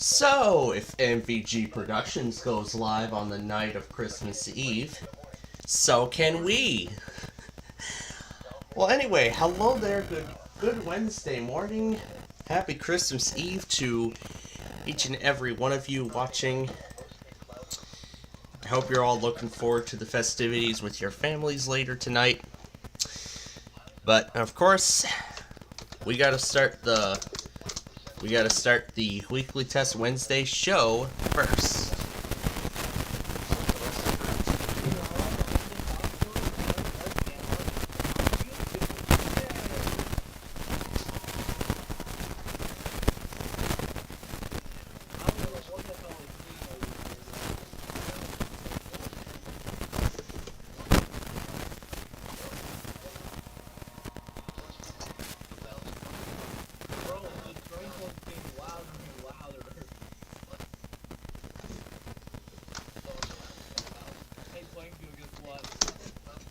So, if MVG Productions goes live on the night of Christmas Eve, so can we. Well, anyway, hello there. Good Wednesday morning. Happy Christmas Eve to each and every one of you watching. I hope you're all looking forward to the festivities with your families later tonight. But of course, we got to start the Weekly Test Wednesday show first.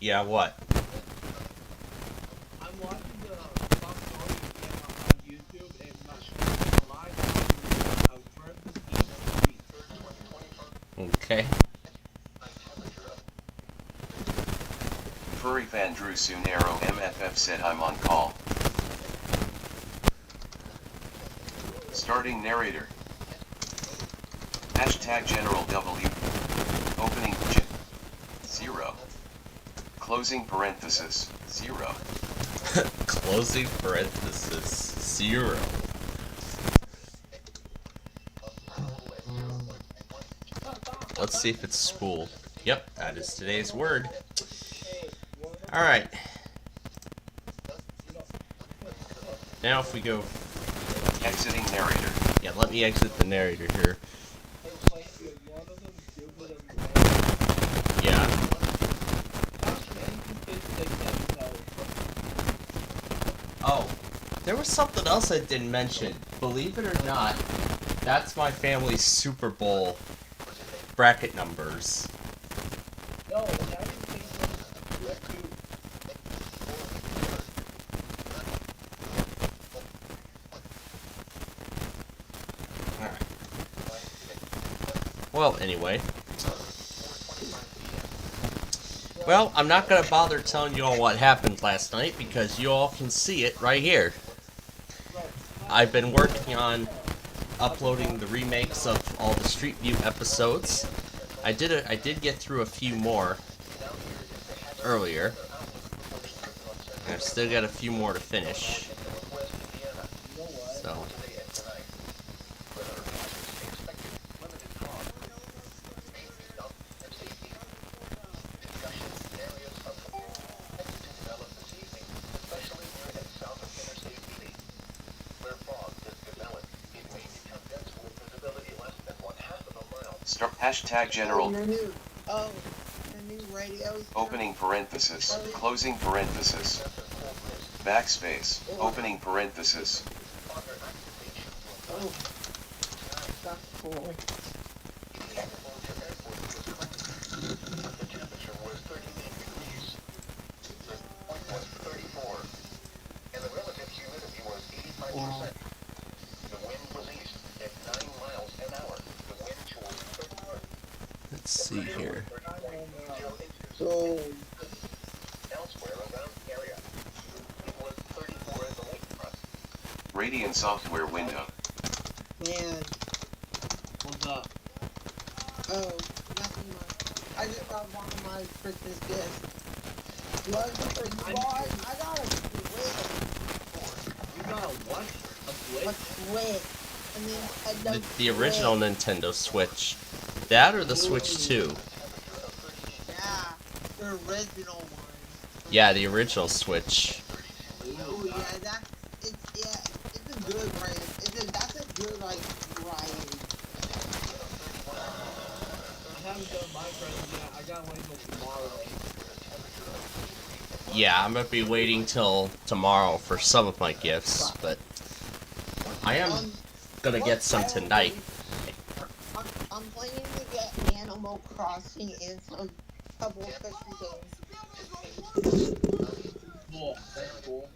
Yeah, what? I'm watching the Top Story again on YouTube, and my live I turned this each week. Okay. Furry fan Drew Sunero MFF said I'm on call. Starting narrator. Hashtag General W. Opening 0. Closing parenthesis 0. Closing parenthesis 0. Let's see if it's spool. Yep, that is today's word. Alright. Now if we go... Exiting narrator. Yeah, let me exit the narrator here. Yeah. Oh, there was something else I didn't mention. Believe it or not, that's my family's Super Bowl bracket numbers. No, Well, anyway. Well, I'm not going to bother telling you all what happened last night because you all can see it right here. I've been working on uploading the remakes of all the Street View episodes. I did get through a few more earlier. I've still got a few more to finish. So... Hashtag General. The new radio. Opening parenthesis. Closing parenthesis. Backspace. Opening parenthesis. Oh, that's cool. Let's see here. So, Radiant software window. man, what's up? Oh, nothing much. I just got one of my Christmas gifts. What for you guys? I got a Switch. You got a what? A Switch? A Nintendo The original Nintendo Switch. That or the Switch 2? Yeah, the original one. Yeah, the original Switch. Oh yeah, it's a good brand. That's a good like variety. I haven't done my present yet. I gotta wait till tomorrow. Yeah, I'm gonna be waiting till tomorrow for some of my gifts, but I am gonna get some tonight. I'm planning to get Animal Crossing and some couple of Christmas games. Cool. That's cool.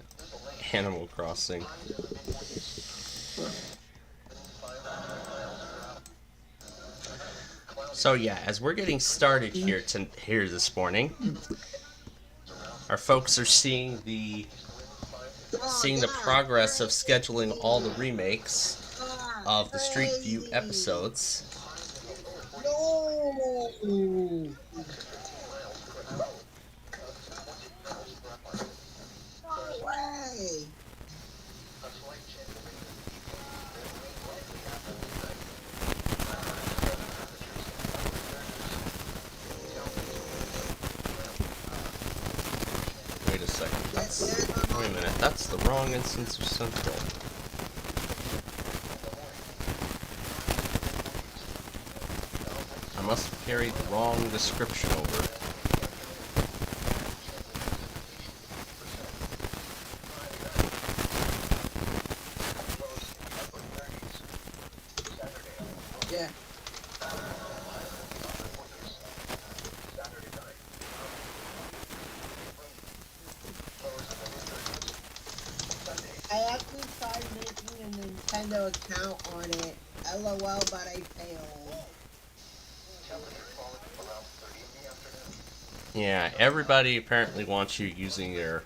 Animal Crossing. So yeah, as we're getting started here this morning, our folks are seeing the progress of scheduling all the remakes of the Street View episodes. No! No way! Wait a second. Wait a minute. That's the wrong instance of Central. I must have carried the wrong description over. Yeah. I actually tried making a Nintendo account on it. LOL, but I failed. Yeah, everybody apparently wants you using their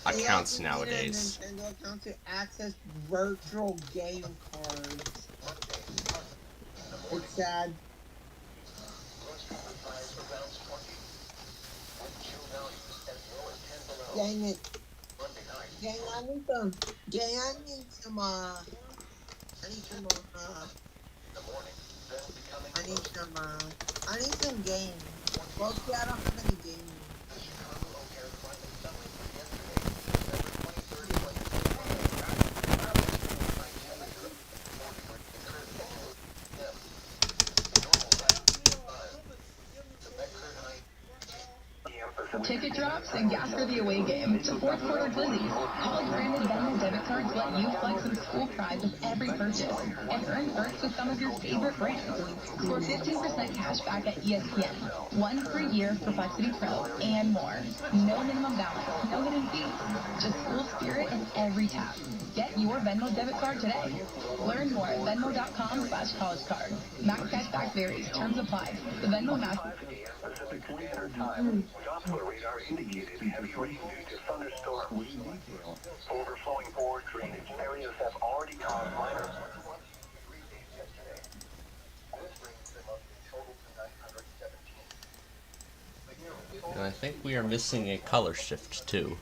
accounts You have to nowadays. need a Nintendo account to access virtual game cards. It's sad. Dang it. Dang, I need some. Dang, I need some, I need some, I need some games. Well, see, I don't have any games. Ticket drops and gas for the away game to fourth quarter glizzies. College-branded Venmo debit cards let you flex some school pride with every purchase and earn perks with some of your favorite brands. Score 15% cash back at ESPN, 1 free year of Perplexity Pro, and more. No minimum balance, no hidden fees, just school spirit in every tap. Get your Venmo debit card today. Learn more at venmo.com/collegecard. Max cashback varies. Terms apply. The Venmo Max. Pacific 300 times. Doppler radar indicated heavy rain due to thunderstorms. Overflowing forward drainage areas have already caused minor. And I think we are missing a color shift too.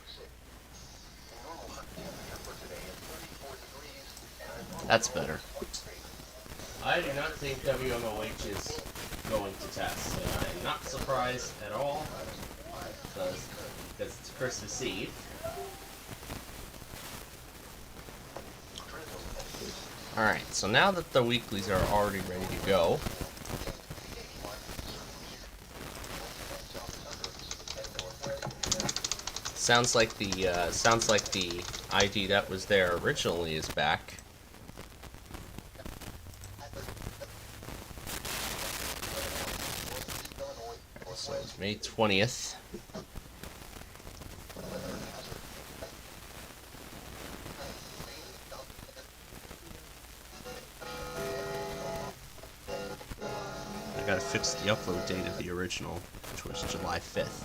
That's better. I do not think WMOH is going to test, and I am not surprised at all, because it's Christmas Eve. Alright, so now that the weeklies are already ready to go, sounds like the ID that was there originally is back. So it's May 20th. I gotta fix the upload date of the original, which was July 5th.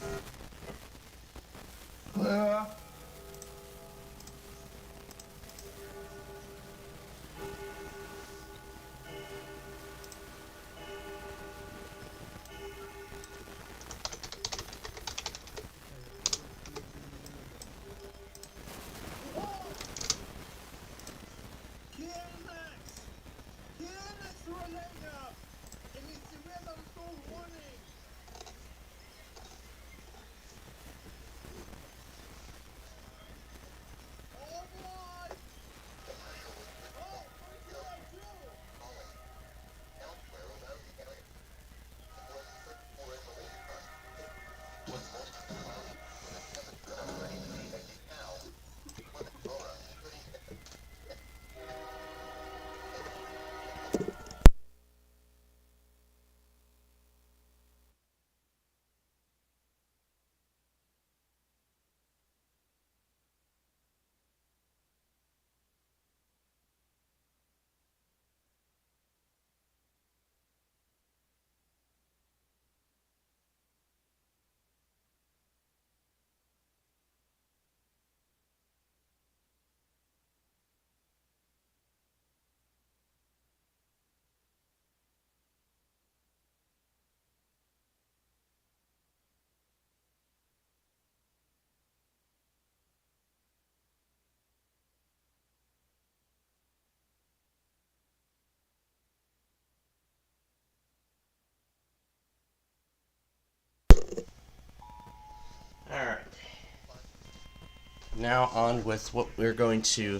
Now on with what we're going to...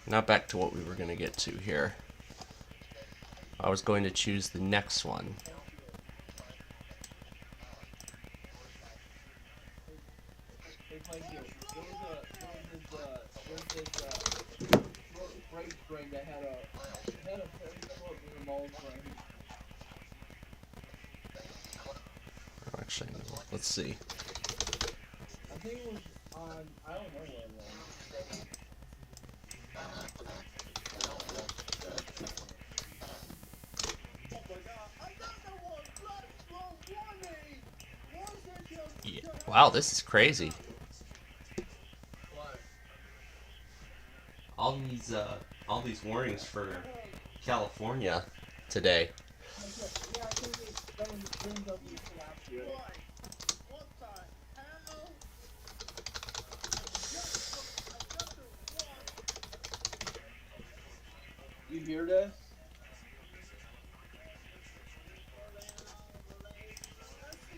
Now back to what we were going to get to here. I was going to choose the next one. Actually, no, let's see. I think it was on, I don't know where it was. Yeah. Wow, this is crazy. All these warnings for California today. Yeah, I think that was BMW last year. You hear this?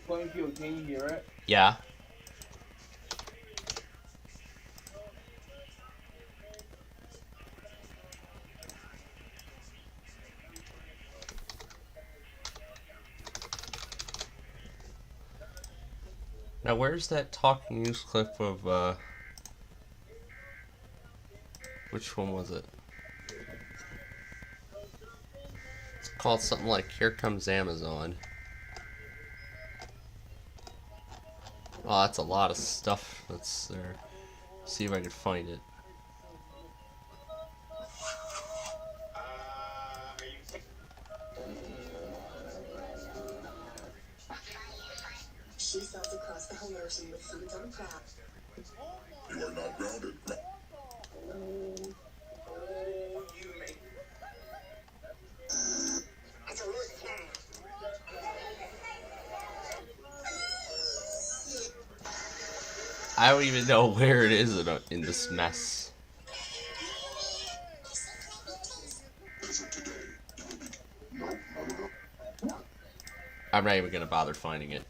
Plainfield, can you hear it? Yeah. Now, where's that talking news clip of, which one was it? It's called something like Here Comes Amazon. Oh, that's a lot of stuff that's there. See if I can find it. She sails across the whole ocean with food on crab. You are not grounded. It's a loose cannon. I don't even know where it is in this mess. I'm not even gonna bother finding it.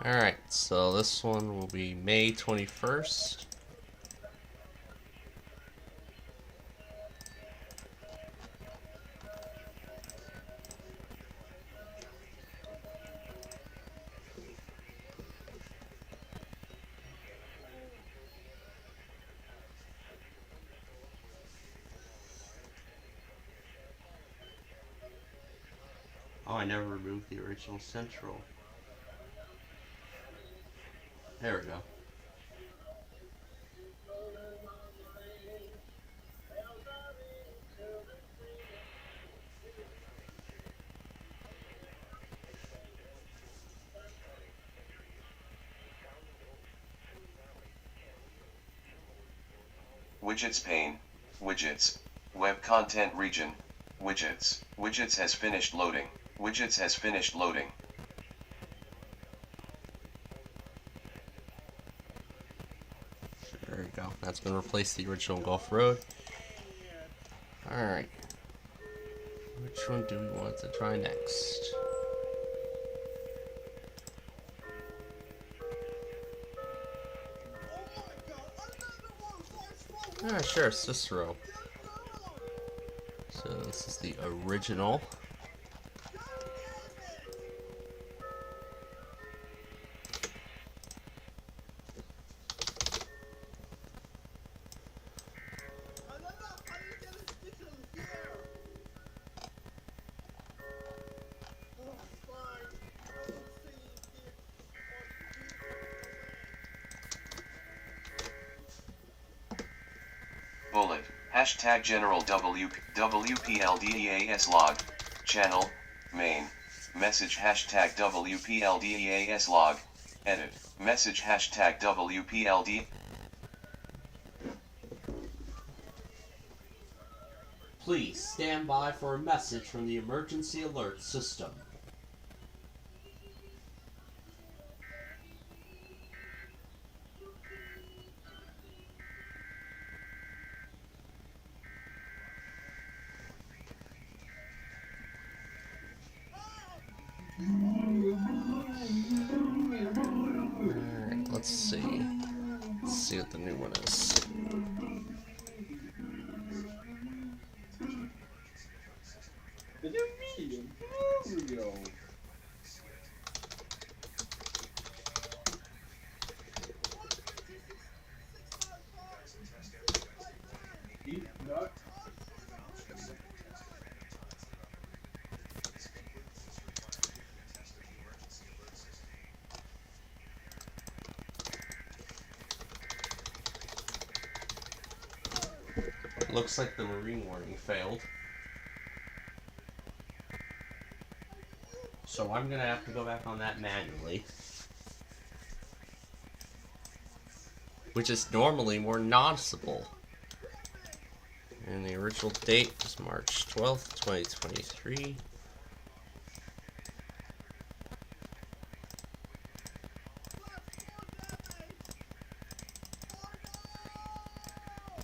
Alright, so this one will be May 21st. Oh, I never removed the original Central. There we go. Widgets pane. Widgets. Web content region. Widgets. Widgets has finished loading. Widgets has finished loading. There we go. That's going to replace the original Gulf Road. Alright. Which one do we want to try next? Ah, sure, Cicero. So this is the original. Bullet. Hashtag General WPLDEAS log. Channel. Main. Message hashtag WPLDEAS log. Edit. Message hashtag WPLD. Please stand by for a message from the emergency alert system. let's see. Let's see what the new one is. Looks like the marine warning failed. So I'm gonna have to go back on that manually. Which is normally more noticeable. And the original date is March 12th, 2023.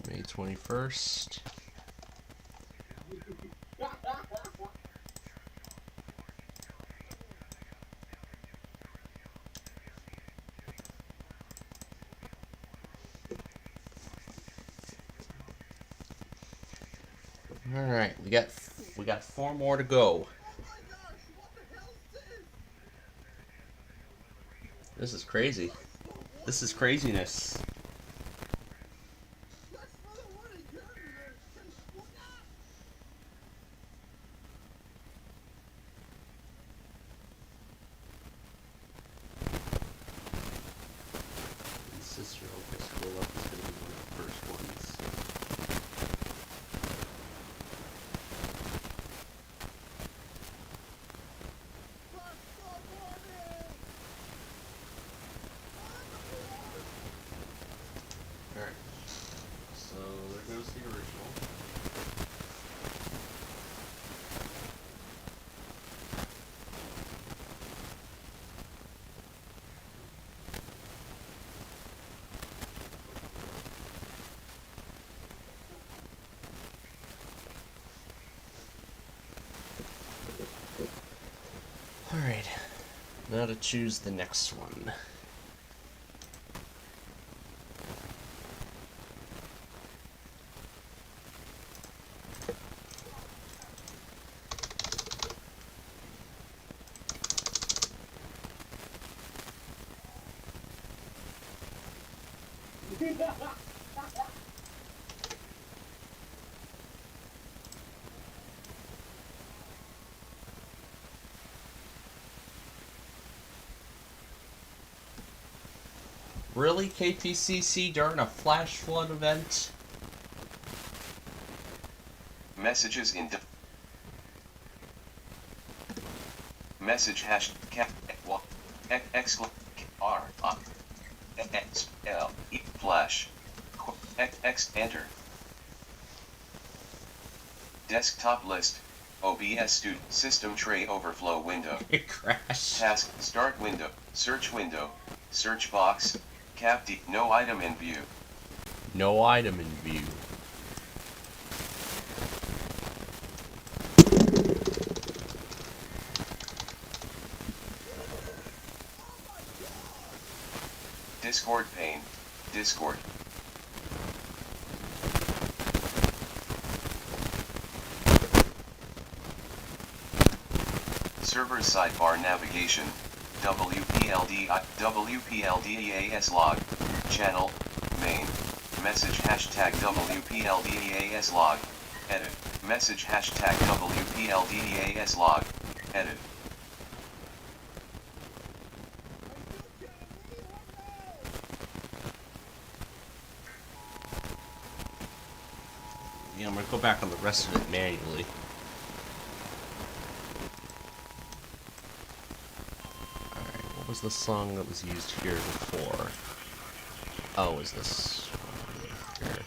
May 21st. All right, we got 4 more to go. This is crazy. This is craziness. Sister Open School Up is going to be one of the first ones. Alright, so there goes the original. Alright, now to choose the next one. Really, KPCC during a flash flood event? Messages in message hash cap exclamation R X L E flash X enter desktop list OBS student system tray overflow window It crashed. task start window search box cap D no item in view. No item in view. Discord pane. Discord. Server sidebar navigation. WPLDEAS log. Channel. Main. Message hashtag WPLDEAS log. Edit. Message hashtag WPLDEAS log. Edit. Yeah, I'm gonna go back on the rest of it manually. Alright, what was the song that was used here before? Oh, is this one here?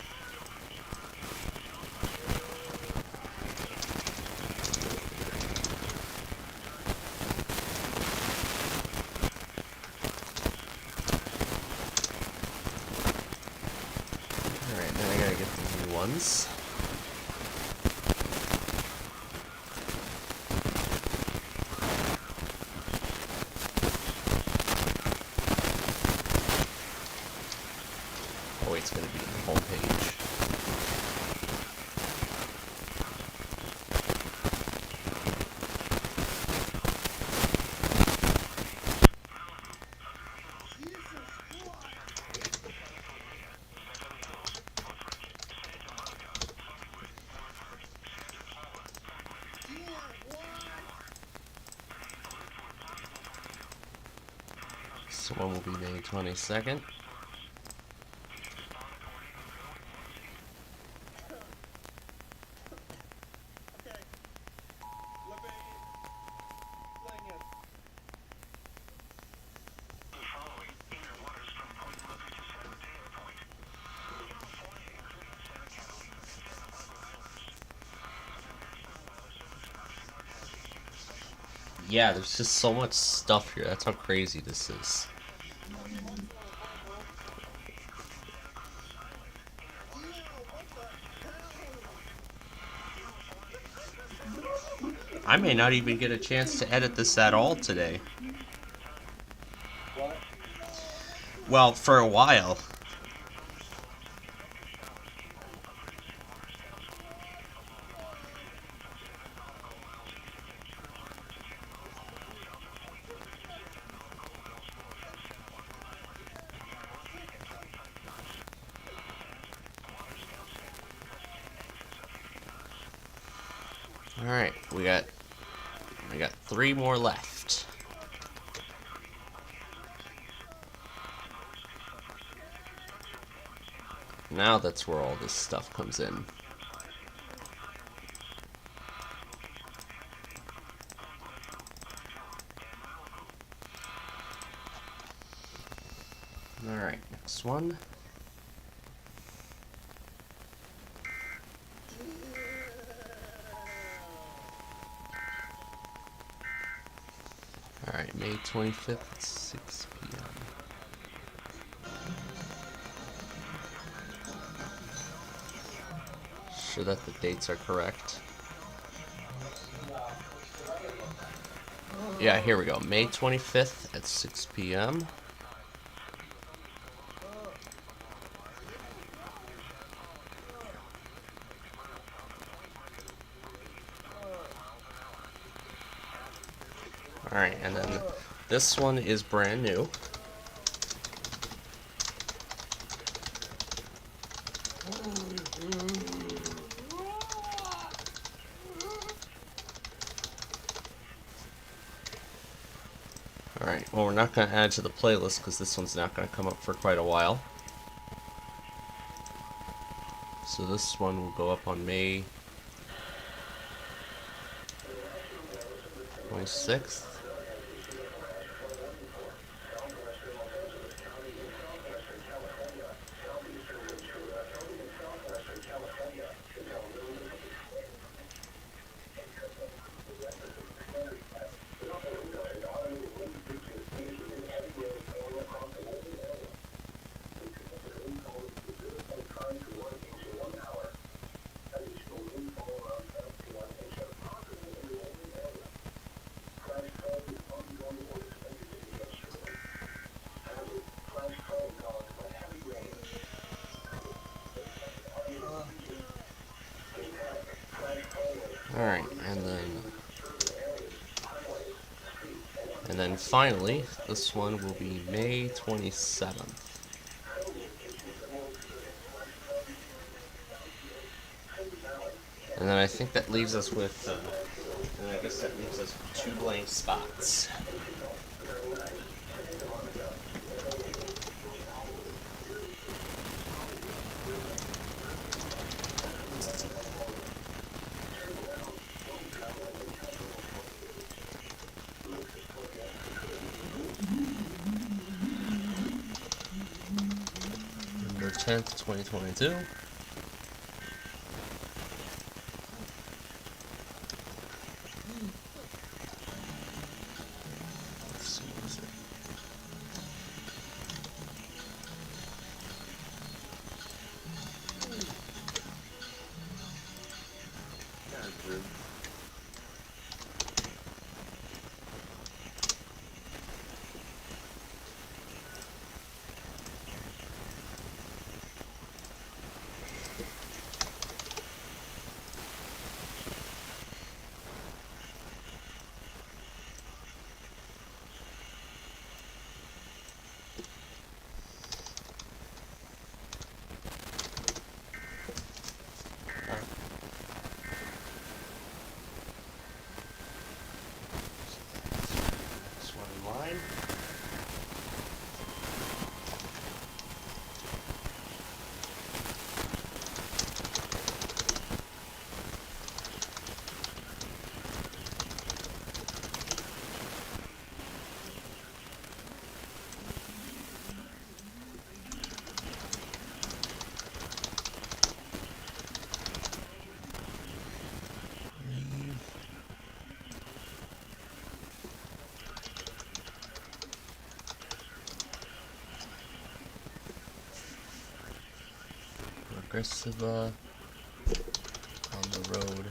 Alright, then I gotta get the new ones. Next one will be May 22nd. Yeah, there's just so much stuff here. That's how crazy this is. I may not even get a chance to edit this at all today. What? Well, for a while. Alright, we got 3 more left. Now that's where all this stuff comes in. Alright, next one. Alright, May 25th at 6 p.m. Sure that the dates are correct. Yeah, here we go. May 25th at 6 p.m. Alright, and then this one is brand new. Alright, well, we're not going to add to the playlist because this one's not going to come up for quite a while. So this one will go up on May 26th. Alright, and then finally, this one will be May 27th. And then I think that leaves us with, and I guess that leaves us with 2 blank spots. November 10th, 2022. rest of on the road.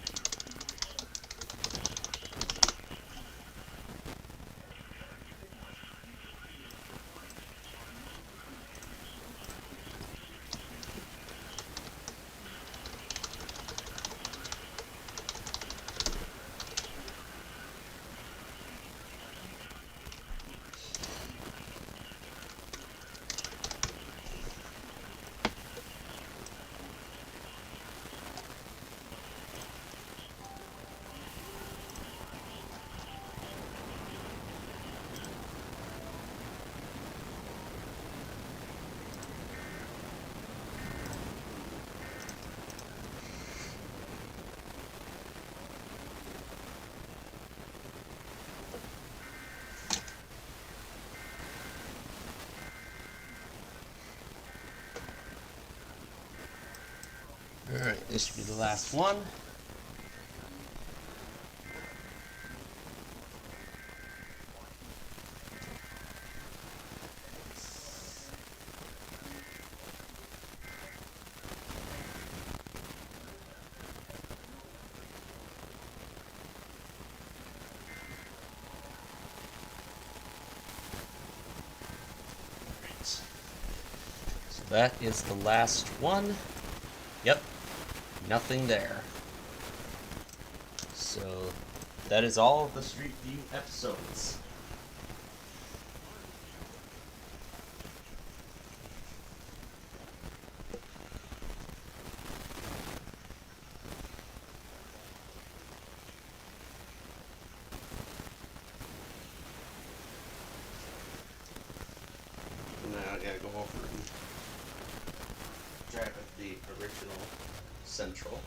Alright, this should be the last one. So that is the last one. Yep. Nothing there. So that is all of the Street View episodes. Now I gotta go over and drive at the original Central.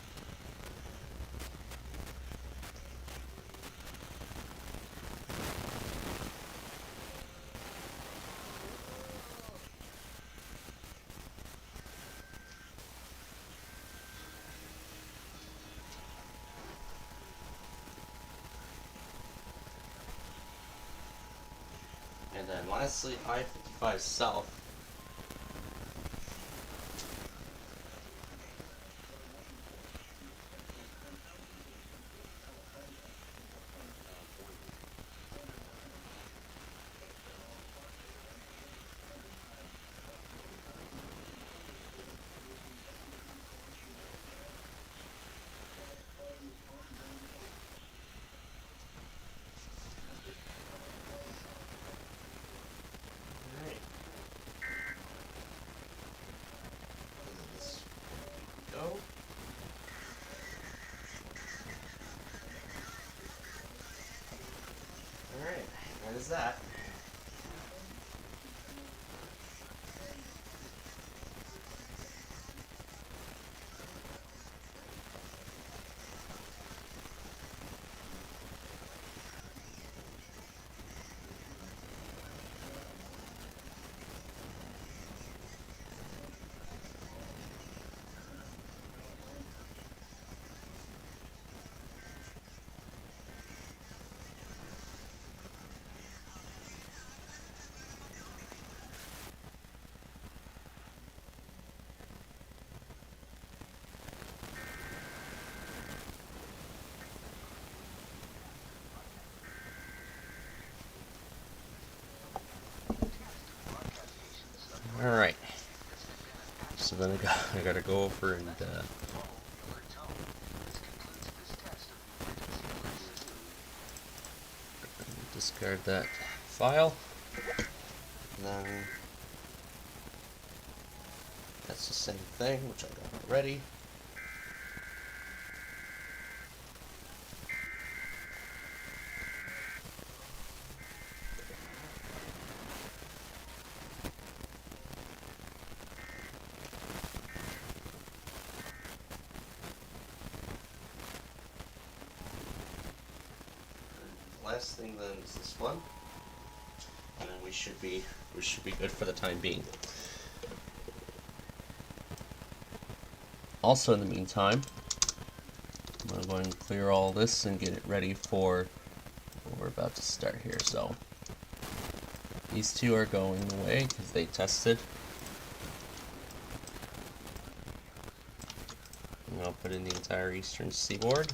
And then lastly, I-55 South. Go. Alright, that is that. Alright. So then I gotta go over and discard that file. And then that's the same thing, which I got already. Last thing then is this one, and then we should be good for the time being. Also, in the meantime, I'm going to clear all this and get it ready for what we're about to start here. So these two are going away because they tested. put in the entire eastern seaboard.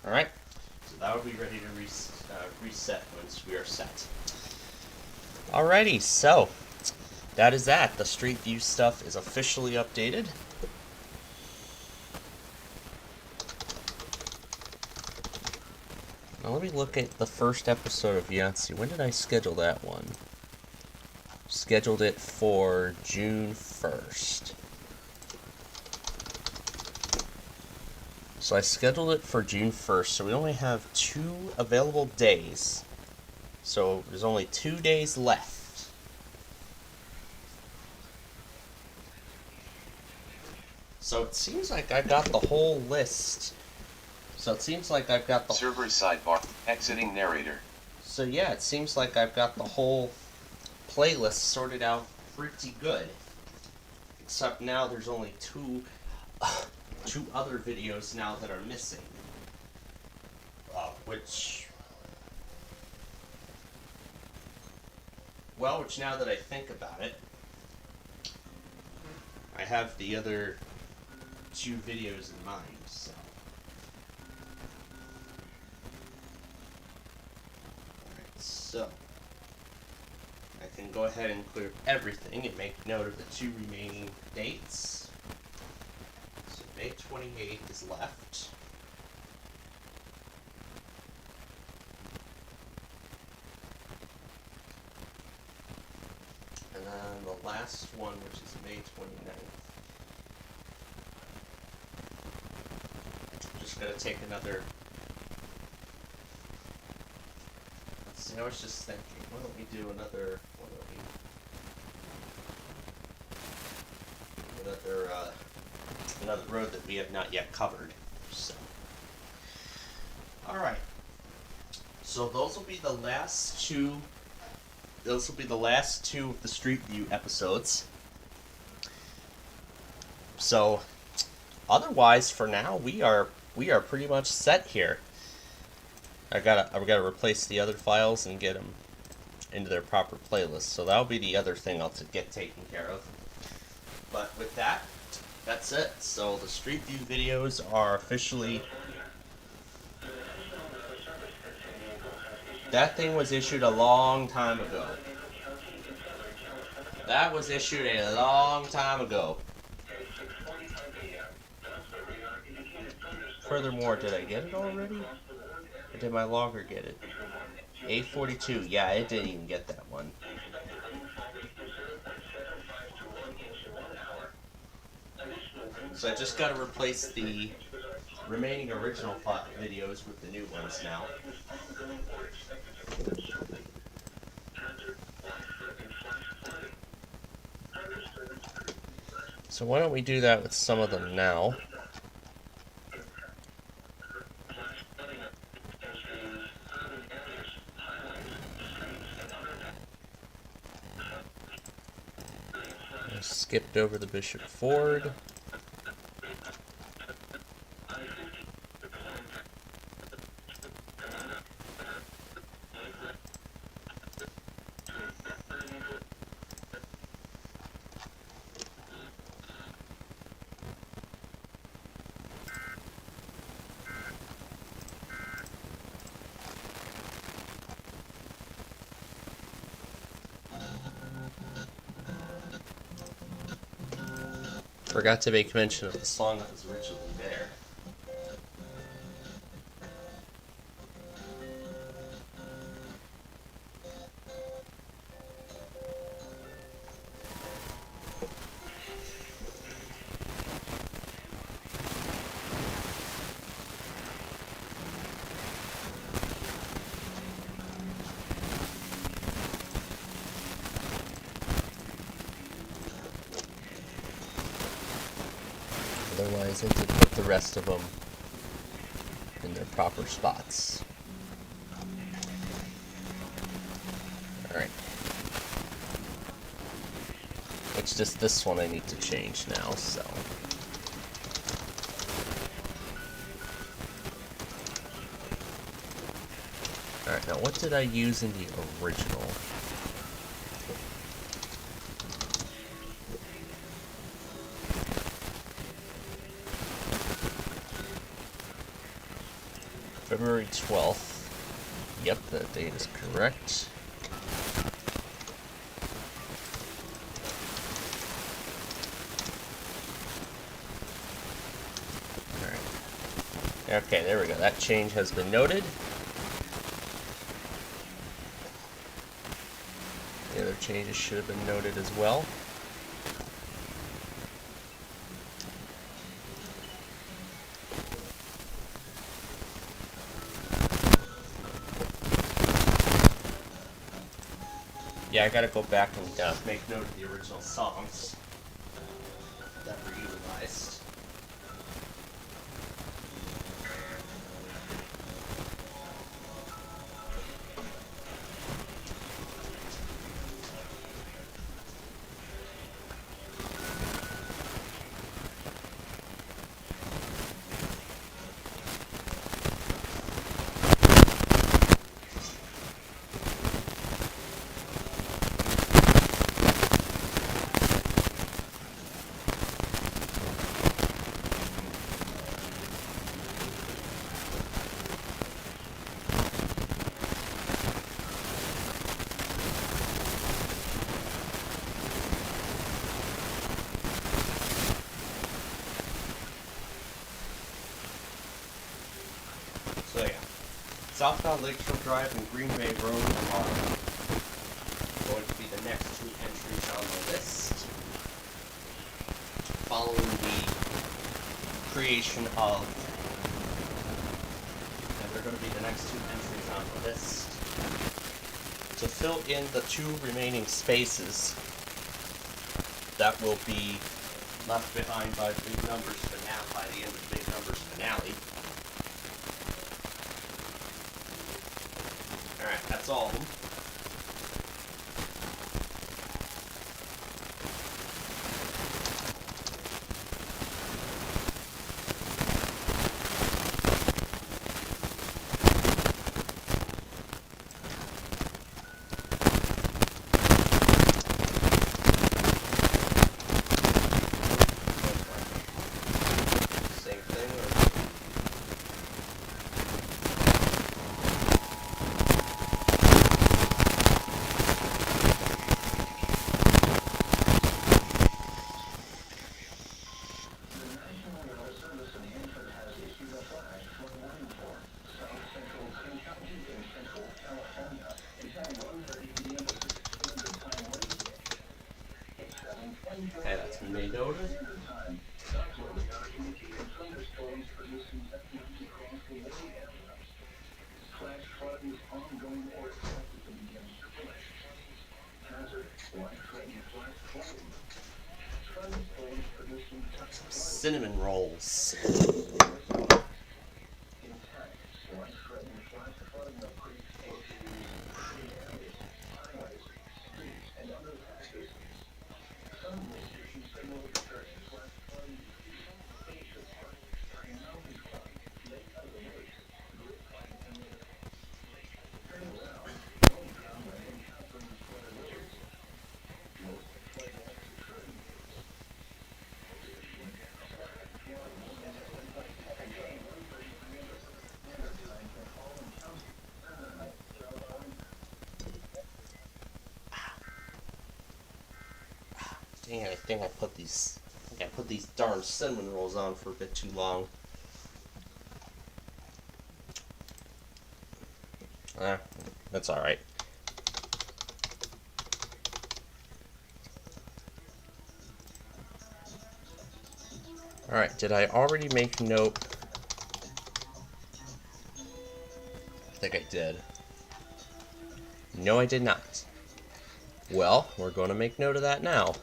Alright, so that will be ready to reset once we are set. Alrighty, so that is that. The Street View stuff is officially updated. Now let me look at the first episode of Yahtzee. When did I schedule that one? Scheduled it for June 1st. So I scheduled it for June 1st, so we only have 2 available days. So there's only 2 days left. So it seems like I got the whole list. Server sidebar. Exiting narrator. So yeah, it seems like I've got the whole playlist sorted out pretty good. Except now there's only two other videos now that are missing. Which now that I think about it, I have the other 2 videos in mind, so. Alright, so I can go ahead and clear everything and make note of the 2 remaining dates. So May 28th is left. And then the last one, which is May 29th. Just gonna take another. Let's see, I was just thinking, why don't we do another. Another road that we have not yet covered. So. Alright. So those will be the last 2. Those will be the last 2 of the Street View episodes. So, otherwise, for now, we are pretty much set here. I've got to replace the other files and get them into their proper playlist. So that'll be the other thing I'll get taken care of. But with that, that's it. So the Street View videos are officially. That thing was issued a long time ago. That was issued a long time ago. Furthermore, did I get it already? Or did my logger get it? A42. Yeah, it didn't even get that one. So I just got to replace the remaining original videos with the new ones now. So why don't we do that with some of them now? I skipped over the Bishop Ford. Forgot to make mention of the song that was originally there. Otherwise, I did put the rest of them in their proper spots. Alright. It's just this one I need to change now, so. Alright, now what did I use in the original? February 12th. Yep, that date is correct. Alright. Okay, there we go. That change has been noted. The other changes should have been noted as well. Yeah, I gotta go back and make note of the original songs that were utilized. So yeah, Southbound Lakeshore Drive and Green Bay Road are going to be the next two entries on the list. Following the creation of, and they're going to be the next two entries on the list. To fill in the two remaining spaces that will be left behind by the Big Numbers finale, by the end of the Big Numbers finale. Alright, that's all of them. Same thing, or... Okay, that's made noted. Cinnamon rolls. Dang it, I think I put these darn cinnamon rolls on for a bit too long. That's alright. Alright, did I already make note? I think I did. No, I did not. Well, we're going to make note of that now.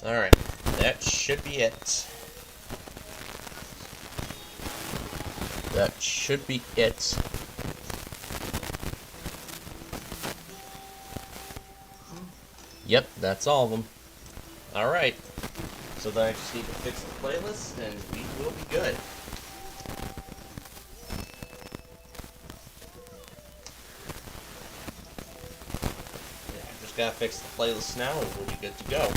Alright, that should be it. That should be it. Yep, that's all of them. Alright, so then I just need to fix the playlist and we will be good. gotta fix the playlist now and we'll be good to go.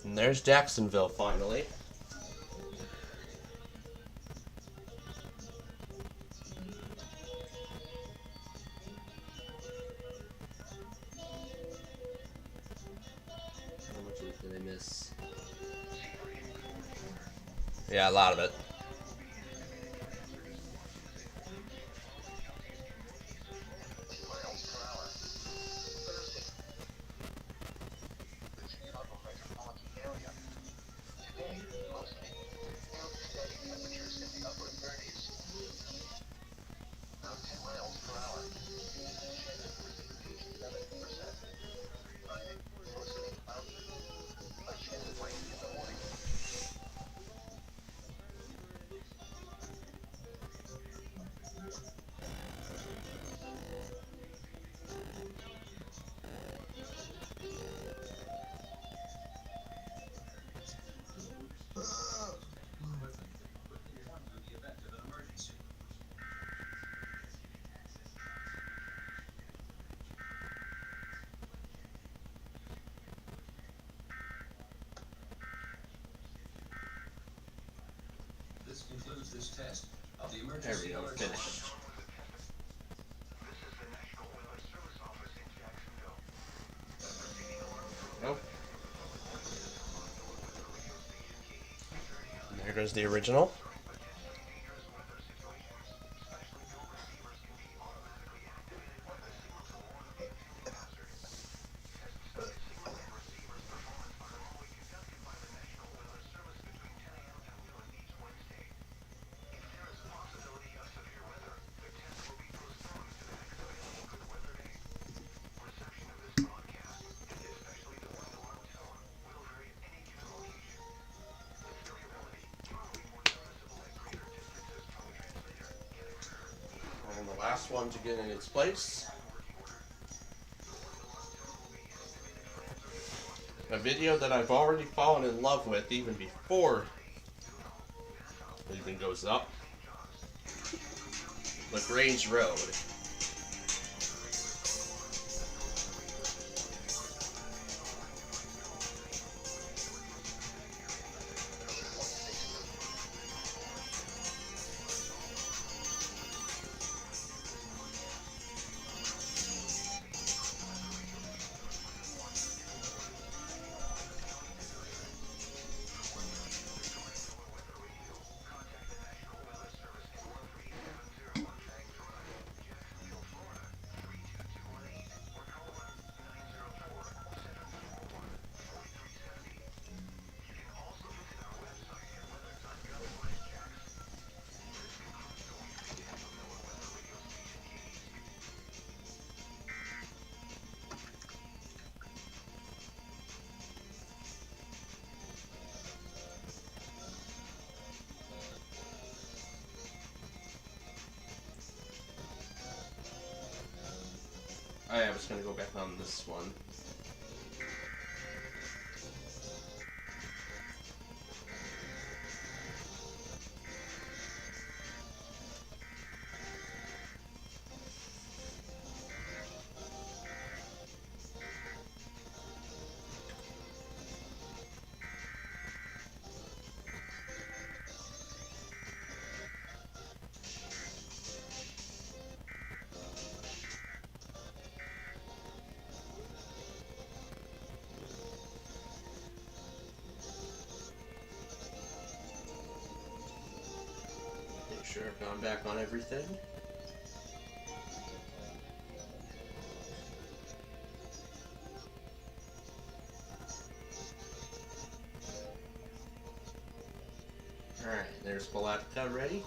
And there's Jacksonville finally. How much did I miss? Yeah, a lot of it. This concludes this test of the There emergency we go, alert finished. system. Nope. And there goes the original. And the last one to get in its place. A video that I've already fallen in love with even before it even goes up. LaGrange Road. I was gonna go back on this one. Make sure I've gone back on everything. Alright, there's Balatka ready.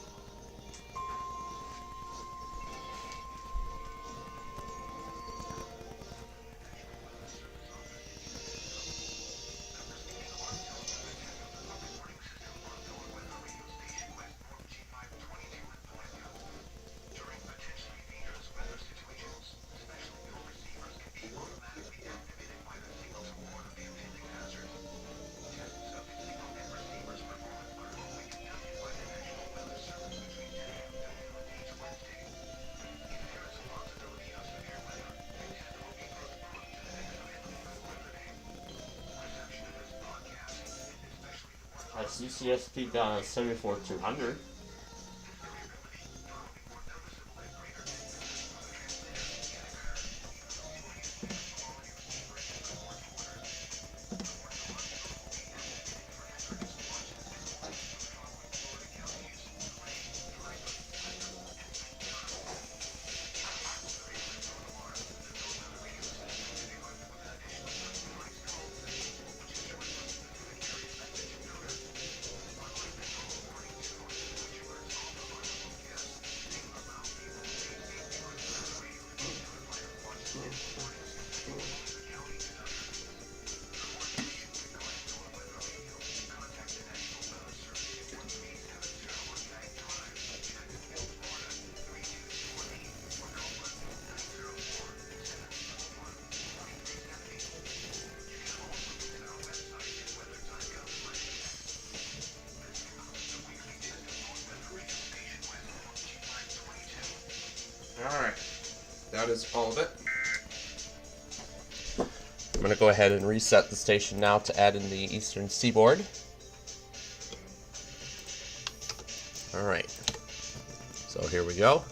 CCSP down at 74,200. Alright, that is all of it. I'm going to go ahead and reset the station now to add in the Eastern Seaboard. Alright, so here we go.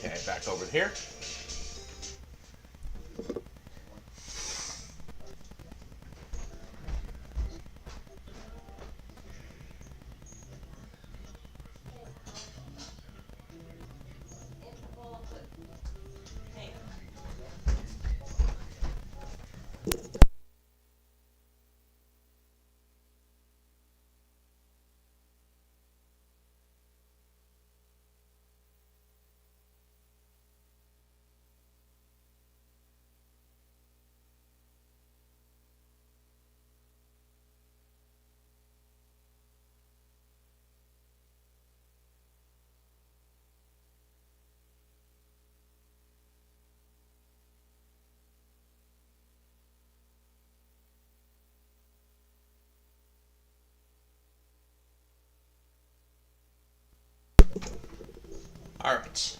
Okay, back over here. Alright.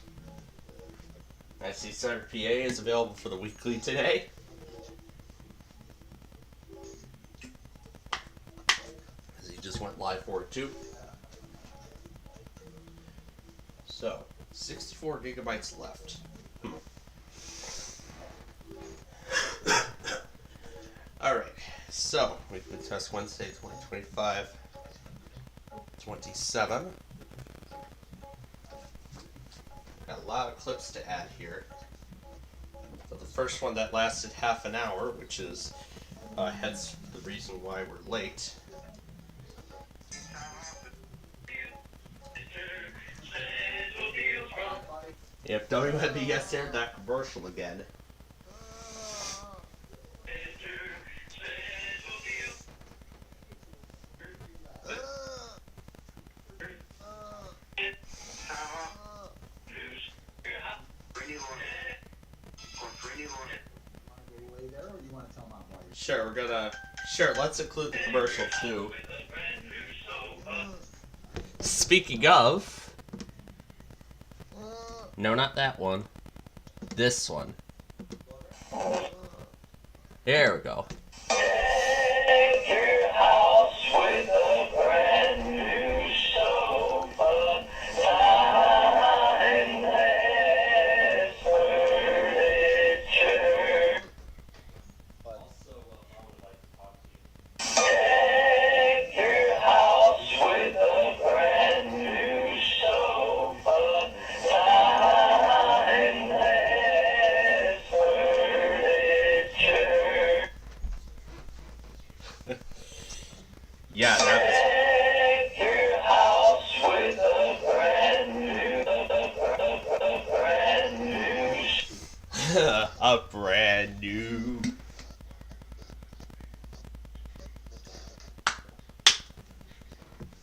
I see Center PA is available for the weekly today. As he just went live for it too. So, 64 gigabytes left. Alright, so weekly test Wednesday 2025 27. Got a lot of clips to add here. But the first one that lasted half an hour, which is hence the reason why we're late. If WNBS aired that commercial again. Sure, Sure, let's include the commercial too. Speaking of... No, not that one. This one. There we go. Yeah, that is... a brand new...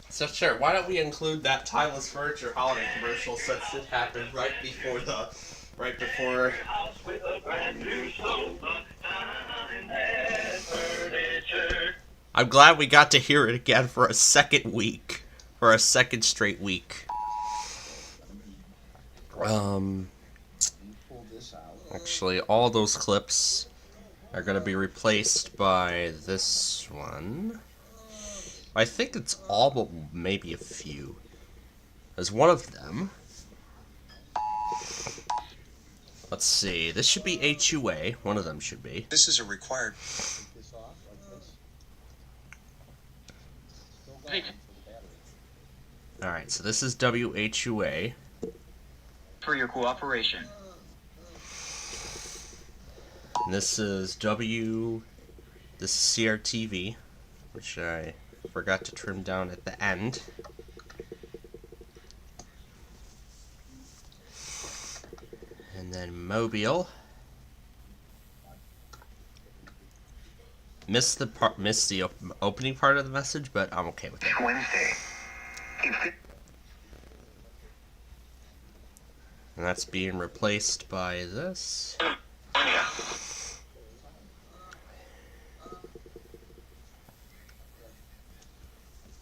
So sure, why don't we include that Timeless Furniture holiday commercial since it happened right before... I'm glad we got to hear it again for a second week. For a second straight week. Actually, all those clips are going to be replaced by this one. I think it's all but maybe a few. There's one of them. Let's see. This should be HUA. One of them should be. This is a required... Alright, so this is WHUA. For your cooperation. And this is this is CRTV, which I forgot to trim down at the end. And then Mobile. Missed the opening part of the message, but I'm okay with it. Wednesday. And that's being replaced by this.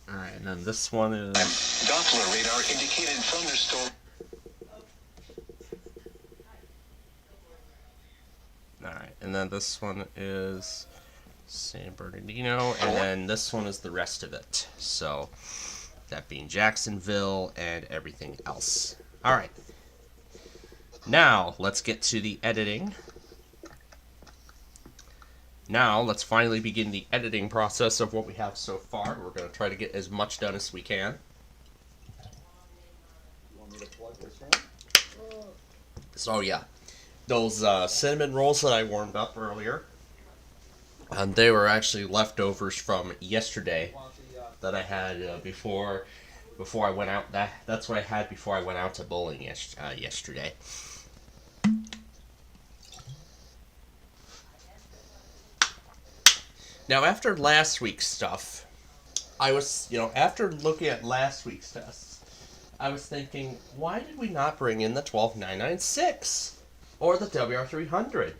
Alright, and then this one is... Doppler radar indicated thunderstorm. Alright, and then this one is San Bernardino, and then this one is the rest of it. So, that being Jacksonville and everything else. Alright. Now, let's get to the editing. Now, let's finally begin the editing process of what we have so far. We're going to try to get as much done as we can. So, yeah. Those cinnamon rolls that I warmed up earlier, they were actually leftovers from yesterday that I had before I went out. That's what I had before I went out to bowling yesterday. Now, after last week's stuff, after looking at last week's tests, I was thinking, why did we not bring in the 12996 or the WR300?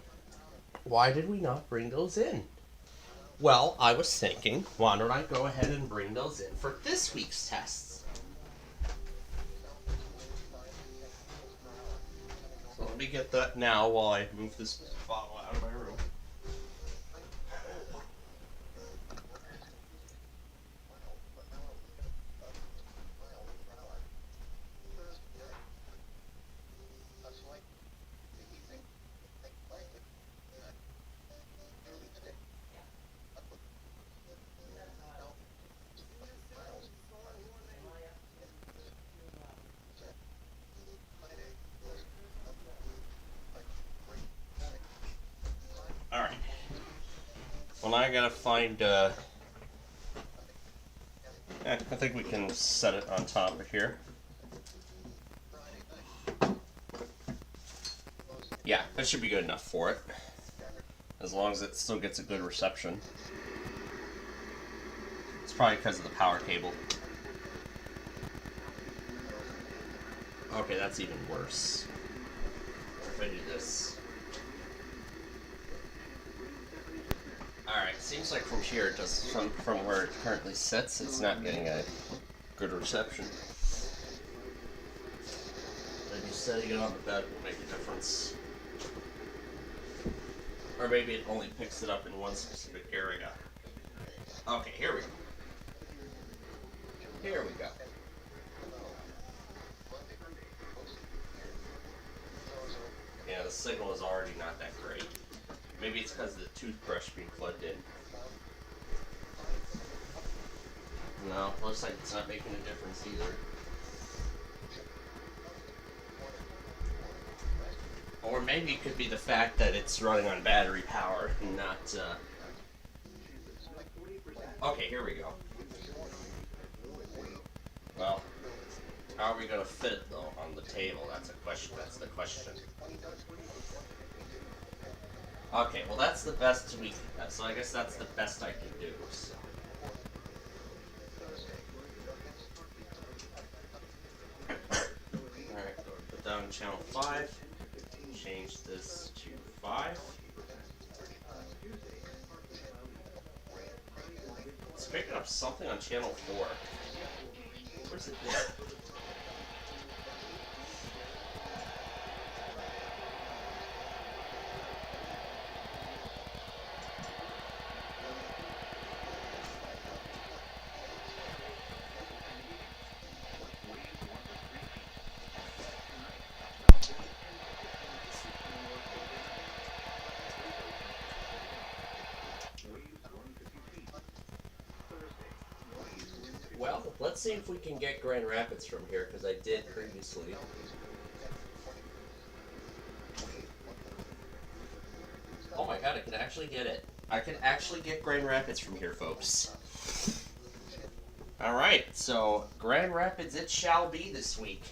Why did we not bring those in? Well, I was thinking, why don't I go ahead and bring those in for this week's tests? So let me get that now while I move this bottle out of my room. Alright. Well, now I gotta find, I think we can set it on top of here. Yeah, that should be good enough for it. As long as it still gets a good reception. It's probably because of the power cable. Okay, that's even worse. If I do this. Seems like from here, it does from where it currently sits, it's not getting a good reception. Maybe setting it on the bed will make a difference. Or maybe it only picks it up in one specific area. Okay, here we go. Here we go. Yeah, the signal is already not that great. Maybe it's because of the toothbrush being plugged in. No, looks like it's not making a difference either. Or maybe it could be the fact that it's running on battery power and not, Okay, here we go. Well, how are we gonna fit it, though, on the table? That's a question. That's the question. Okay, well that's the best we can, so I guess that's the best I can do, so. Alright, put down channel 5, change this to 5. It's picking up something on channel 4. Where's it at? Well, let's see if we can get Grand Rapids from here, because I did previously. Oh my god, I can actually get it. I can actually get Grand Rapids from here, folks. Alright, so Grand Rapids it shall be this week.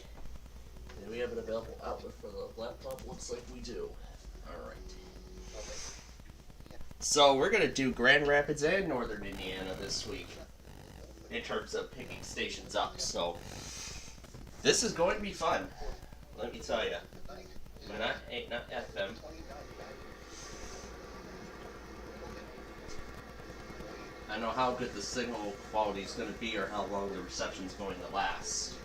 Do we have an available outlet for the laptop? Looks like we do. Alright. So we're going to do Grand Rapids and Northern Indiana this week, in terms of picking stations up, so this is going to be fun. Let me tell you. Not FM. I don't know how good the signal quality is going to be or how long the reception is going to last.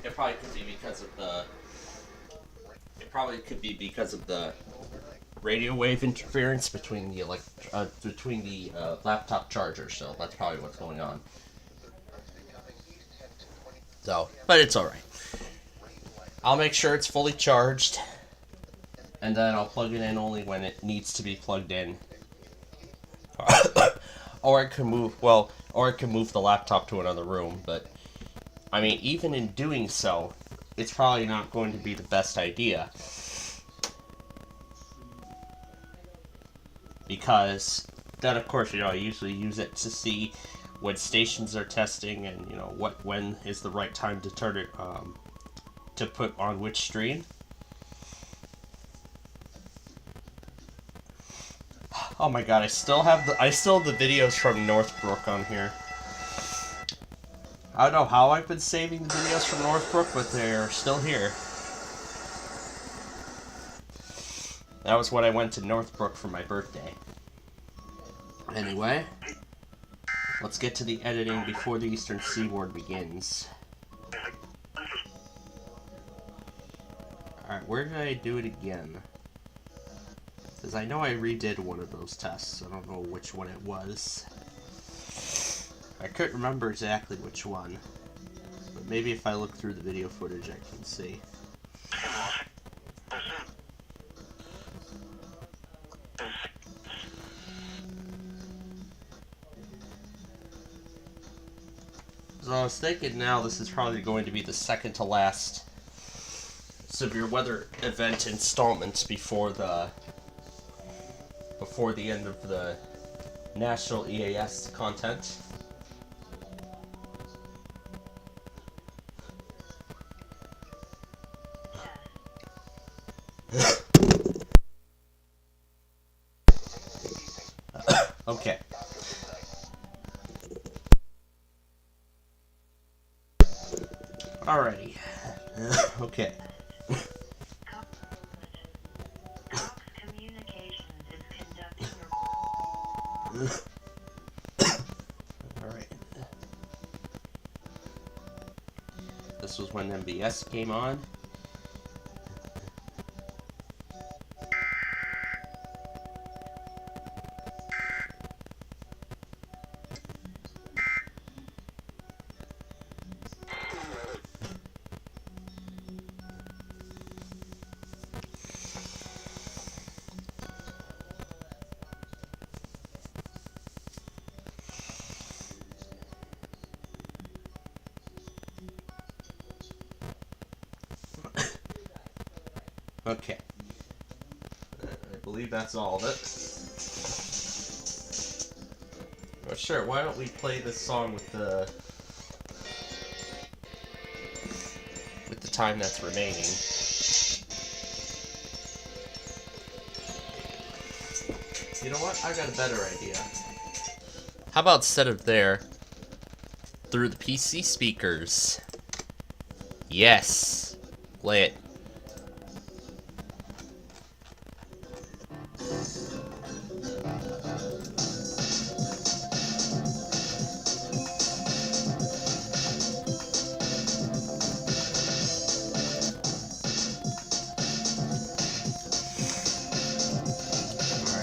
It probably could be because of the. It probably could be because of the radio wave interference between the laptop charger. So that's probably what's going on. So, but it's all right. I'll make sure it's fully charged, and then I'll plug it in only when it needs to be plugged in. Or I can move. Well, or I can move the laptop to another room. But I mean, even in doing so, it's probably not going to be the best idea. Because then, of course, I usually use it to see when stations are testing and, when is the right time to turn it, to put on which stream. Oh my god, I still have the videos from Northbrook on here. I don't know how I've been saving the videos from Northbrook, but they're still here. That was when I went to Northbrook for my birthday. Anyway, let's get to the editing before the Eastern Seaboard begins. Alright, where did I do it again? Because I know I redid one of those tests. I don't know which one it was. I couldn't remember exactly which one. But maybe if I look through the video footage I can see. So I was thinking now this is probably going to be the second to last severe weather event installment before the end of the national EAS content. Okay. Alrighty. Okay. Cox Communications is conducting Alright. This was when MBS came on. Okay. I believe that's all of it. Oh, sure, why don't we play this song with the time that's remaining. You know what? I got a better idea. How about instead of there, through the PC speakers? Yes. Play it.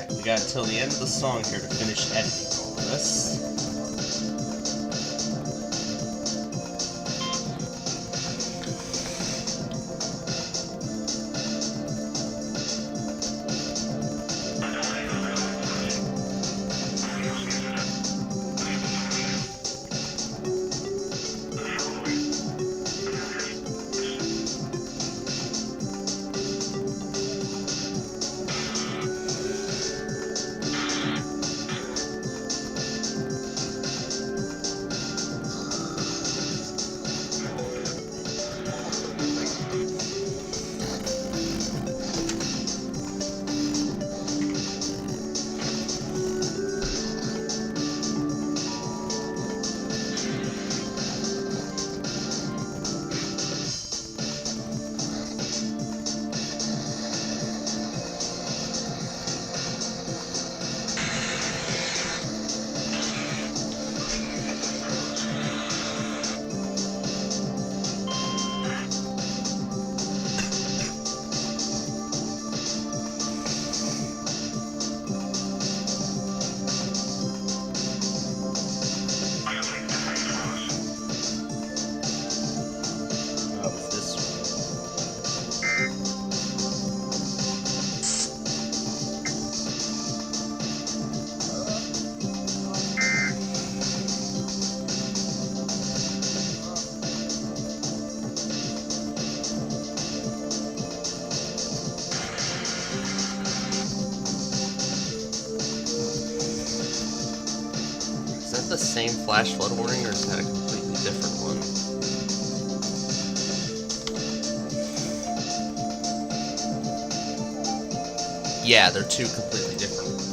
We got until the end of the song here to finish editing all of this. The same flash flood warning, or is that a completely different one? Yeah, they're two completely different ones.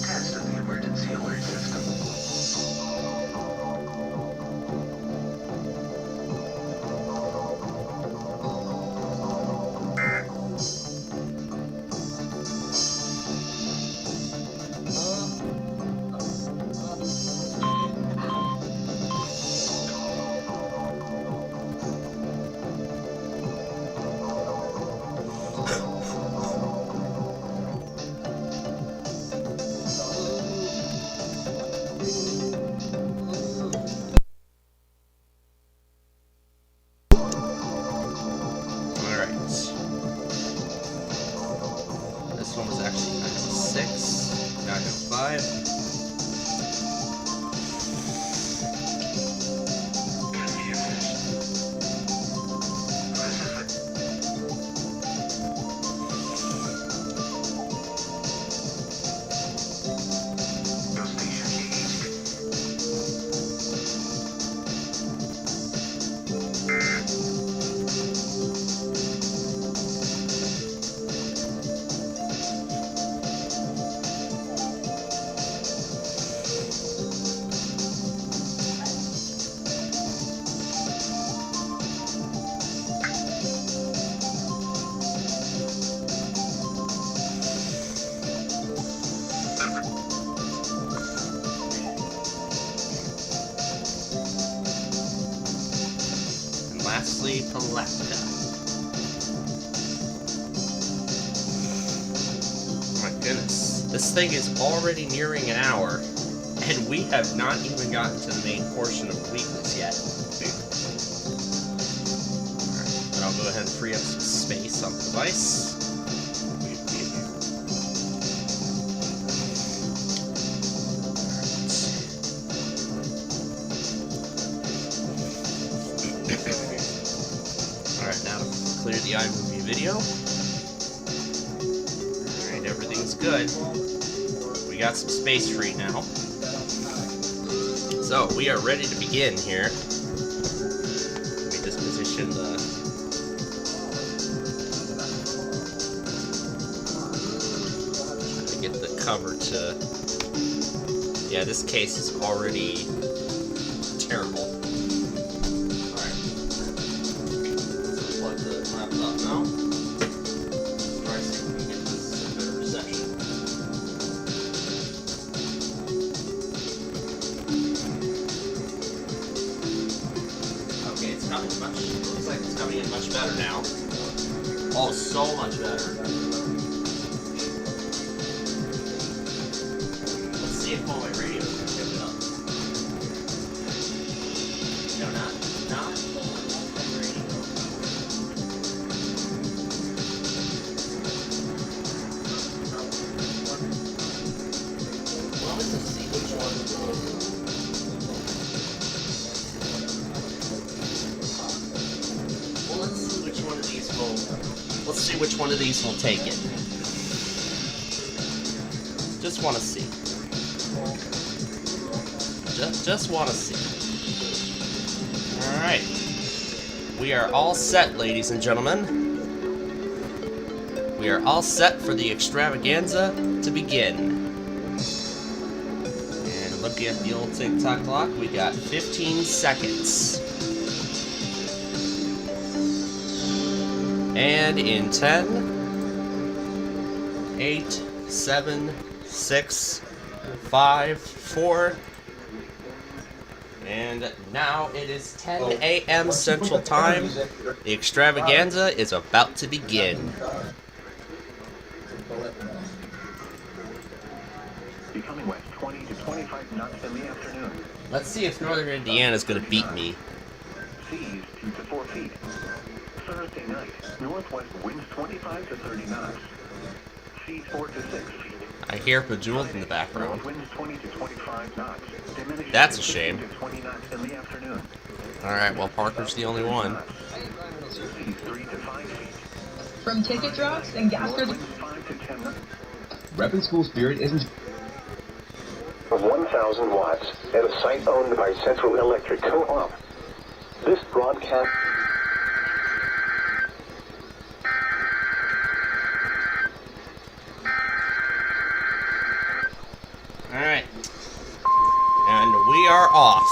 Test of the emergency alert system. Ashley Palatka. My goodness. This thing is already nearing an hour, and we have not even gotten to the main portion of the weakness yet. Alright, then I'll go ahead and free up some space on the device. Alright, now to clear the iMovie video. Alright, everything's good. We got some space free now. So, we are ready to begin here. Let me just position the... Trying to get the cover to... Yeah, this case is already terrible. Now. Try to see if we can get this better reception. Okay, it's coming much. Looks like it's coming in much better now. Oh, so much better. Let's see if all my radio can pick it up. No, not. Let's see which one of these will take it. Just want to see. Just want to see. Alright. We are all set, ladies and gentlemen. We are all set for the extravaganza to begin. And looking at the old TikTok clock, we got 15 seconds. And in 10, 8, 7, 6, 5, 4, and now it is 10 a.m. Central Time. The extravaganza is about to begin. Becoming west 20 to 25 knots in the afternoon. Let's see if Northern Indiana is going to beat me. Seas 2 to 4 feet. Thursday night, northwest winds 25 to 30 knots. Seas 4 to 6 feet. I hear Bejeweled in the background. North winds 20 to 25 knots. Diminishing That's a to shame. 15 to 20 knots in the afternoon. Alright, well, Parker's the only one. Seas 3 to 5 feet. From ticket drops and gas for the... Winds 5 to 10 knots. Reppin' School Spirit isn't... Of 1,000 watts at a site owned by Central Electric Co-op. This broadcast... Alright. And we are off.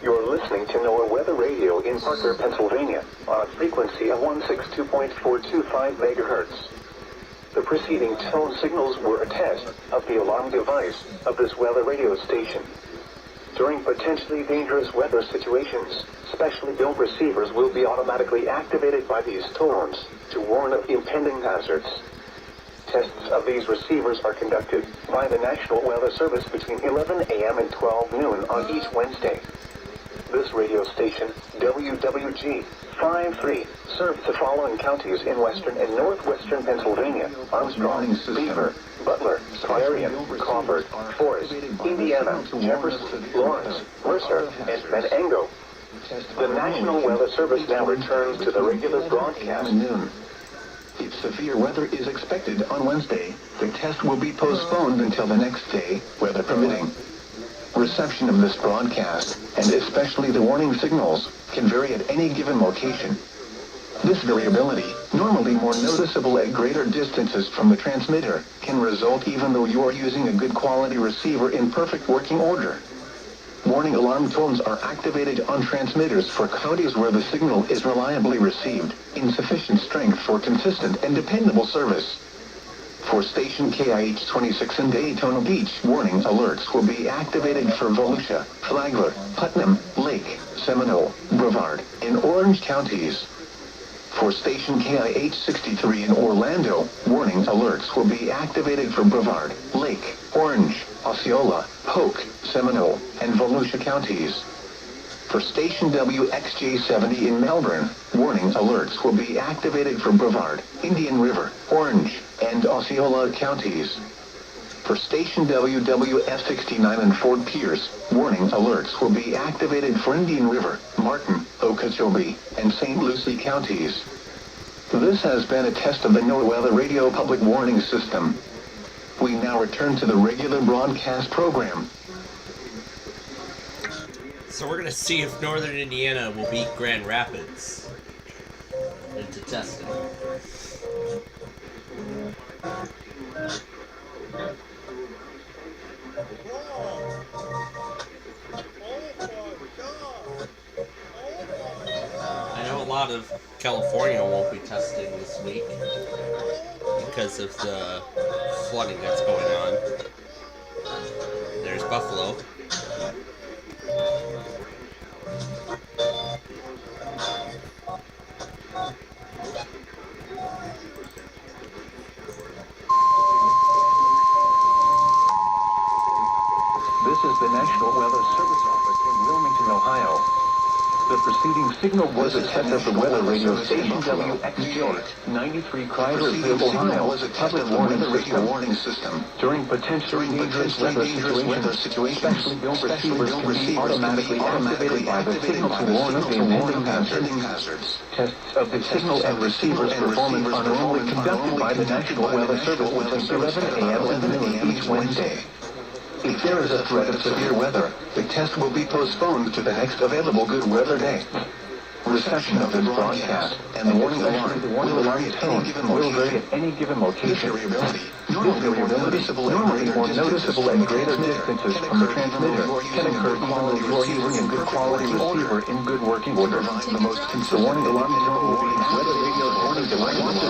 You're listening to NOAA Weather Radio in Parker, Pennsylvania, on a frequency of 162.425 megahertz. The preceding tone signals were a test of the alarm device of this weather radio station. During potentially dangerous weather situations, specially built receivers will be automatically activated by these tones to warn of impending hazards. Tests of these receivers are conducted by the National Weather Service between 11 a.m. and 12 noon on each Wednesday. This radio station, WWG 53, serves the following counties in western and northwestern Pennsylvania: Armstrong, Beaver, Butler, Clarion, Crawford, Forest, Indiana, Jefferson, Lawrence, Mercer, and Menango. The National Weather Service now returns to the regular broadcast. Noon. If severe weather is expected on Wednesday, the test will be postponed until the next day, weather permitting. Reception of this broadcast, and especially the warning signals, can vary at any given location. This variability, normally more noticeable at greater distances from the transmitter, can result even though you are using a good quality receiver in perfect working order. Warning alarm tones are activated on transmitters for counties where the signal is reliably received, in sufficient strength for consistent and dependable service. For station KIH-26 in Daytona Beach, warning alerts will be activated for Volusia, Flagler, Putnam, Lake, Seminole, Brevard, and Orange counties. For station KIH-63 in Orlando, warning alerts will be activated for Brevard, Lake, Orange, Osceola, Polk, Seminole, and Volusia counties. For station WXJ-70 in Melbourne, warning alerts will be activated for Brevard, Indian River, Orange, and Osceola counties. For station WWF-69 in Fort Pierce, warning alerts will be activated for Indian River, Martin, Okeechobee, and St. Lucie counties. This has been a test of the NOAA Weather Radio Public Warning System. We now return to the regular broadcast program. So we're gonna see if Northern Indiana will beat Grand Rapids into testing. I know a lot of California won't be testing this week because of the flooding that's going on. There's Buffalo. This is the National Weather Service Office in Wilmington, Ohio. The preceding signal was a test of the weather radio station WXJ-93 Chryslerville, Ohio, public warning system. During potentially dangerous weather situations, specially built receivers can be automatically activated by the signal to warn of impending hazards. Tests of the signal and receiver's performance are normally conducted by the National Weather Service between 11 a.m. and noon each Wednesday. If there is a threat of severe weather, the test will be postponed to the next available good weather day. Reception of this broadcast and the warning alarm tone will vary at any given location. This variability, normally more noticeable at greater distances from the transmitter, can occur even though you are using a good quality receiver in good working order. The warning alarm tone will be weather radio warning devices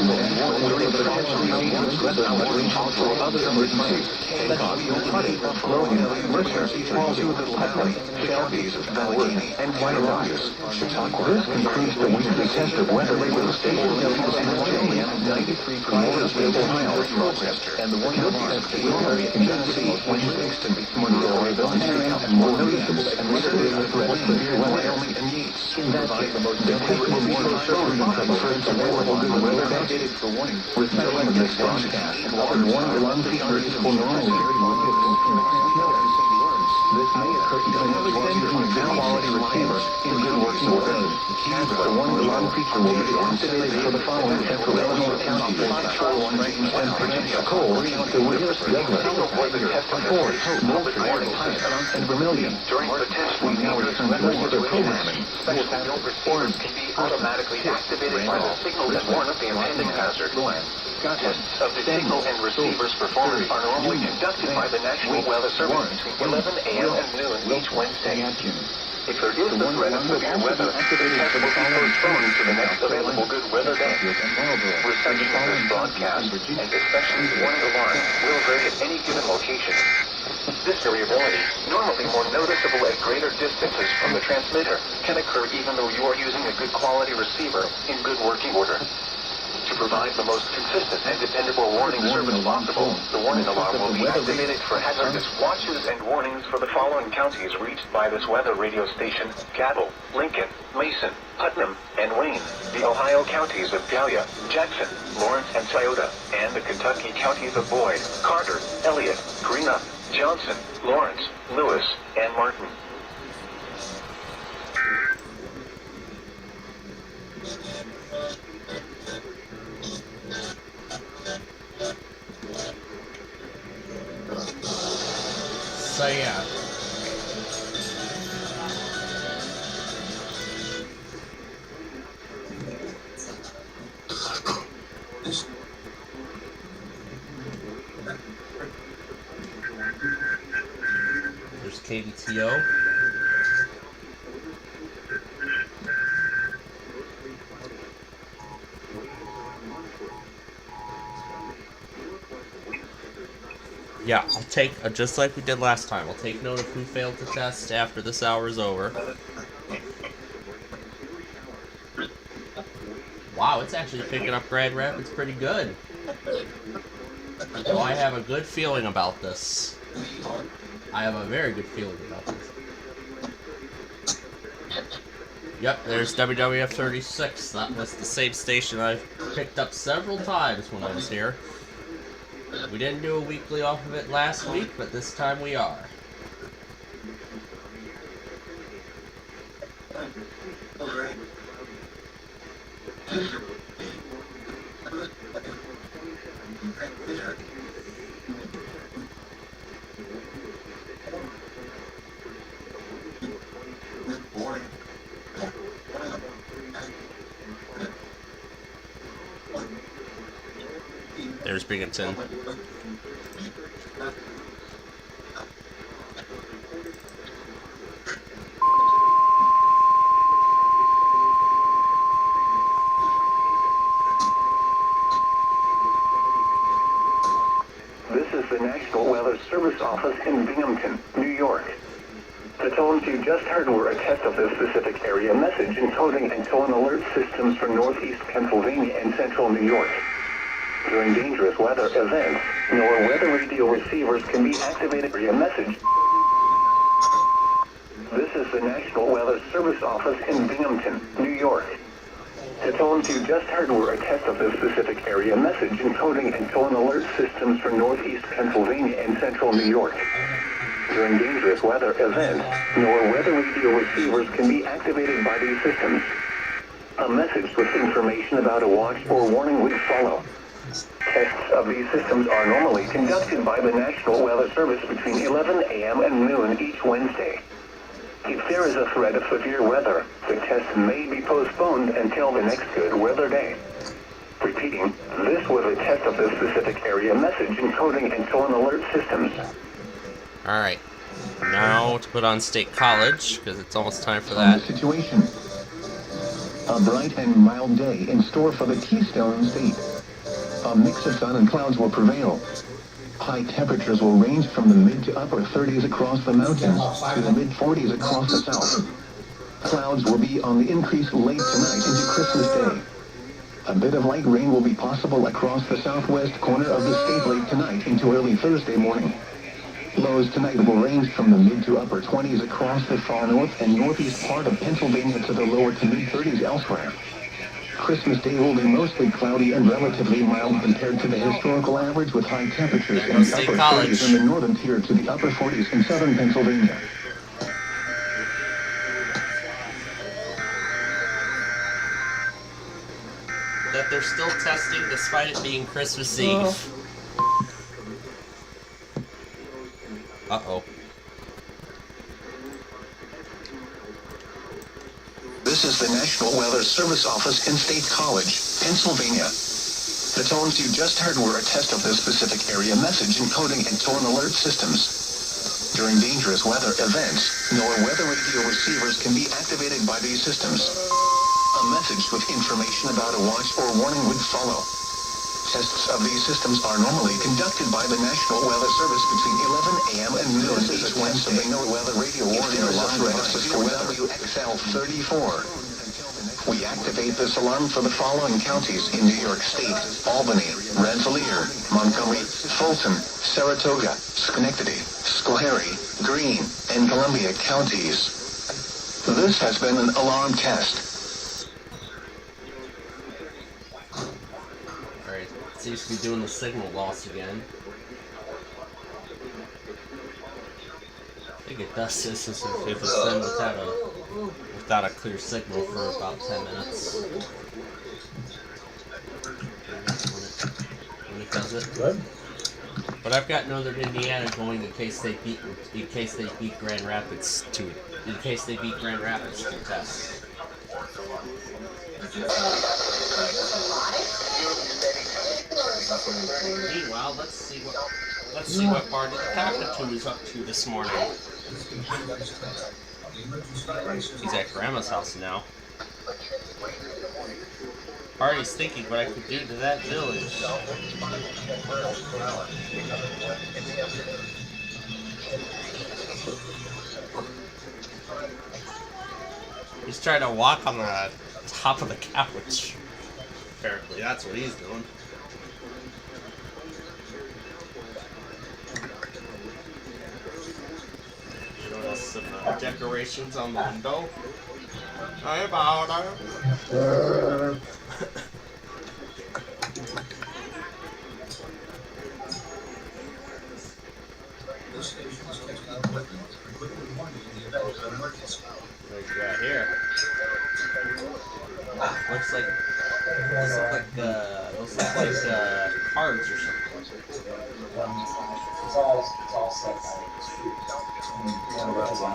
during potentially dangerous weather situations or other emergencies. Hancock, Putty, Logan, Mercer, Hallsville, Putnam, Shelby, Allegheny, and White Rocks. This concludes the weekly test of weather radio station WXJ-93 Chryslerville, Ohio program, and the warning alarm will vary in intensity, Winston, Monroe, and more noticeable and riskier threats of severe weather. In that case, the test will be postponed until the first available good weather day. Reception of this broadcast and the warning alarm features will normally vary more distance from the transmitter. This may occur even if you are using a good quality receiver in good working order. The warning alarm feature will be activated for the following central Illinois counties: and Virginia, Cole, DeWitt, Douglas, Ford, Moultrie, Hyatt, and Vermilion. We now return to regular programming. Special receivers can be automatically activated by the signal that warn of the impending hazard. Tests of the signal and receiver's performance are normally conducted by the National Weather Service between 11 a.m. and noon each Wednesday. If there is the threat of severe weather, the test will be postponed to the next available good weather day. Reception of this broadcast, and especially the warning alarm, will vary at any given location. This variability, normally more noticeable at greater distances from the transmitter, can occur even though you are using a good quality receiver in good working order. To provide the most consistent and dependable warning service possible, the warning alarm will be activated for hazardous watches and warnings for the following counties reached by this weather radio station: Cabell, Lincoln, Mason, Putnam, and Wayne, the Ohio counties of Gallia, Jackson, Lawrence, and Scioto, and the Kentucky counties of Boyd, Carter, Elliott, Greenup, Johnson, Lawrence, Lewis, and Martin. So yeah. There's KBTO. Yeah, I'll take, just like we did last time, I'll take note of who failed to test after this hour is over. Wow, it's actually picking up Grand Rapids pretty good. So I have a good feeling about this. I have a very good feeling about this. Yep, there's WWF 36. That was the same station I've picked up several times when I was here. We didn't do a weekly off of it last week, but this time we are. There's Binghamton. This is the National Weather Service office in Binghamton, New York. The tones you just heard were a test of the specific area message encoding and tone alert systems for northeast Pennsylvania and central New York. During dangerous weather events, NOAA weather radio receivers can be activated for your message. This is the National Weather Service office in Binghamton, New York. The tones you just heard were a test of the specific area message encoding and tone alert systems for northeast Pennsylvania and central New York. During dangerous weather events, NOAA weather radio receivers can be activated by these systems. A message with information about a watch or warning would follow. Tests of these systems are normally conducted by the National Weather Service between 11 a.m. and noon each Wednesday. If there is a threat of severe weather, the test may be postponed until the next good weather day. Repeating, this was a test of the specific area message encoding and tone alert systems. Alright, now to put on State College, because it's almost time for that. Situation. A bright and mild day in store for the Keystone State. A mix of sun and clouds will prevail. High temperatures will range from the mid to upper 30s across the mountains to the mid 40s across the south. Clouds will be on the increase late tonight into Christmas Day. A bit of light rain will be possible across the southwest corner of the state late tonight into early Thursday morning. Lows tonight will range from the mid to upper 20s across the far north and northeast part of Pennsylvania to the lower to mid 30s elsewhere. Christmas Day will be mostly cloudy and relatively mild compared to the historical average, with high temperatures in the upper 30s in the northern tier to the upper 40s in southern Pennsylvania. That they're still testing despite it being Christmas Eve. Uh-oh. This is the National Weather Service office in State College, Pennsylvania. The tones you just heard were a test of the specific area message encoding and tone alert systems. During dangerous weather events, NOAA weather radio receivers can be activated by these systems. A message with information about a watch or warning would follow. Tests of these systems are normally conducted by the National Weather Service between 11 a.m. and noon each Wednesday. NOAA weather radio warning alarm devices for WXL-34. We activate this alarm for the following counties in New York State: Albany, Rensselaer, Montgomery, Fulton, Saratoga, Schenectady, Schoharie, Greene, and Columbia counties. This has been an alarm test. Seems to be doing the signal loss again. I think it does this if it's done without a clear signal for about 10 minutes. When it does it. Good. But I've got Northern Indiana going in case they beat Grand Rapids to test. Meanwhile, let's see what Barney the Cockatoo is up to this morning. He's at Grandma's house now. Hardy's thinking what I could do to that village. He's trying to walk on the top of the couch. Apparently, that's what he's doing. Showing us some decorations on the window. Hey, about This station is taking out equipment warning in the event of an emergency. Like right here. Looks like those look like cards or something. It's all set by the street. One of us on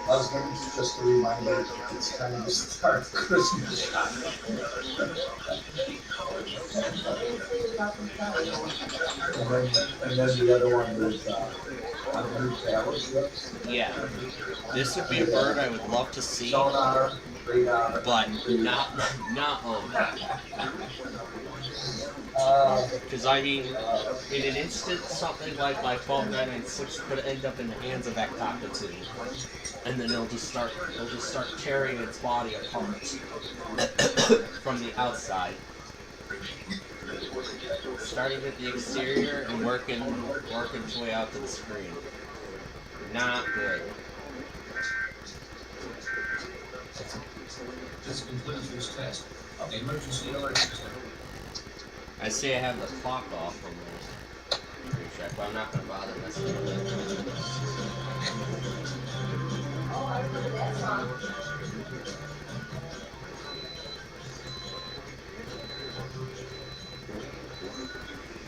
husband, just a reminder, it's time to start Christmas shopping. And then the other one was new travel slips. Yeah. This would be a bird I would love to see, Sonar, radar. but not own. Because I mean, in an instant, something like my 12996 could end up in the hands of that cockatoo, and then they'll just start tearing its body apart from the outside, starting at the exterior and working its way out to the screen. Not good. This concludes this test of the emergency alert system. I say I have the clock off on the recheck, but I'm not going to bother messing with it.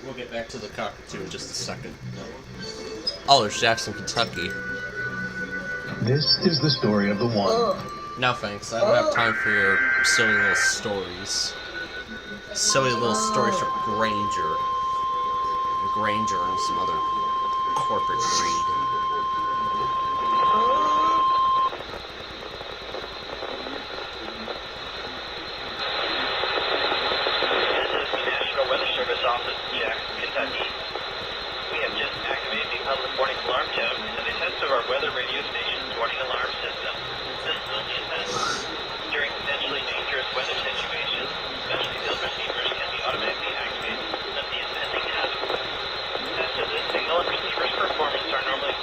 We'll get back to the cockatoo in just a second. Oh, there's Jackson, Kentucky. This is the story of the one. No thanks, I don't have time for your silly little stories. Silly little stories from Granger. Granger and some other corporate breed. This is National Weather Service Office, Jackson, Kentucky. We have just activated the public warning alarm tone and the test of our weather radio station's warning alarm system. This is only a test. During potentially dangerous weather situations, specially field receivers can be automatically activated if the impending hazard. Tests of this signal and receiver's performance are normally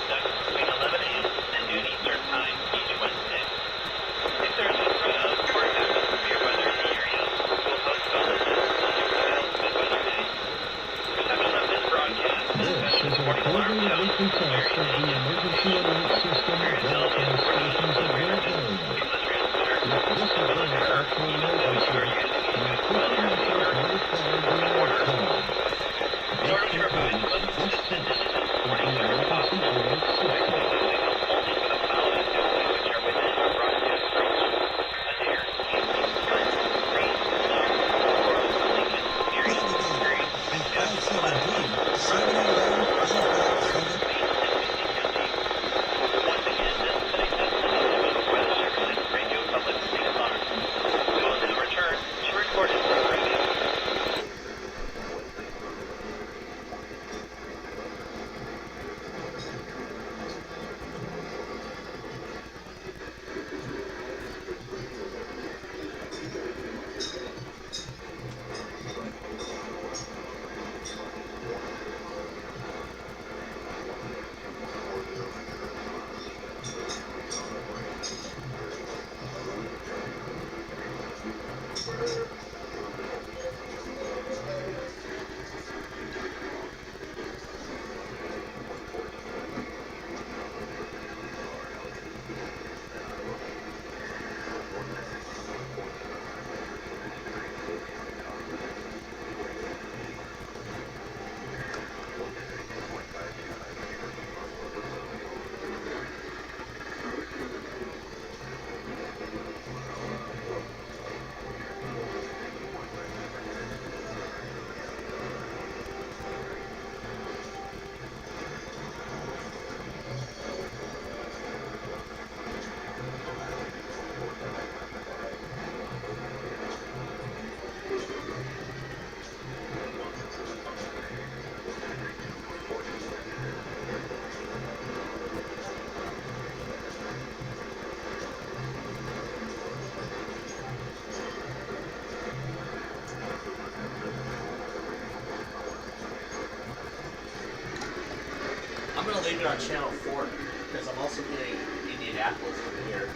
it on channel 4 because I'm also getting Indianapolis from here.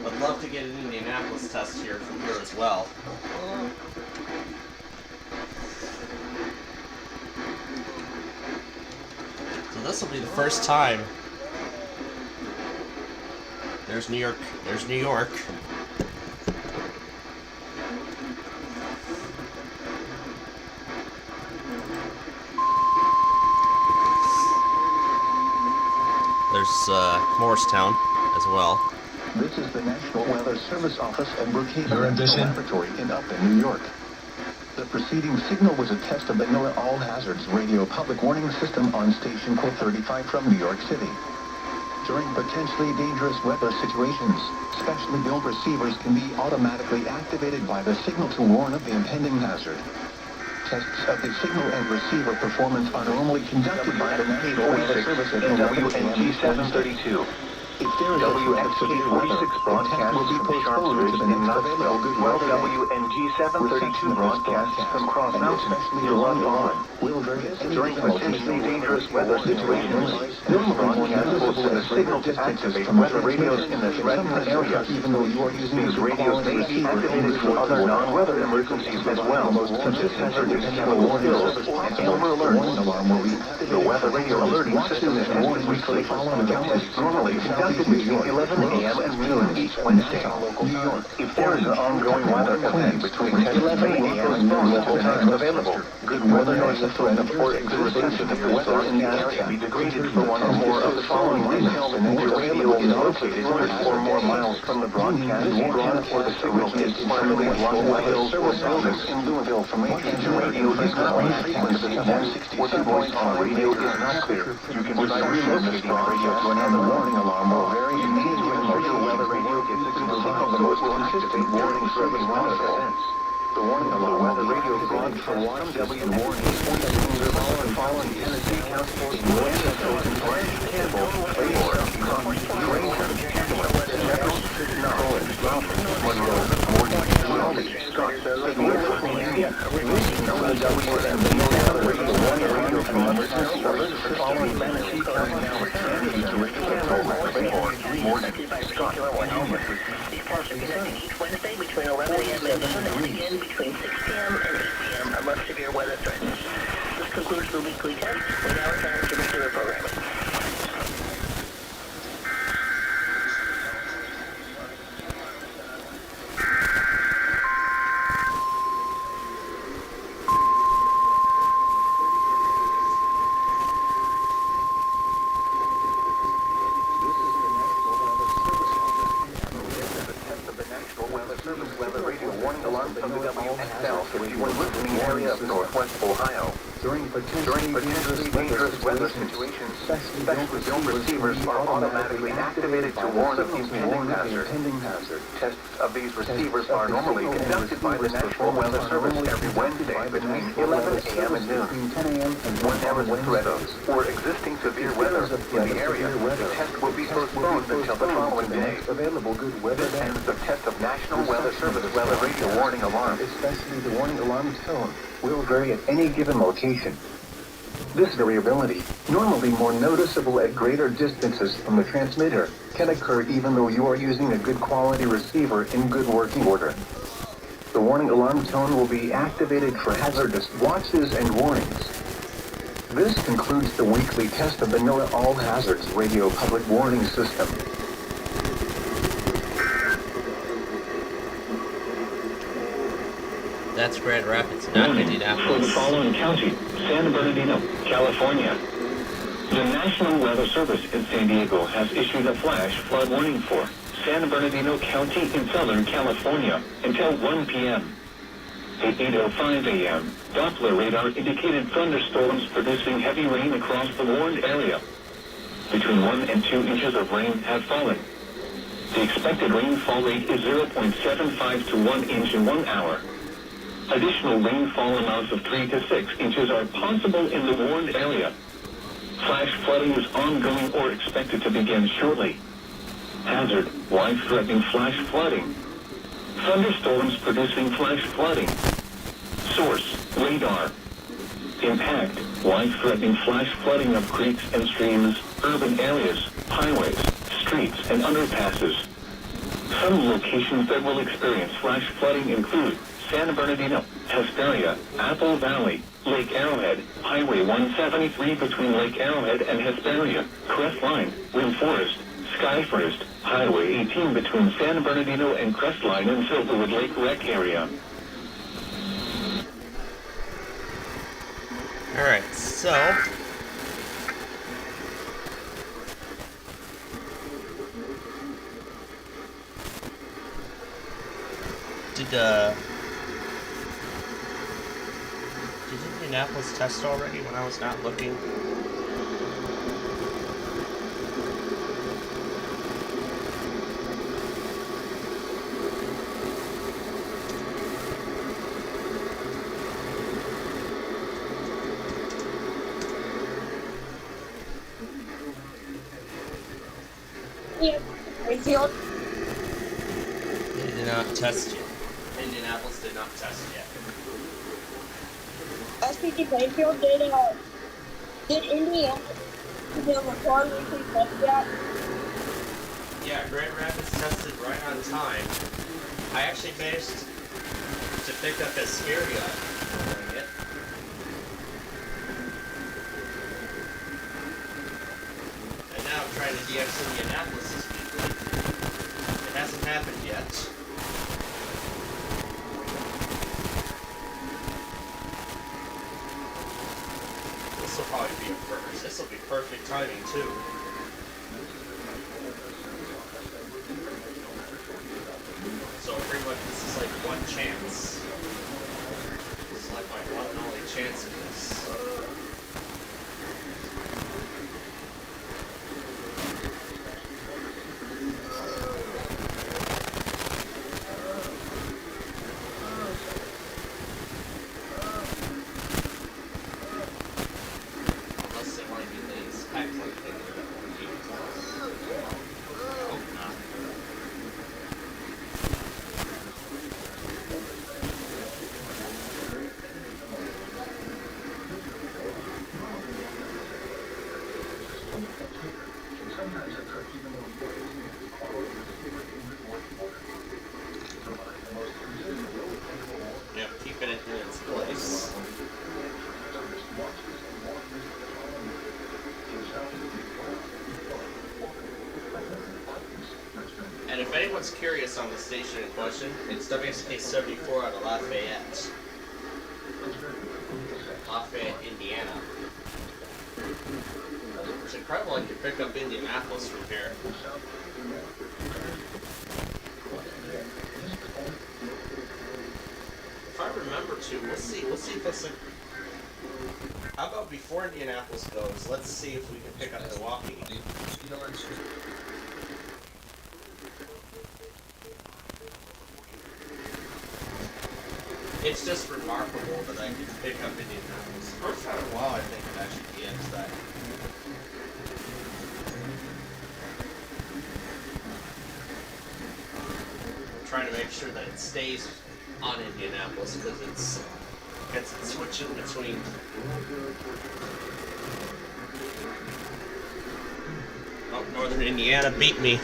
I'd love to get an Indianapolis test here from here as well. So this will be the first time. There's New York. There's New York. There's Morristown as well. This is the National Weather Service Office at Brookhaven rendition. Laboratory in Upton, New York. The preceding signal was a test of the NOAA All Hazards Radio Public Warning System on station code 35 from New York City. During potentially dangerous weather situations, specially built receivers can be automatically activated by the signal to warn of the impending hazard. Tests of the signal and receiver performance are normally conducted by the National Weather Service at WNG 732. If there is a threat of severe weather, the test will be postponed to the next available good weather day. WNG 732 broadcasts from Cross Mountain to London will vary at any during given potentially location. dangerous weather situations. This broadcast will send a signal to activate weather radios in the threatened area. Even though you are using These radios may be activated for other non-weather emergencies as well, such as hazardous chemical spills and silver alerts. The weather radio alerting system is tested weekly. The test normally conducted between 11 a.m. and noon each Wednesday. If there is an ongoing weather event between 10 and 11 a.m. and noon, local time available. Good weather noise threat or existence of the weather in the area can be degraded for one or more of the following reasons. Your radio is located 3 or more miles from the broadcast or the signal is firmly along the weather service office in Louisville. Your radio is not on frequency or the voice on radio is not clear. You can try relocating the radio to another warning alarm or very immediate your weather radio gets a signal the most consistent warning service events. The warning alarm weather radio broadcast from WNG 14 following Tennessee County in Winchester, Campbell, Claymore, Granger, Several, Norwood, Monroe, Morgan, Raleigh, Scottsdale, India, WNG radio warning radio from Winchester, following Tennessee County, Claymore, Morgan, Scottsdale, These parts are conducted each Wednesday between 11 a.m. and noon, and again between 6 p.m. and 8 p.m. unless severe weather threatens. This concludes the weekly test. We now return to regular programming. During potentially dangerous weather situations, specially built receivers are automatically activated to warn of the impending hazard. Tests of these receivers are normally conducted by the National Weather Service every Wednesday between 11 a.m. and noon. Whenever the threat of or existing severe weather in the area, the test will be postponed until the following day. This ends the test of National Weather Service weather radio warning alarm. Especially the warning alarm tone will vary at any given location. This variability, normally more noticeable at greater distances from the transmitter, can occur even though you are using a good quality receiver in good working order. The warning alarm tone will be activated for hazardous watches and warnings. This concludes the weekly test of the NOAA All Hazards Radio Public Warning System. That's Grand Rapids, not Indianapolis. For the following county, San Bernardino, California. The National Weather Service in San Diego has issued a flash flood warning for San Bernardino County in Southern California until 1 p.m. At 8:05 a.m., Doppler radar indicated thunderstorms producing heavy rain across the warned area. Between 1 and 2 inches of rain have fallen. The expected rainfall rate is 0.75 to 1 inch in 1 hour. Additional rainfall amounts of 3 to 6 inches are possible in the warned area. Flash flooding is ongoing or expected to begin shortly. Hazard, life-threatening flash flooding. Thunderstorms producing flash flooding. Source, radar. Impact, life-threatening flash flooding of creeks and streams, urban areas, highways, streets, and underpasses. Some locations that will experience flash flooding include San Bernardino, Hesperia, Apple Valley, Lake Arrowhead, Highway 173 between Lake Arrowhead and Hesperia, Crestline, Wind Forest, Skyforest, Highway 18 between San Bernardino and Crestline and Silverwood Lake Rec area. Alright, so... Did Indianapolis test already when I was not looking? Yeah, Rayfield. They did not test yet. Indianapolis did not test yet. SPG Plainfield did Indiana do a McCormick test yet? Yeah, Grand Rapids tested right on time. I actually managed to pick up Hesperia during it. And now I'm trying to DX Indianapolis this week. It hasn't happened yet. This will probably be a first. This will be perfect timing too. So pretty much this is like one chance. This is like my one and only chance of this. Unless they want to do these excellent things that won't keep it close. I hope not. Yep, keep it in its place. And if anyone's curious on the station in question, it's WSK 74 out of Lafayette. Lafayette, Indiana. It's incredible I could pick up Indianapolis from here. If I remember to, we'll see if it's like... How about before Indianapolis goes, let's see if we can pick up Milwaukee. It's just remarkable that I can pick up Indianapolis. First time in a while I think it actually DX that. I'm trying to make sure that it stays on Indianapolis because it's switching between. Oh, Northern Indiana beat me.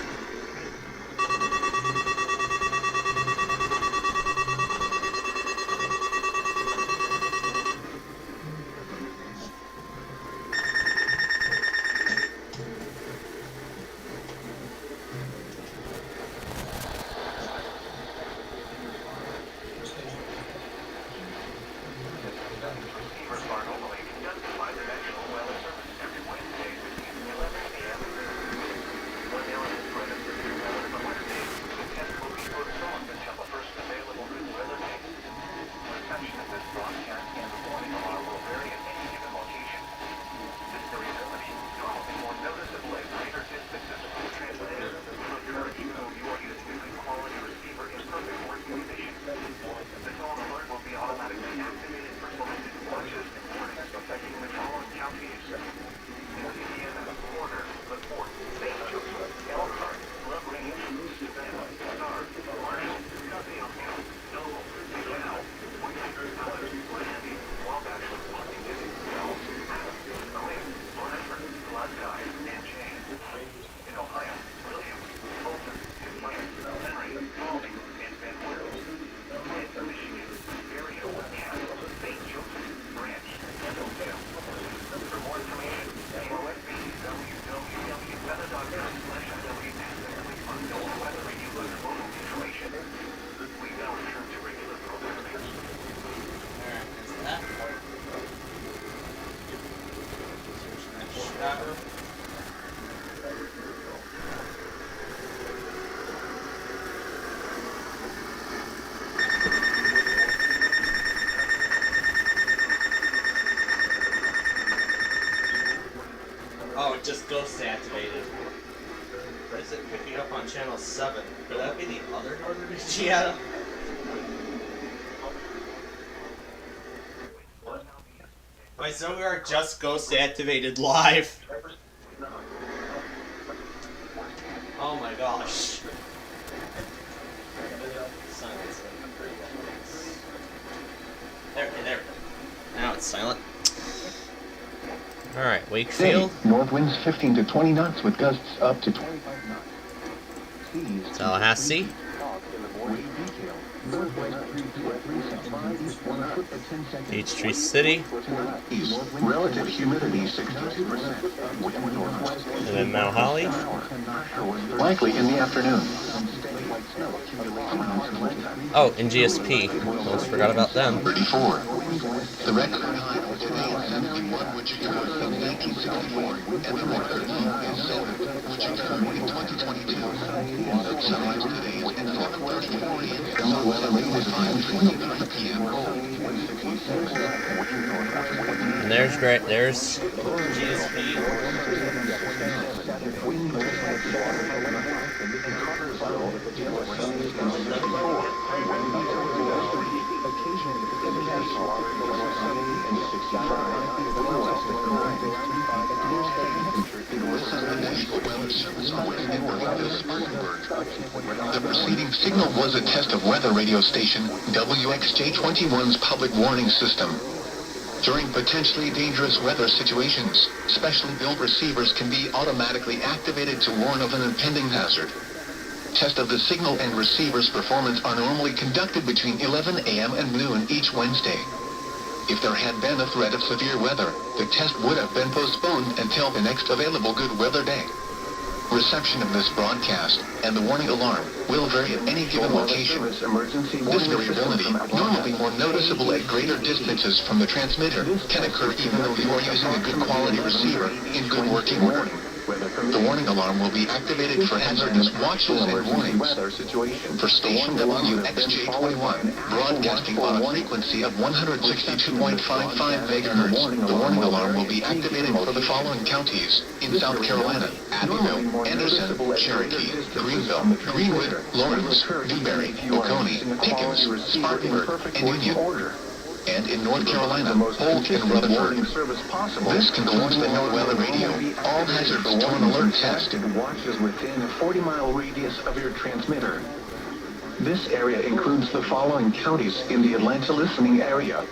just ghost activated. Or is it picking up on channel 7? Could that be the other Northern Indiana? Wait, so we are just ghost activated live. Oh my gosh. There. Now it's silent. Alright, Wakefield. North winds 15 to 20 knots with gusts up to 25 knots. Seas Tallahassee. Peachtree City. East. Relative humidity 62%. Wind northwest. And then Mount Holly. Likely in the afternoon. Oh, and GSP. Almost forgot about them. 34. The record high for today is 71, which occurred in 1964, and the record low is 7, which occurred in 2022. Sunrise today is at 7:34 a.m. Summer weather rate is 5:29 p.m. And there's GSP. The preceding signal was a test of weather radio station WXJ-21's public warning system. During potentially dangerous weather situations, specially built receivers can be automatically activated to warn of an impending hazard. Tests of the signal and receiver's performance are normally conducted between 11 a.m. and noon each Wednesday. If there had been a threat of severe weather, the test would have been postponed until the next available good weather day. Reception of this broadcast and the warning alarm will vary at any given location. This variability, normally more noticeable at greater distances from the transmitter, can occur even though you are using a good quality receiver in good working order. The warning alarm will be activated for hazardous watches and warnings. For station WXJ-21, broadcasting on a frequency of 162.55 MHz, the warning alarm will be activated for the following counties in South Carolina: Abbeville, Anderson, Cherokee, Greenville, Greenwood, Lawrence, Newberry, Oconee, Pickens, Spartanburg, and Union. And in North Carolina, Holt and Rutherford. This concludes the NOAA Radio All Hazards Tone Alert Test. Watches within a 40-mile radius of your transmitter. This area includes the following counties in the Atlanta listening area: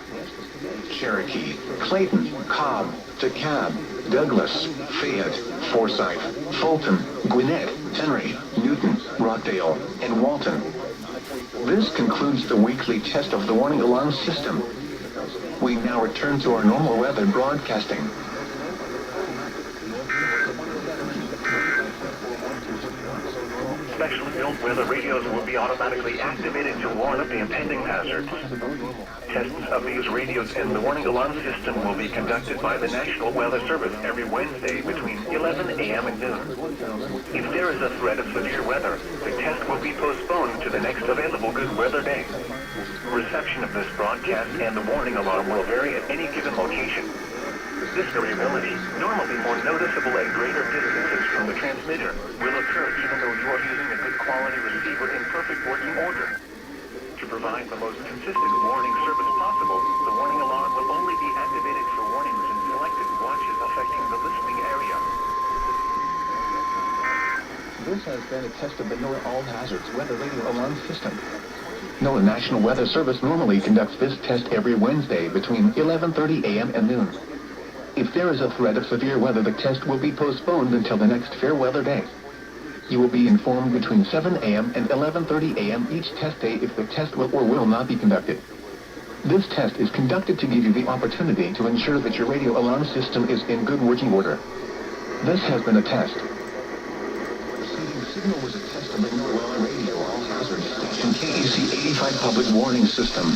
Cherokee, Clayton, Cobb, DeKalb, Douglas, Fayette, Forsyth, Fulton, Gwinnett, Henry, Newton, Rockdale, and Walton. This concludes the weekly test of the warning alarm system. We now return to our normal weather broadcasting. Specially built weather radios will be automatically activated to warn of the impending hazards. Tests of these radios and the warning alarm system will be conducted by the National Weather Service every Wednesday between 11 a.m. and noon. If there is a threat of severe weather, the test will be postponed to the next available good weather day. Reception of this broadcast and the warning alarm will vary at any given location. This variability, normally more noticeable at greater distances from the transmitter, will occur even though you are using a good quality receiver in perfect working order. To provide the most consistent warning service possible, the warning alarm will only be activated for warnings in selected watches affecting the listening area. This has been a test of the NOAA All Hazards Weather Radio Alarm System. NOAA National Weather Service normally conducts this test every Wednesday between 11:30 a.m. and noon. If there is a threat of severe weather, the test will be postponed until the next fair weather day. You will be informed between 7 a.m. and 11:30 a.m. each test day if the test will or will not be conducted. This test is conducted to give you the opportunity to ensure that your radio alarm system is in good working order. This has been a test. The receiving signal was a test of the NOAA Radio All Hazards Station KEC 85 Public Warning System.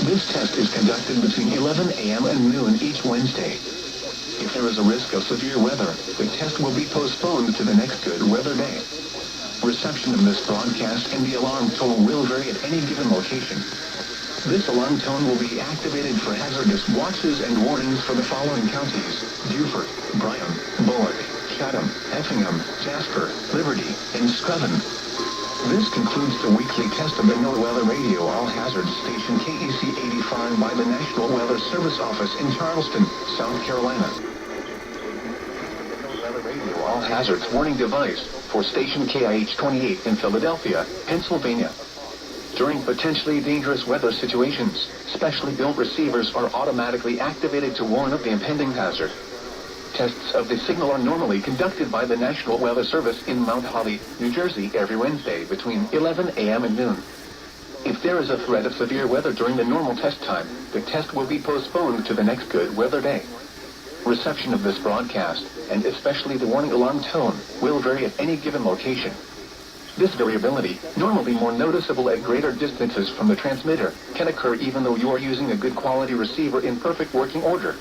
This test is conducted between 11 a.m. and noon each Wednesday. If there is a risk of severe weather, the test will be postponed to the next good weather day. Reception of this broadcast and the alarm tone will vary at any given location. This alarm tone will be activated for hazardous watches and warnings for the following counties: Beaufort, Bryan, Bullock, Chatham, Effingham, Jasper, Liberty, and Screven. This concludes the weekly test of the NOAA Weather Radio All Hazards Station KEC 85 by the National Weather Service Office in Charleston, South Carolina. Weather Radio All Hazards Warning Device for Station KIH 28 in Philadelphia, Pennsylvania. During potentially dangerous weather situations, specially built receivers are automatically activated to warn of the impending hazard. Tests of the signal are normally conducted by the National Weather Service in Mount Holly, New Jersey every Wednesday between 11 a.m. and noon. If there is a threat of severe weather during the normal test time, the test will be postponed to the next good weather day. Reception of this broadcast, and especially the warning alarm tone, will vary at any given location. This variability, normally more noticeable at greater distances from the transmitter, can occur even though you are using a good quality receiver in perfect working order.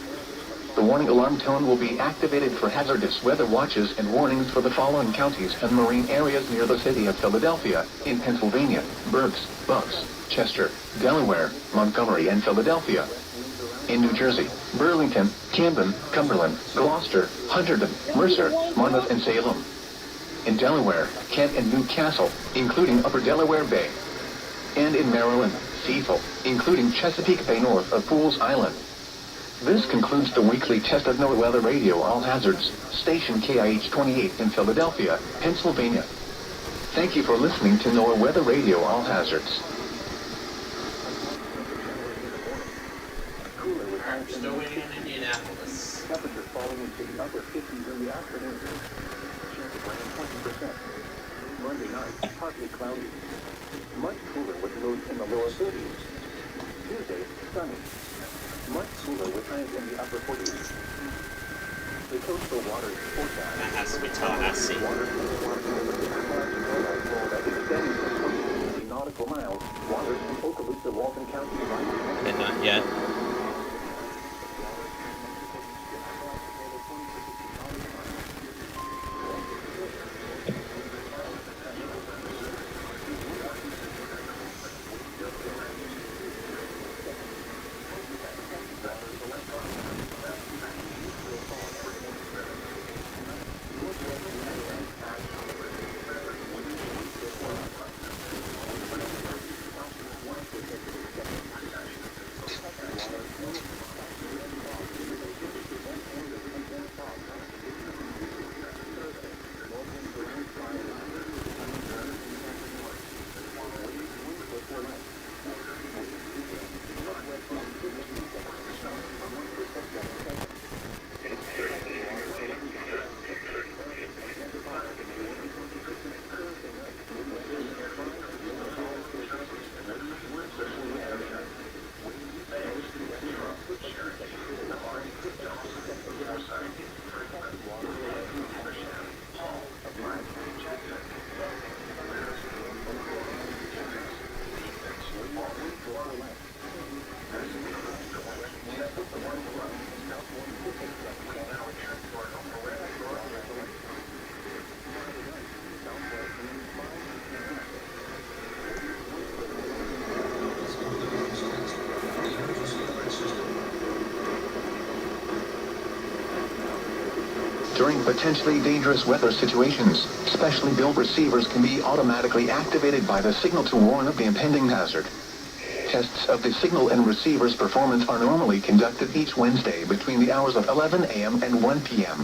The warning alarm tone will be activated for hazardous weather watches and warnings for the following counties and marine areas near the city of Philadelphia, in Pennsylvania: Berks, Bucks, Chester, Delaware, Montgomery, and Philadelphia. In New Jersey: Burlington, Camden, Cumberland, Gloucester, Hunterdon, Mercer, Monmouth, and Salem. In Delaware: Kent and Newcastle, including Upper Delaware Bay. And in Maryland: Cecil, including Chesapeake Bay north of Pools Island. This concludes the weekly test of NOAA Weather Radio All Hazards, Station KIH 28 in Philadelphia, Pennsylvania. Thank you for listening to NOAA Weather Radio All Hazards. Still waiting in Indianapolis. Temperatures falling into the upper 50s in the afternoon. Chance of rain 20%. Monday night, partly cloudy. Much cooler with lows in the lower 30s. Tuesday, sunny. Much cooler with highs in the upper 40s. The coastal waters forecast. That has to be Tallahassee. Water that extends to 20 nautical miles. Waters from Okaloosa, Walton County. And not yet. During potentially dangerous weather situations, specially built receivers can be automatically activated by the signal to warn of the impending hazard. Tests of the signal and receiver's performance are normally conducted each Wednesday between the hours of 11 a.m. and 1 p.m.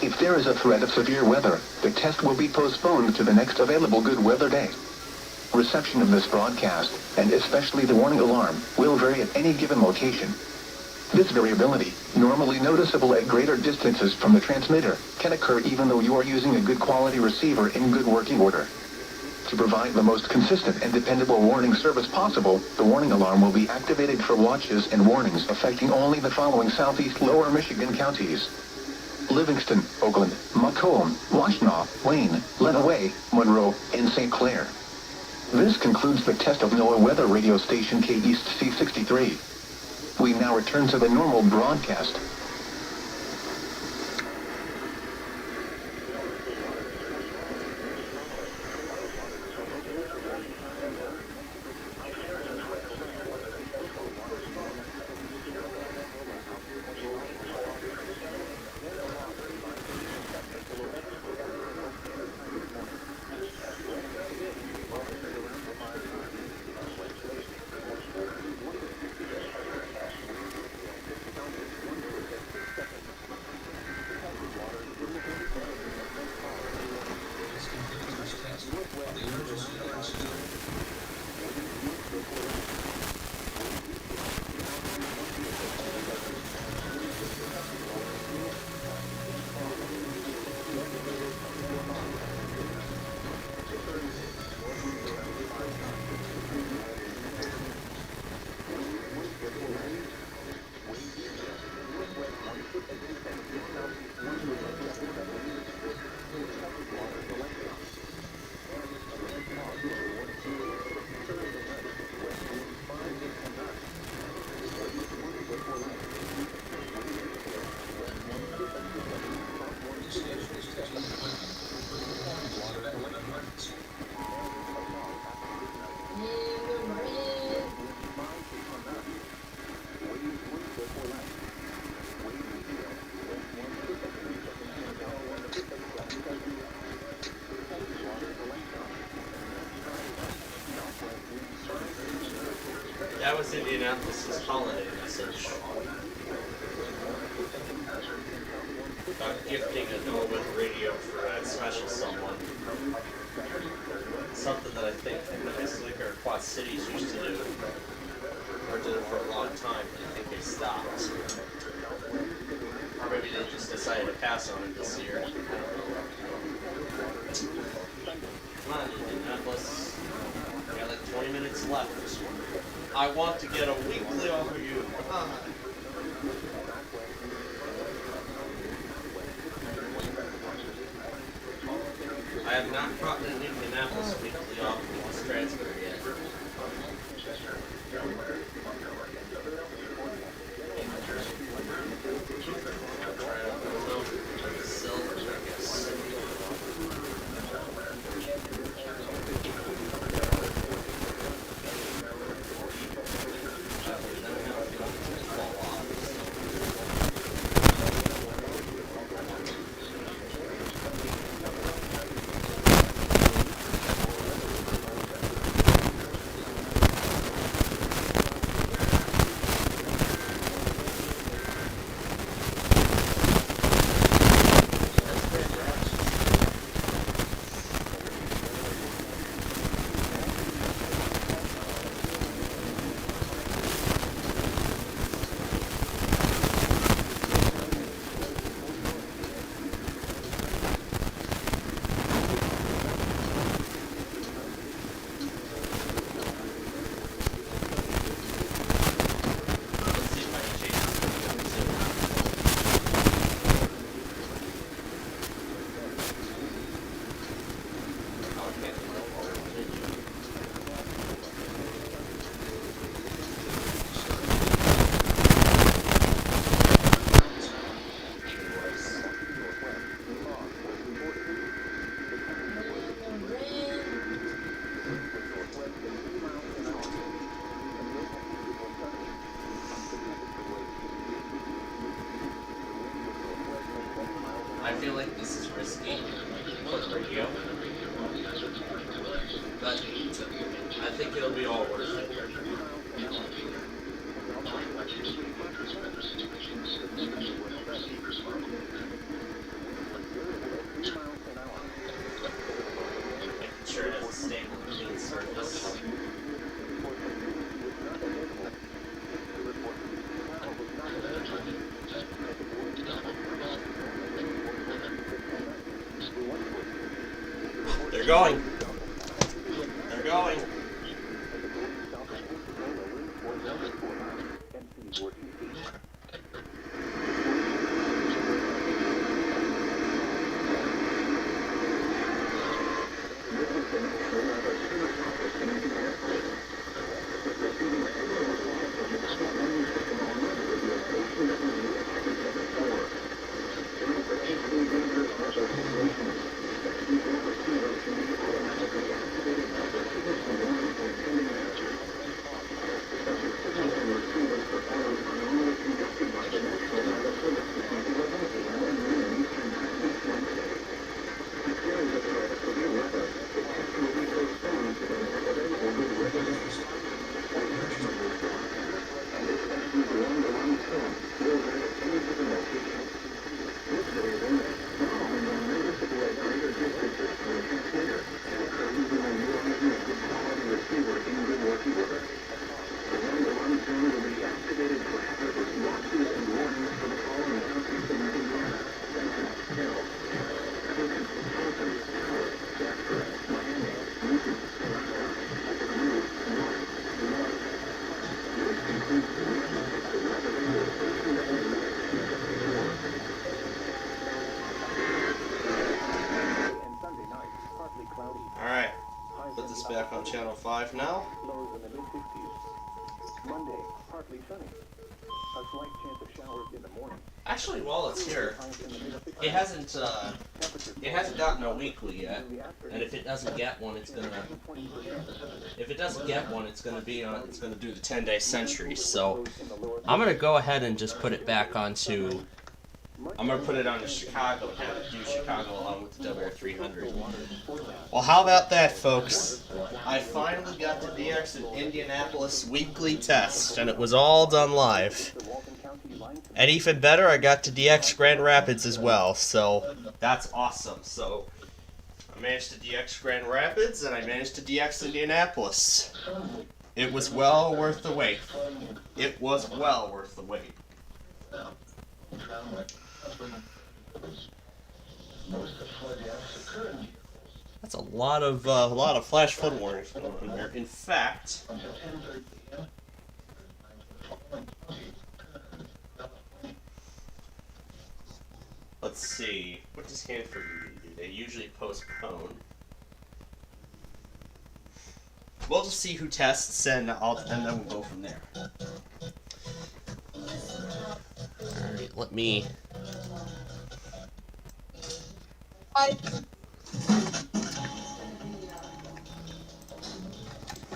If there is a threat of severe weather, the test will be postponed to the next available good weather day. Reception of this broadcast, and especially the warning alarm, will vary at any given location. This variability, normally noticeable at greater distances from the transmitter, can occur even though you are using a good quality receiver in good working order. To provide the most consistent and dependable warning service possible, the warning alarm will be activated for watches and warnings affecting only the following southeast lower Michigan counties: Livingston, Oakland, Macomb, Washtenaw, Wayne, Lenawee, Monroe, and St. Clair. This concludes the test of NOAA Weather Radio Station K-East C63. We now return to the normal broadcast. It's Indianapolis' holiday message. About gifting a NOAA radio for a special someone. Something that I think Slicker or Quad Cities used to do. Or did it for a long time, but I think they stopped. Or maybe they just decided to pass on it this year. I don't know. Come on, Indianapolis. We got like 20 minutes left. I want to get a weekly off of you. Come on. I have not gotten an Indianapolis weekly off of this transfer yet. Silver, I guess. I feel like this is risky for the radio, but I think it'll be all worth it. Making sure it has a stable, clean surface. They're going. They're going. Alright, put this back on channel 5 now. Monday, partly sunny. A slight chance of showers in the morning. Actually, while it's here, it hasn't gotten a weekly yet, and if it doesn't get one, it's gonna be on. It's gonna do the 10-day century. So I'm gonna go ahead and just put it back onto I'm gonna put it on to Chicago and have it do Chicago along with the WR300. Well, how about that, folks? I finally got the DX in Indianapolis weekly test, and it was all done live. And even better, I got to DX Grand Rapids as well, so that's awesome. So I managed to DX Grand Rapids, and I managed to DX Indianapolis. It was well worth the wait. It was well worth the wait. That's a lot of flash flood warnings going on there. In fact, let's see. What does Hanford do? They usually postpone. We'll just see who tests, and then we'll go from there. Alright, let me...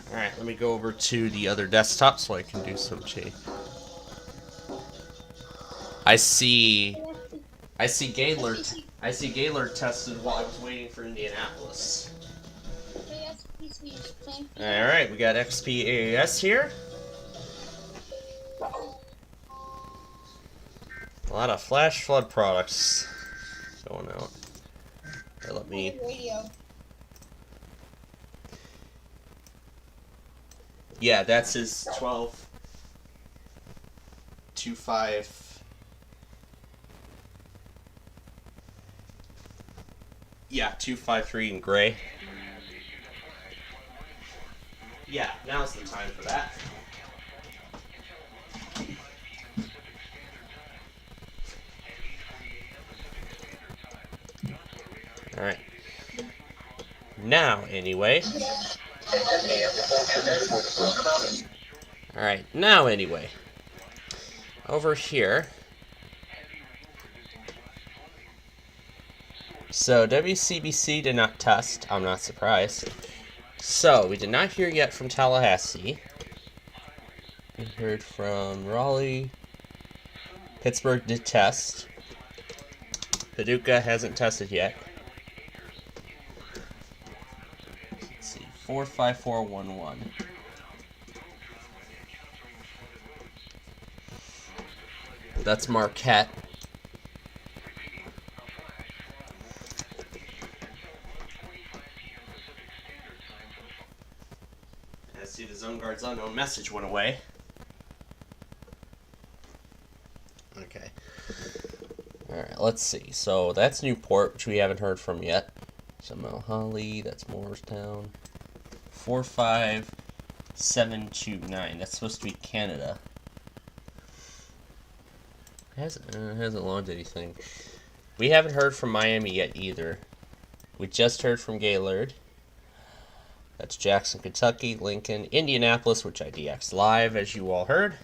Alright, let me go over to the other desktop so I can do some change. I see Gaylord tested while I was waiting for Indianapolis. Alright, we got XPAAS here. A lot of flash flood products going out. Here, let me... Yeah, that's his 12.25. Yeah, 253 in gray. Yeah, now's the time for that. Alright. Now, anyway. Alright, now, anyway. Over here. So, WCBC did not test. I'm not surprised. So, we did not hear yet from Tallahassee. We heard from Raleigh. Pittsburgh did test. Paducah hasn't tested yet. Let's see, 45411. That's Marquette. I see the Zone Guard's unknown message went away. Okay. Alright, let's see. So that's Newport, which we haven't heard from yet. So Mount Holly, that's Morristown. 45729. That's supposed to be Canada. It hasn't logged anything. We haven't heard from Miami yet either. We just heard from Gaylord. That's Jackson, Kentucky, Lincoln, Indianapolis, which I DX live, as you all heard.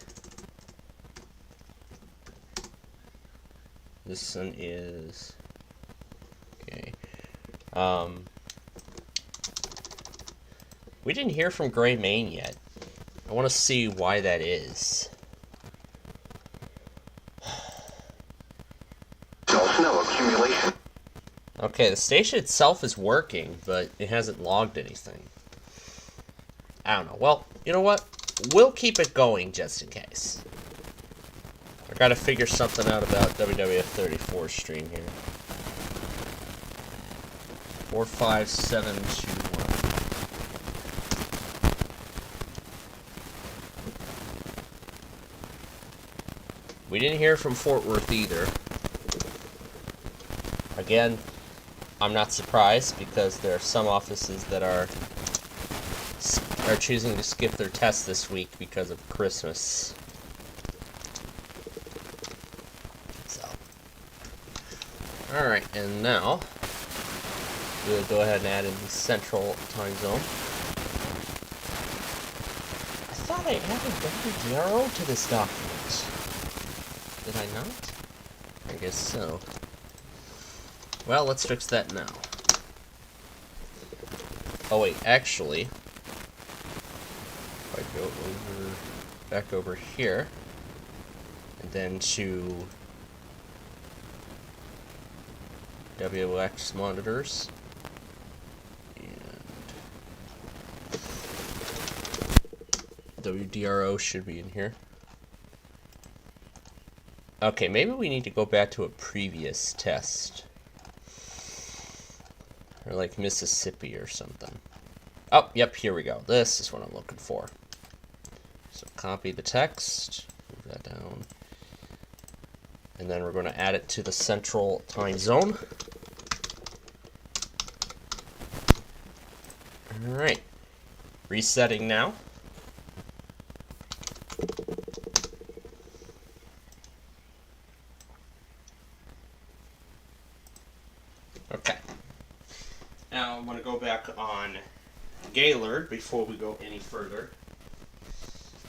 This one is... Okay. We didn't hear from Gray, Maine yet. I want to see why that is. Snow accumulation. Okay, the station itself is working, but it hasn't logged anything. I don't know. Well, you know what? We'll keep it going just in case. I gotta figure something out about WWF 34 stream here. 45721. We didn't hear from Fort Worth either. Again, I'm not surprised because there are some offices that are choosing to skip their test this week because of Christmas. So, alright, and now we'll go ahead and add in the Central Time Zone. I thought I added WGRO to this document. Did I not? I guess so. Well, let's fix that now. Oh wait, actually, if I go back over here, and then to WX monitors. WDRO should be in here. Okay, maybe we need to go back to a previous test. Or like Mississippi or something. Oh, yep, here we go. This is what I'm looking for. So copy the text, move that down. And then we're going to add it to the central time zone. Alright. Resetting now. Okay. Now I'm going to go back on Gaylord before we go any further.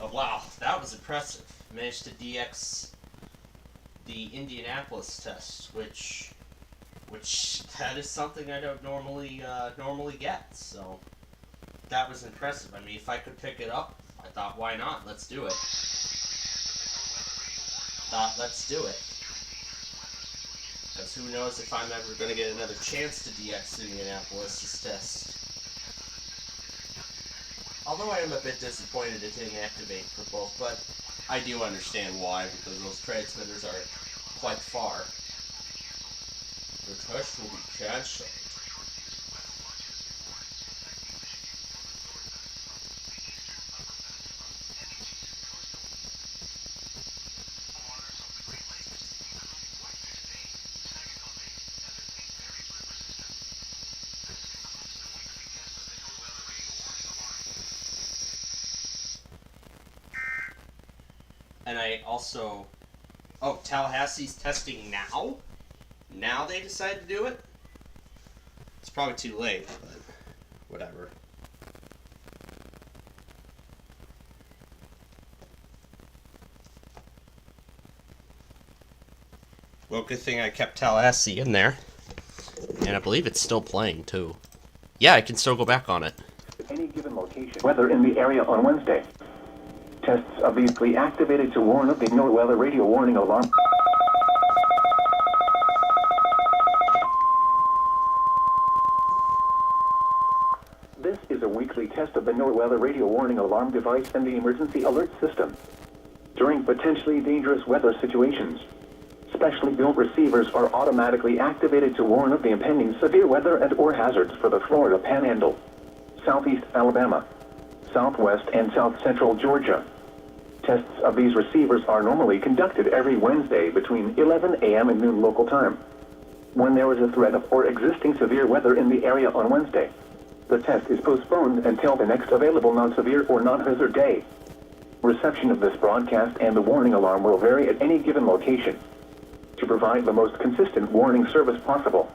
Oh wow, that was impressive. Managed to DX the Indianapolis test, which that is something I don't normally get. So that was impressive. I mean, if I could pick it up, I thought, why not? Let's do it. Let's do it. Because who knows if I'm ever going to get another chance to DX Indianapolis' test. Although I am a bit disappointed it didn't activate for both, but I do understand why, because those transmitters are quite far. The test will be cancelled. And I also... Oh, Tallahassee's testing now? Now they decide to do it? It's probably too late, but whatever. Well, good thing I kept Tallahassee in there. And I believe it's still playing, too. Yeah, I can still go back on it. Any given location. Weather in the area on Wednesday. Tests obviously activated to warn of the NOAA weather radio warning alarm. This is a weekly test of the NOAA weather radio warning alarm device and the emergency alert system. During potentially dangerous weather situations, specially built receivers are automatically activated to warn of the impending severe weather and/or hazards for the Florida Panhandle, Southeast Alabama, Southwest and South Central Georgia. Tests of these receivers are normally conducted every Wednesday between 11 a.m. and noon local time. When there is a threat of or existing severe weather in the area on Wednesday, the test is postponed until the next available non-severe or non-hazard day. Reception of this broadcast and the warning alarm will vary at any given location. To provide the most consistent warning service possible,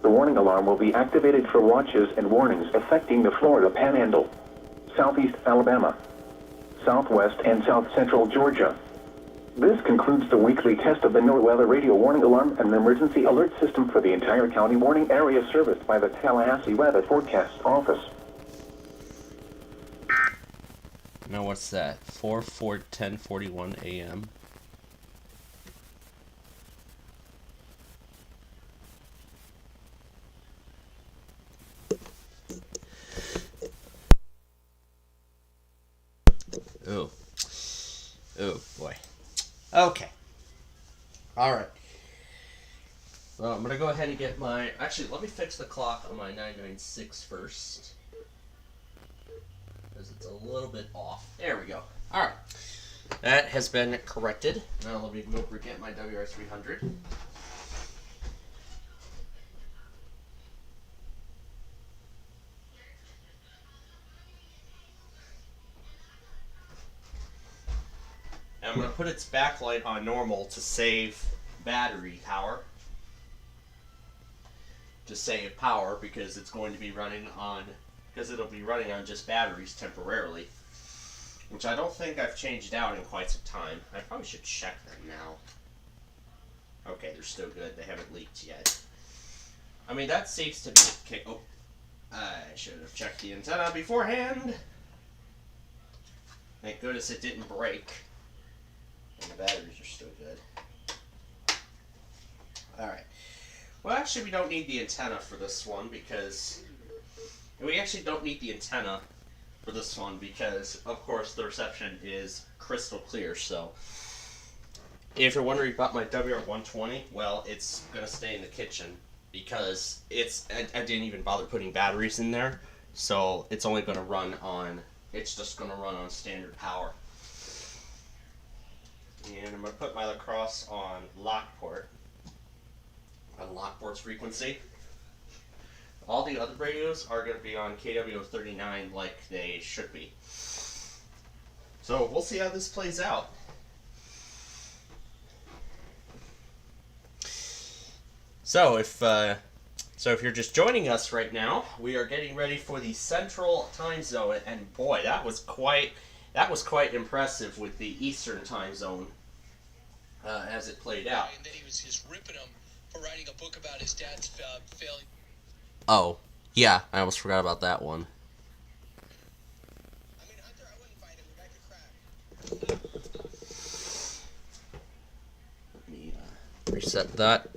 the warning alarm will be activated for watches and warnings affecting the Florida Panhandle, Southeast Alabama, Southwest and South Central Georgia. This concludes the weekly test of the NOAA weather radio warning alarm and emergency alert system for the entire county warning area serviced by the Tallahassee Weather Forecast Office. Now what's that? 10:41 a.m. Ooh. Oh, boy. Okay. Alright. Well, I'm going to go ahead and get my... Actually, let me fix the clock on my 996 first. Because it's a little bit off. There we go. Alright. That has been corrected. Now let me go get my WR300. I'm going to put its backlight on normal to save battery power. To save power because it's going to be running on, because it'll be running on just batteries temporarily. Which I don't think I've changed out in quite some time. I probably should check them now. Okay, they're still good. They haven't leaked yet. I mean, that seems to be okay. Oh, I should have checked the antenna beforehand. Thank goodness it didn't break. And the batteries are still good. Alright. Well, actually, actually, we don't need the antenna for this one because... We actually don't need the antenna for this one because, of course, the reception is crystal clear, so... If you're wondering about my WR120, well, it's going to stay in the kitchen because I didn't even bother putting batteries in there, so it's only going to run on... It's just going to run on standard power. And I'm going to put my Lacrosse on Lockport. On Lockport's frequency. All the other radios are going to be on KW39 like they should be. So we'll see how this plays out. So if you're just joining us right now, we are getting ready for the Central Time Zone, and boy, that was quite impressive with the Eastern Time Zone as it played out. And then he was just ripping him for writing a book about his dad's failing. Oh, yeah, I almost forgot about that one. I mean, Hunter, I wouldn't fight him. Rebecca crap. Let me reset that.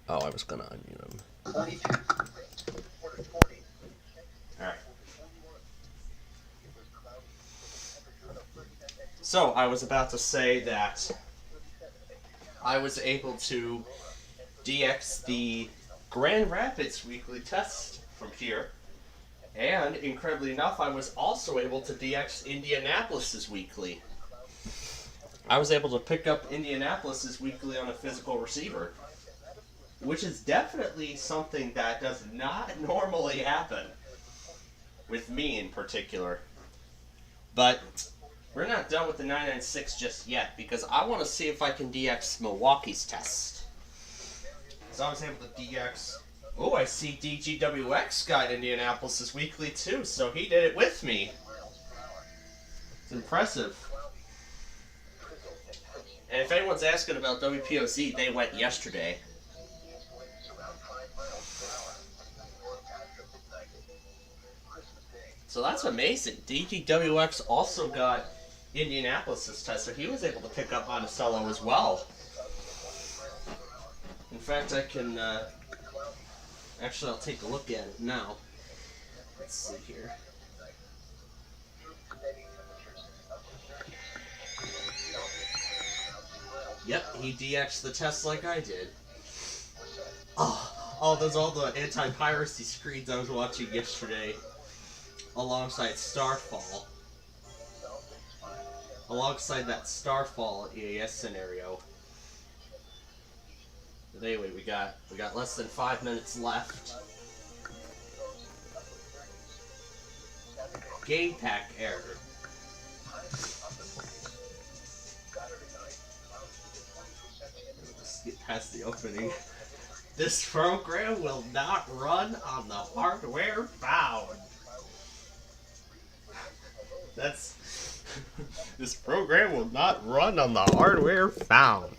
Oh, I was gonna unmute him. Alright. So, I was about to say that I was able to DX the Grand Rapids weekly test from here. And, incredibly enough, I was also able to DX Indianapolis's weekly. I was able to pick up Indianapolis's weekly on a physical receiver. Which is definitely something that does not normally happen. With me in particular. But we're not done with the 996 just yet, because I want to see if I can DX Milwaukee's test. So I was able to DX... Oh, I see DGWX got Indianapolis' weekly too, so he did it with me. It's impressive. And if anyone's asking about WPOZ, they went yesterday. So that's amazing. DGWX also got Indianapolis' test, so he was able to pick up Monticello as well. In fact, I can... Actually, I'll take a look at it now. Let's see here. Yep, he DX'd the test like I did. Oh, there's all the anti-piracy screens I was watching yesterday. Alongside Starfall. Alongside that Starfall EAS scenario. But anyway, we got less than 5 minutes left. Game pack error. Let's get past the opening. This program will not run on the hardware bound. This program will not run on the hardware found.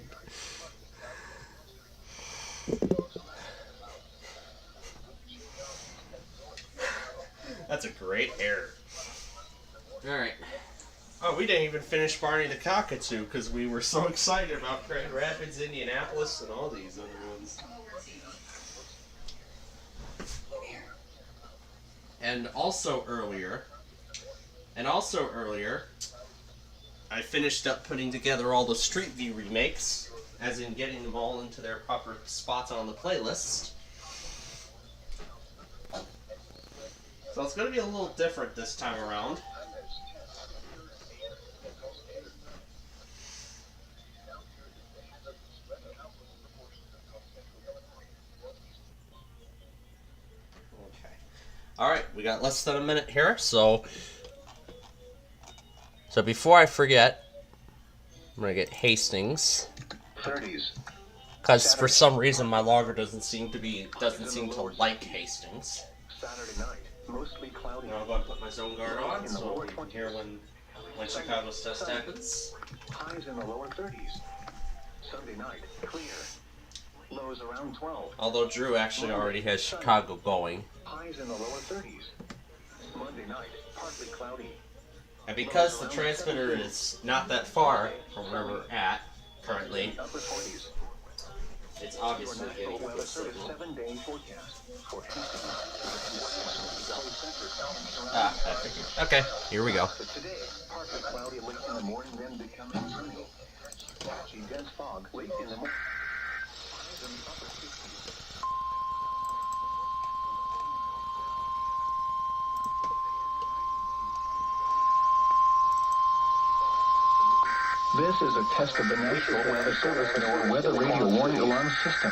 That's a great error. Alright. Oh, we didn't even finish Barney the Cockatoo because we were so excited about Grand Rapids, Indianapolis, and all these other ones. And also earlier, I finished up putting together all the Street View remakes, as in getting them all into their proper spots on the playlist. So it's going to be a little different this time around. Okay. Alright, we got less than a minute here, so before I forget, I'm going to get Hastings. 30s. Because for some reason my logger doesn't seem to like Hastings. Saturday night, mostly cloudy. Now I'm going to put my zone guard on so we can hear when Chicago's test happens. Highs in the lower 30s. Sunday night, clear. Lows around 12. Although Drew actually already has Chicago going. Highs in the lower 30s. Monday night, partly cloudy. And because the transmitter is not that far from where we're at currently, It's obviously National getting a Weather good Service signal. 7-day forecast for Ah, I figured. Okay, here we go. today, partly cloudy late in the morning, then becoming sunny. Patchy dense fog late in the morning. This is a test of the National Weather Service NOAA Weather Radio Warning Alarm System.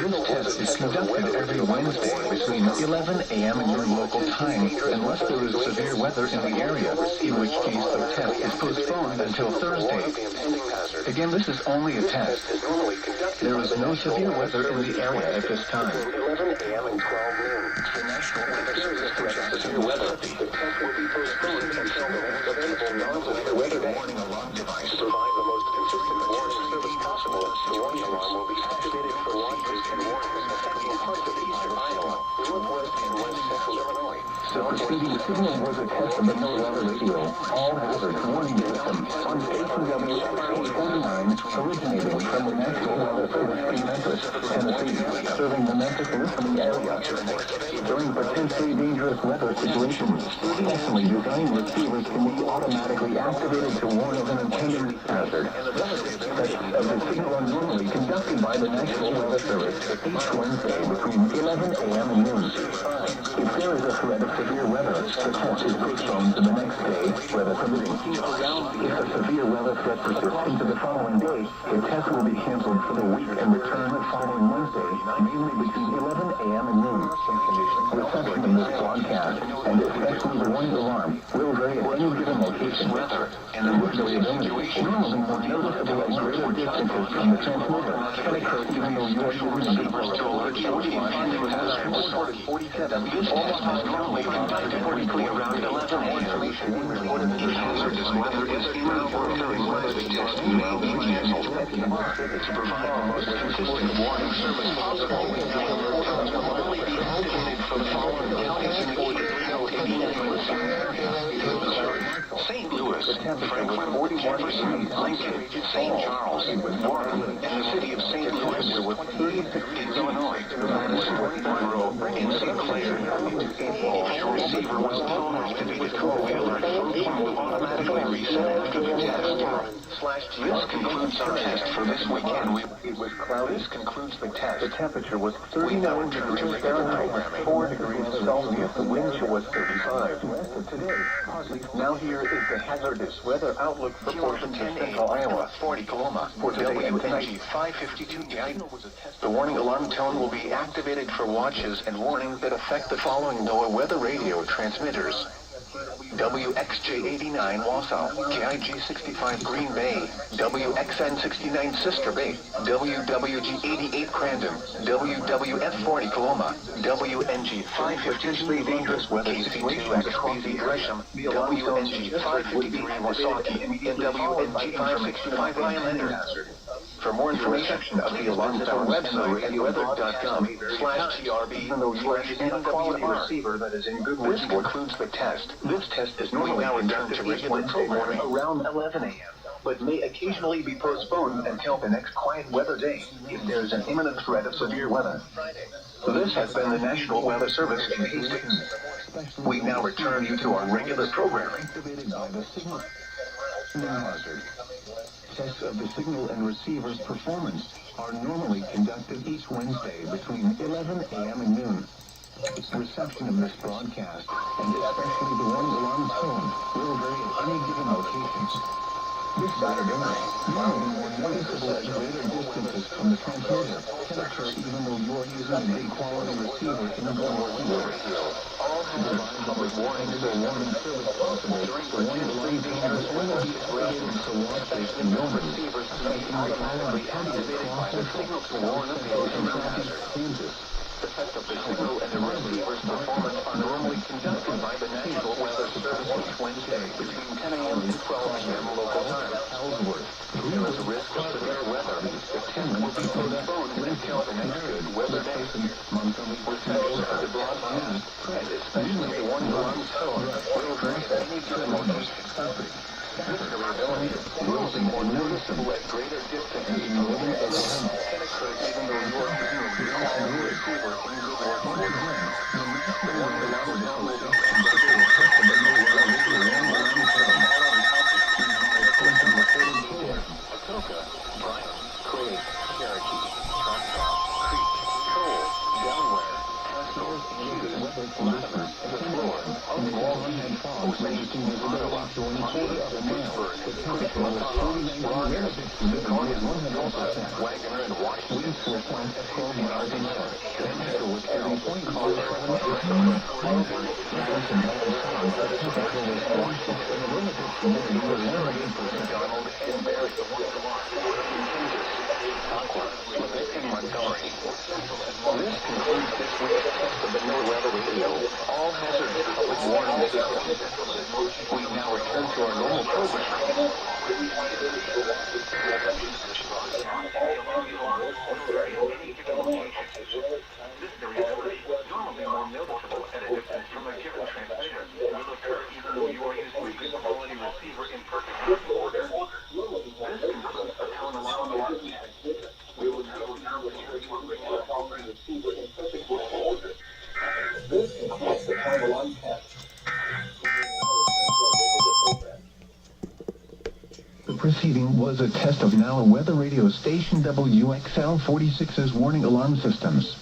This test is conducted every Wednesday between 11 a.m. and your local time, unless there is severe weather in the area, in which case the test is postponed until Thursday. Again, this is only a test. There is no severe weather in the area at this time. 11 a.m. and 12 noon. The National Weather Service projects severe weather. The test will be postponed until the next available non-severe weather day. To provide the most consistent warning service possible, the warning alarm will be activated for watches and warnings affecting parts of eastern Iowa, northwest and west central Illinois. The preceding signal was a test of the NOAA Weather Radio All Hazards Warning System on station WX49, originating from the National Weather Service in Memphis, Tennessee, serving the Memphis listening area. During potentially dangerous weather situations, specially designed receivers can be automatically activated to warn of an impending hazard. Tests of the signal are normally conducted by the National Weather Service each Wednesday between 11 a.m. and noon. If there is a threat of severe weather, the test is postponed to the next day, weather permitting. If the severe weather threat persists into the following day, the test will be canceled for the week and return the following Wednesday, mainly between 11 a.m. and noon. Reception of this broadcast, and especially the warning alarm, will vary at any given location. Weather and the variability, normally more noticeable at greater distances from the transmitter, can occur even though you are using the alert 47. This test is normally conducted weekly around 11 a.m. If hazardous weather is imminent during weather, the test may be canceled. To provide the most consistent warning service possible, the alert will only be activated for the following counties in the St. Louis, Franklin, Jefferson, Lincoln, St. Charles, Warren, and the city of St. Louis. In Illinois, Monroe, and St. Clair. If your receiver was tone activated, the alert function will automatically reset after the test. This concludes our test for this weekend. It was cloudy. This concludes the test. The temperature was 39 degrees Fahrenheit, 4 degrees Celsius. The wind chill was 35. Today, now here is the hazardous weather outlook for portions of central Iowa. 40 Coloma. For today and tonight, 552. The warning alarm tone will be activated for watches and warnings that affect the following NOAA Weather Radio transmitters. WXJ89 Wausau, KIG65 Green Bay, WXN69 Sister Bay, WWG88 Crandon, WWF40 Coloma, WNG553 Dangerous Weather KC2XBZ Gresham, WNG553 Wasaki, and WNG565 Highlander. For more information of the alarms at our website at weather.com/TRB/quality receiver that is in good work. This concludes the test. This test is normally conducted to regular programming around 11 a.m., but may occasionally be postponed until the next quiet weather day if there is an imminent threat of severe weather. This has been the National Weather Service in Hastings. We now return you to our regular programming. Tests of the signal and receiver's performance are normally conducted each Wednesday between 11 a.m. and noon. Reception of this broadcast, and especially the warning alarm tone, will vary at any given location. This Saturday, normally more noticeable at greater distances from the transmitter, can occur even though you are using a big-quality receiver in the radio. All provide public warnings or warning service possible. The warning alarm dangerous will be activated for watches and roamers, making the following counties across the signal to warn of the traffic Kansas. The test of the signal and the receiver's performance are normally conducted by the National Weather Service each Wednesday between 10 a.m. and 12 p.m. local time. Ellsworth. There is a risk of severe weather. The test will be postponed until the next good weather day. Monthly reception of the broadcast, and especially the warning alarm tone, will vary at any given location. This variability will normally more noticeable at greater distances from the transmitter can occur even though you are using a good quality receiver in good working order. The warning alarm now will be conducted a test of the new weather radio warning alarm system. Atoka, Bryant, Craig, Cherokee, Choctaw, Creek, Cole, Delaware, Pasco, Hughes, Latimer, Floor, Walton, Osage, Ottawa, Montana, Pittsburgh, Rogers, Laconia, Tulsa, Wagner, and Washington. In Arkansas, Connecticut, Colorado, Donald, and Barry. Aqua, Lubbock, and Montgomery. This concludes this week's test of the NOAA Weather Radio All Hazard Public Warning System. We now return to our normal program. This variability, normally more noticeable at a distance from a given transmitter, will occur even though you are using a good quality receiver in perfect working order. This concludes the tone alarm. We will now return to our regular quality receiver in perfect working order. This concludes the tone alarm test. The preceding was a test of NOAA weather radio station WXL 46's warning alarm systems.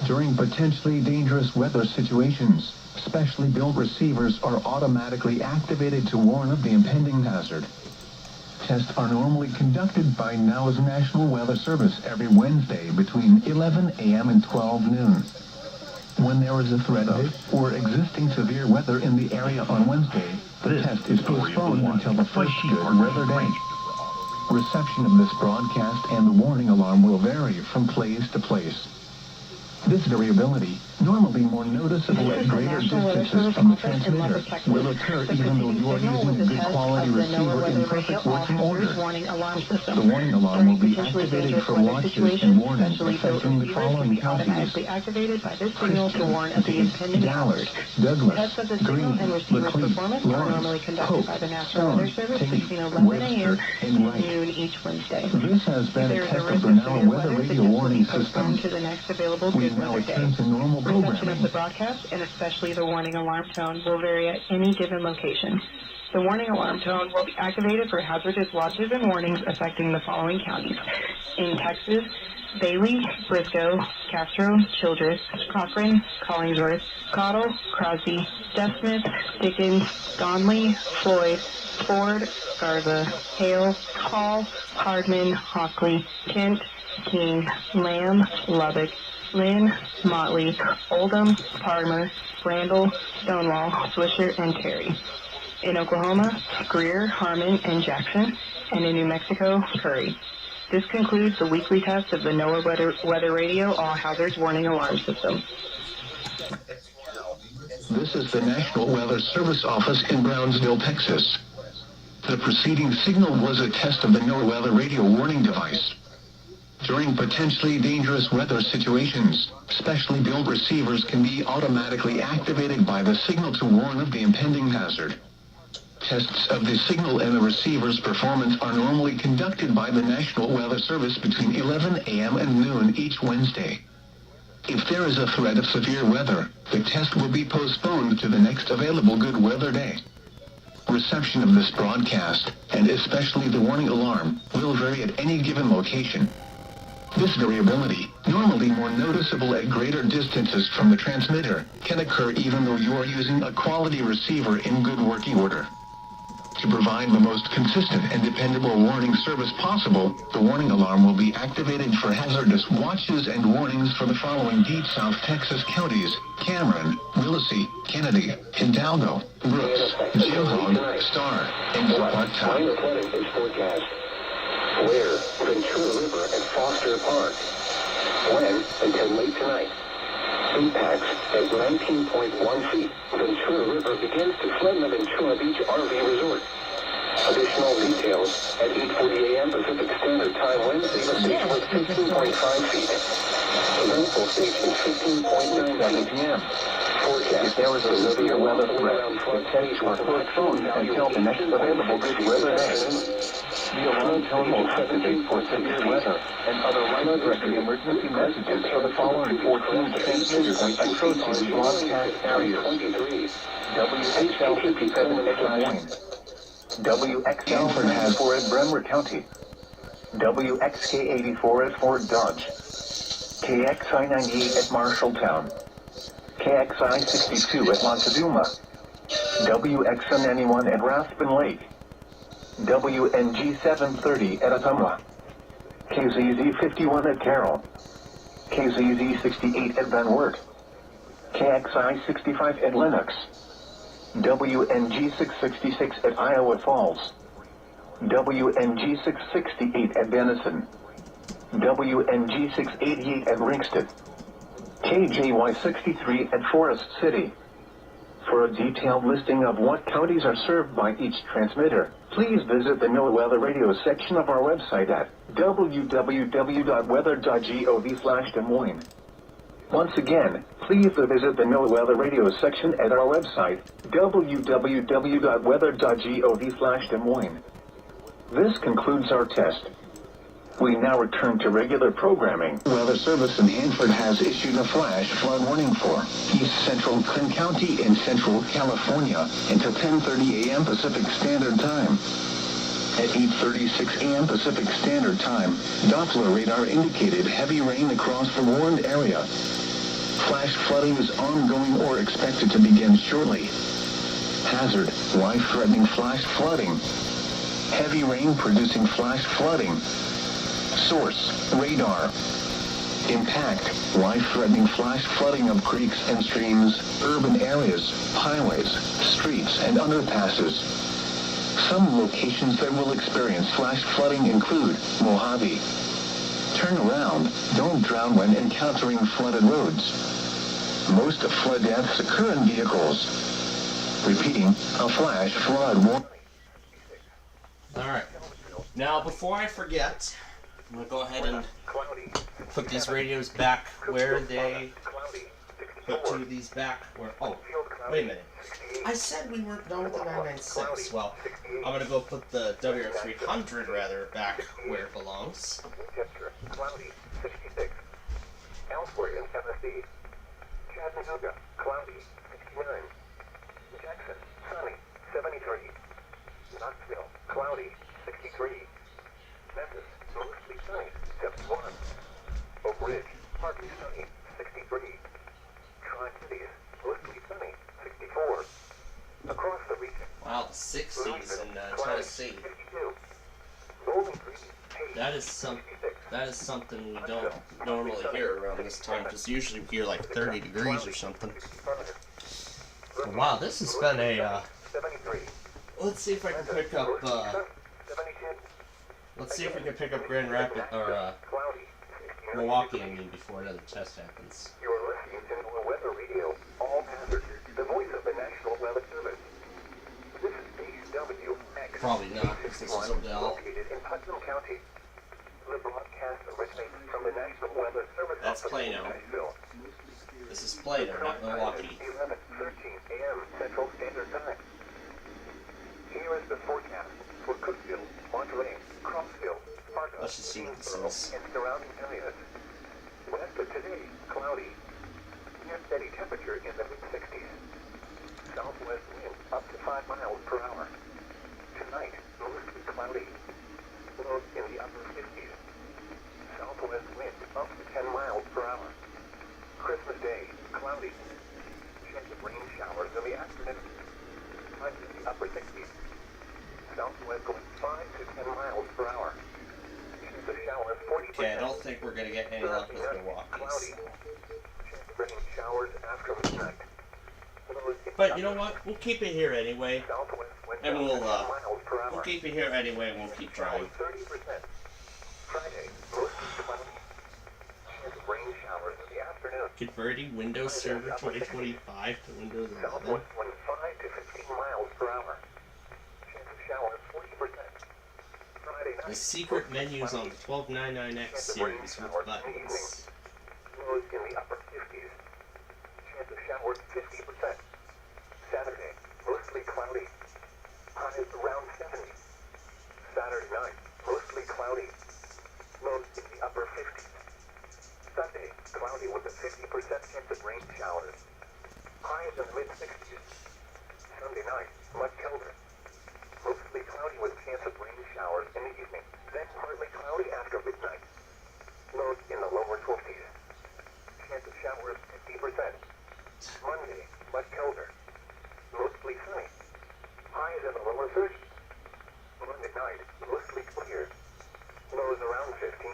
During potentially dangerous weather situations, specially built receivers are automatically activated to warn of the impending hazard. Tests are normally conducted by NOAA's National Weather Service every Wednesday between 11 a.m. and 12 noon. When there is a threat of or existing severe weather in the area on Wednesday, the test is postponed until the first good weather day. Reception of this broadcast and the warning alarm will vary from place to place. This variability, normally more noticeable at greater distances from the transmitter, will occur even though you are using a good quality receiver in perfect working order. The warning alarm will be activated for watches and warnings affecting the following counties: Christie, Dallas, Douglas, Greene, Maclean, Lawrence, Hope, Stone, Tate, Webster, and Wright. This has been a test of the NOAA Weather Radio Warning System. We now return to normal programming. Reception of the broadcast, and especially the warning alarm tone, will vary at any given location. The warning alarm tone will be activated for hazardous watches and warnings affecting the following counties: in Texas, Bailey, Briscoe, Castro, Childress, Cochran, Collingsworth, Cottle, Crosby, Desmond, Dickens, Donley, Floyd, Ford, Garza, Hale, Hall, Hardman, Hockley, Kent, King, Lamb, Lubbock, Lynn, Motley, Oldham, Parmer, Randall, Stonewall, Swisher, and Terry. In Oklahoma, Greer, Harmon, and Jackson, and in New Mexico, Curry. This concludes the weekly test of the NOAA Weather Radio All Hazards Warning Alarm System. This is the National Weather Service office in Brownsville, Texas. The preceding signal was a test of the NOAA Weather Radio warning device. During potentially dangerous weather situations, specially built receivers can be automatically activated by the signal to warn of the impending hazard. Tests of the signal and the receiver's performance are normally conducted by the National Weather Service between 11 a.m. and noon each Wednesday. If there is a threat of severe weather, the test will be postponed to the next available good weather day. Reception of this broadcast, and especially the warning alarm, will vary at any given location. This variability, normally more noticeable at greater distances from the transmitter, can occur even though you are using a quality receiver in good working order. To provide the most consistent and dependable warning service possible, the warning alarm will be activated for hazardous watches and warnings for the following deep South Texas counties: Cameron, Willacy, Kennedy, Hidalgo, Brooks, Geohog, Star, and Zapata. Forecast. Where? Ventura River and Foster Park. When? Until late tonight. Impacts at 19.1 feet. Ventura River begins to flood the Ventura Beach RV Resort. Additional details at 8:40 a.m. Pacific Standard Time Wednesday. The stage was 15.5 feet. Eventful stage is 15.9 p.m. Forecast. There was a severe weather threat. The tests were postponed until the next available good weather day. The alarm tone will activate for severe weather and other life-threatening emergency messages for the following 14 transmitters and associated broadcast areas. WXL 57 at Des Moines. WXL for Hasbro at Bremer County. WXK 84 at Fort Dodge. KXI 98 at Marshalltown. KXI 62 at Montezuma. WXN 91 at Raspin Lake. WNG 730 at Ottumwa. KZZ 51 at Carroll. KZZ 68 at Van Wert. KXI 65 at Lenox. WNG 666 at Iowa Falls. WNG 668 at Denison. WNG 688 at Ringsted. KJY 63 at Forest City. For a detailed listing of what counties are served by each transmitter, please visit the NOAA Weather Radio section of our website at www.weather.gov/Des Moines. Once again, please visit the NOAA Weather Radio section at our website, www.weather.gov/Des Moines. This concludes our test. We now return to regular programming. Weather Service in Hanford has issued a flash flood warning for East Central Kern County in Central California until 10:30 a.m. Pacific Standard Time. At 8:36 a.m. Pacific Standard Time, Doppler radar indicated heavy rain across the warned area. Flash flooding is ongoing or expected to begin shortly. Hazard, life-threatening flash flooding. Heavy rain producing flash flooding. Source, radar. Impact, life-threatening flash flooding of creeks and streams, urban areas, highways, streets, and underpasses. Some locations that will experience flash flooding include Mojave. Turn around, don't drown when encountering flooded roads. Most flood deaths occur in vehicles. Repeating, a flash flood warning. Alright. Now, before I forget, I'm going to go ahead and put these radios back where they... Put two of these back where... Oh, wait a minute. I said we weren't done with the 996. Well, I'm going to go put the WR300, rather, back where it belongs. Cloudy, 66. Ellsworth in Tennessee. Chattanooga, cloudy, 69. Jackson, sunny, 73. Knoxville, cloudy, 63. Memphis, mostly sunny, 71. Oak Ridge, partly sunny, 63. Tri-Cities, mostly sunny, 64. Across the region. Wow, the 60s in Tennessee. That is something we don't normally hear around this time, because usually we hear like 30 degrees or something. But wow, this has been a, let's see if I can pick up, let's see if we can pick up Grand Rapids, or, Milwaukee, I mean, before another test happens. You're listening to NOAA Weather Radio, all hazards, the voice of the National Weather Service. This is HWX. Probably not, because this is Odell. Located in Putnam County. The broadcast originates from the National Weather Service. That's Plano. This is Plano, not Milwaukee. 11:13 a.m. Central Standard Time. Here is the forecast for Cookeville, Monterey, Crossville, Sparta, Let's just see what this is. and surrounding areas. West of today, cloudy. Near steady temperature in the mid-60s. Southwest wind up to 5 miles per hour. Tonight, mostly cloudy. Lows in the upper 50s. Southwest wind up to 10 miles per hour. Christmas Day, cloudy. Chance of rain showers in the afternoon. Highs in the upper 60s. Southwest going 5 to 10 miles per hour. Chance of showers 40%. Okay, I don't think we're going to get any luck with Milwaukee. Cloudy. Chance of rain showers after midnight. But you know what? We'll keep it here anyway. And we'll keep it here anyway and we'll keep trying. 30%. Friday, mostly cloudy. Chance of rain showers in the afternoon. Converting Windows Server 2025 to Windows 11. Southwest wind 5 to 15 miles per hour. Chance of showers 40%. Friday night. The secret menus on the 1299X series with buttons. Lows in the upper 50s. Chance of showers 50%. Saturday, mostly cloudy. Highs around 70. Saturday night, evening, then partly cloudy after midnight. Lows in the lower 20s. Chance of showers 50%. Monday, much colder. Mostly sunny. Highs in the lower 30s. Monday night, mostly clear. Lows around 15.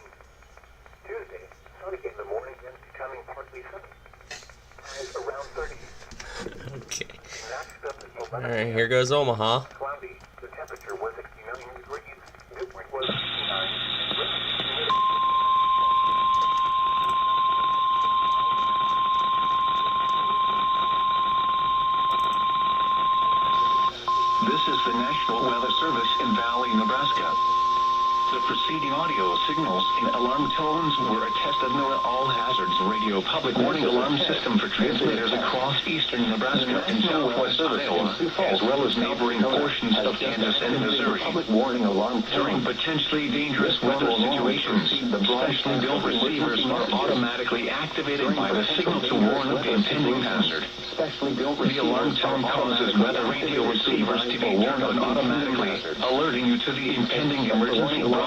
Tuesday, sunny in the morning and becoming partly sunny. Highs around 30. Okay. Alright, here goes Omaha. Cloudy. The temperature was 69 degrees. Newport was 69. This is the National Weather Service in Valley, Nebraska. The preceding audio signals in alarm tones were a test of NOAA All Hazards Radio Public Warning Alarm System for transmitters across eastern Nebraska and southwest Iowa, as well as neighboring portions of Kansas and Missouri. During potentially dangerous weather situations, specially built receivers are automatically activated by the signal to warn of the impending hazard. The alarm tone causes weather radio receivers to be turned on automatically, alerting you to the impending emergency broadcast.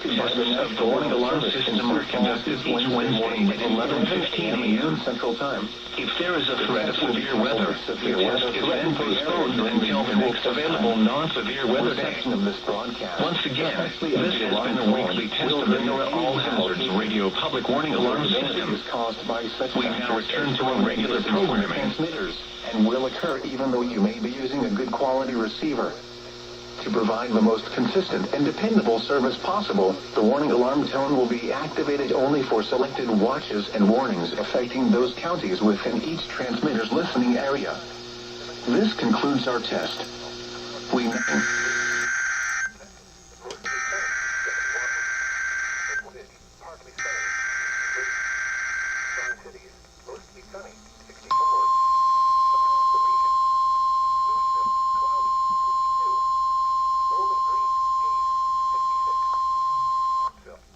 Tests of the warning alarm system are conducted each Wednesday at 11:15 a.m. Central Time. If there is a threat of severe weather, the test is then postponed until the next available non-severe weather day. Once again, this has been a weekly test of the NOAA All Hazards Radio Public Warning Alarm System. We now return to our regular programming. And will occur even though you may be using a good quality receiver. To provide the most consistent and dependable service possible, the warning alarm tone will be activated only for selected watches and warnings affecting those counties within each transmitter's listening area. This concludes our test. We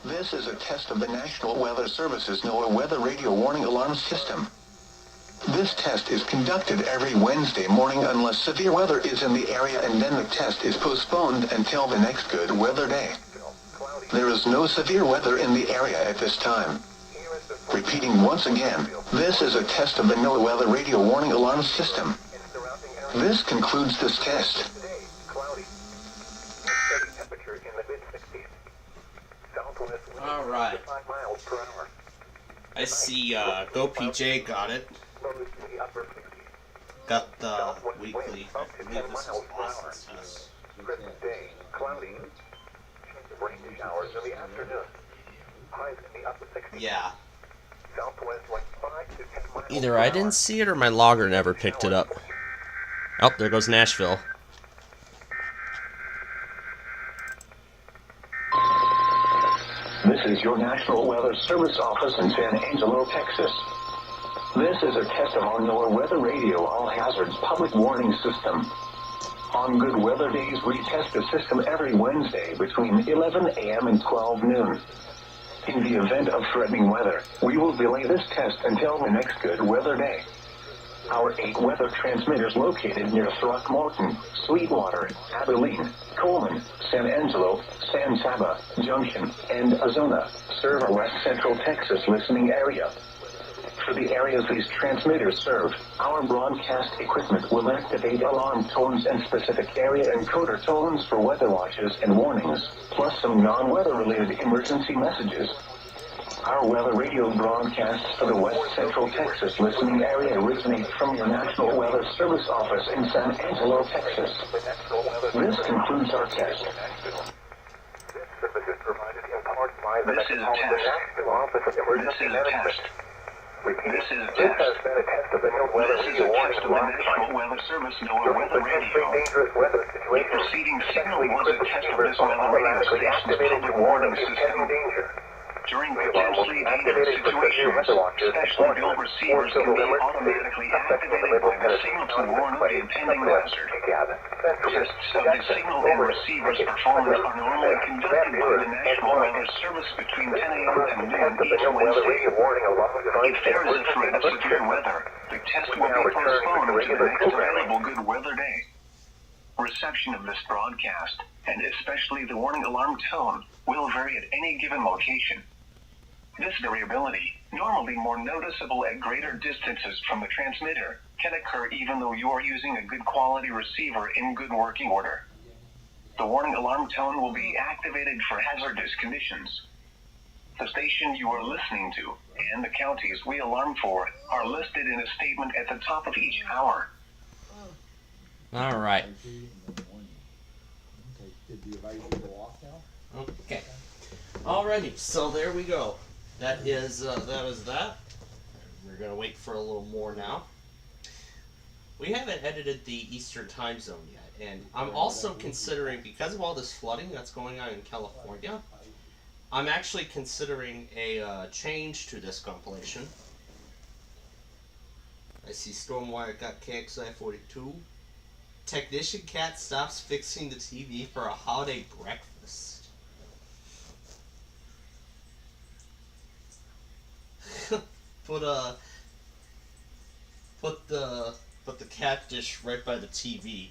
This is a test of the National Weather Service's NOAA Weather Radio Warning Alarm System. This test is conducted every Wednesday morning unless severe weather is in the area, and then the test is postponed until the next good weather day. There is no severe weather in the area at this time. Repeating once again, this is a test of the NOAA Weather Radio Warning Alarm System. This concludes this test. Alright. I see GoPJ got it. Got the weekly. I believe this is Austin's test. Christmas Day, cloudy. Chance of rain showers in the afternoon. Highs in the upper 60s. Yeah. Southwest like 5 to 10 miles. Either I didn't see it or my logger never picked it up. Oh, there goes Nashville. This is your National Weather Service office in San Angelo, Texas. This is a test of our NOAA Weather Radio All Hazards Public Warning System. On good weather days, we test the system every Wednesday between 11 a.m. and 12 noon. In the event of threatening weather, we will delay this test until the next good weather day. Our 8 weather transmitters located near Throckmorton, Sweetwater, Abilene, Coleman, San Angelo, San Saba, Junction, and Azona serve a west central Texas listening area. For the areas these transmitters serve, our broadcast equipment will activate alarm tones and specific area encoder tones for weather watches and warnings, plus some non-weather related emergency messages. Our weather radio broadcasts for the west central Texas listening area originate from your National Weather Service office in San Angelo, Texas. This concludes our test. This is a test. Office of Emergency Management. This is a test. This has been a test of the NOAA Weather Radio Warning Alarm System. Weather Service NOAA Weather Radio. Dangerous weather The situations. preceding signal was a test of this weather radio station's public warning system. During potentially dangerous situations, specially built receivers can be automatically activated by the signal to warn of the impending hazard. Tests of the signal and receivers performed are normally conducted by the National Weather Service between 10 a.m. and noon each Wednesday. If there is a threat of severe weather, the test will be postponed to the next available good weather day. Reception of this broadcast, and especially the warning alarm tone, will vary at any given location. This variability, normally more noticeable at greater distances from the transmitter, can occur even though you are using a good quality receiver in good working order. The warning alarm tone will be activated for hazardous conditions. The station you are listening to, and the counties we alarm for, are listed in a statement at the top of each hour. All right. Did the advisory go off now? Okay. Alrighty, so there we go. That is that. We're gonna wait for a little more now. We haven't edited the Eastern time zone yet, and I'm also considering, because of all this flooding that's going on in California, I'm actually considering a change to this compilation. I see Stormwire got KXI 42. Technician Cat stops fixing the TV for a holiday breakfast. Put the cat dish right by the TV.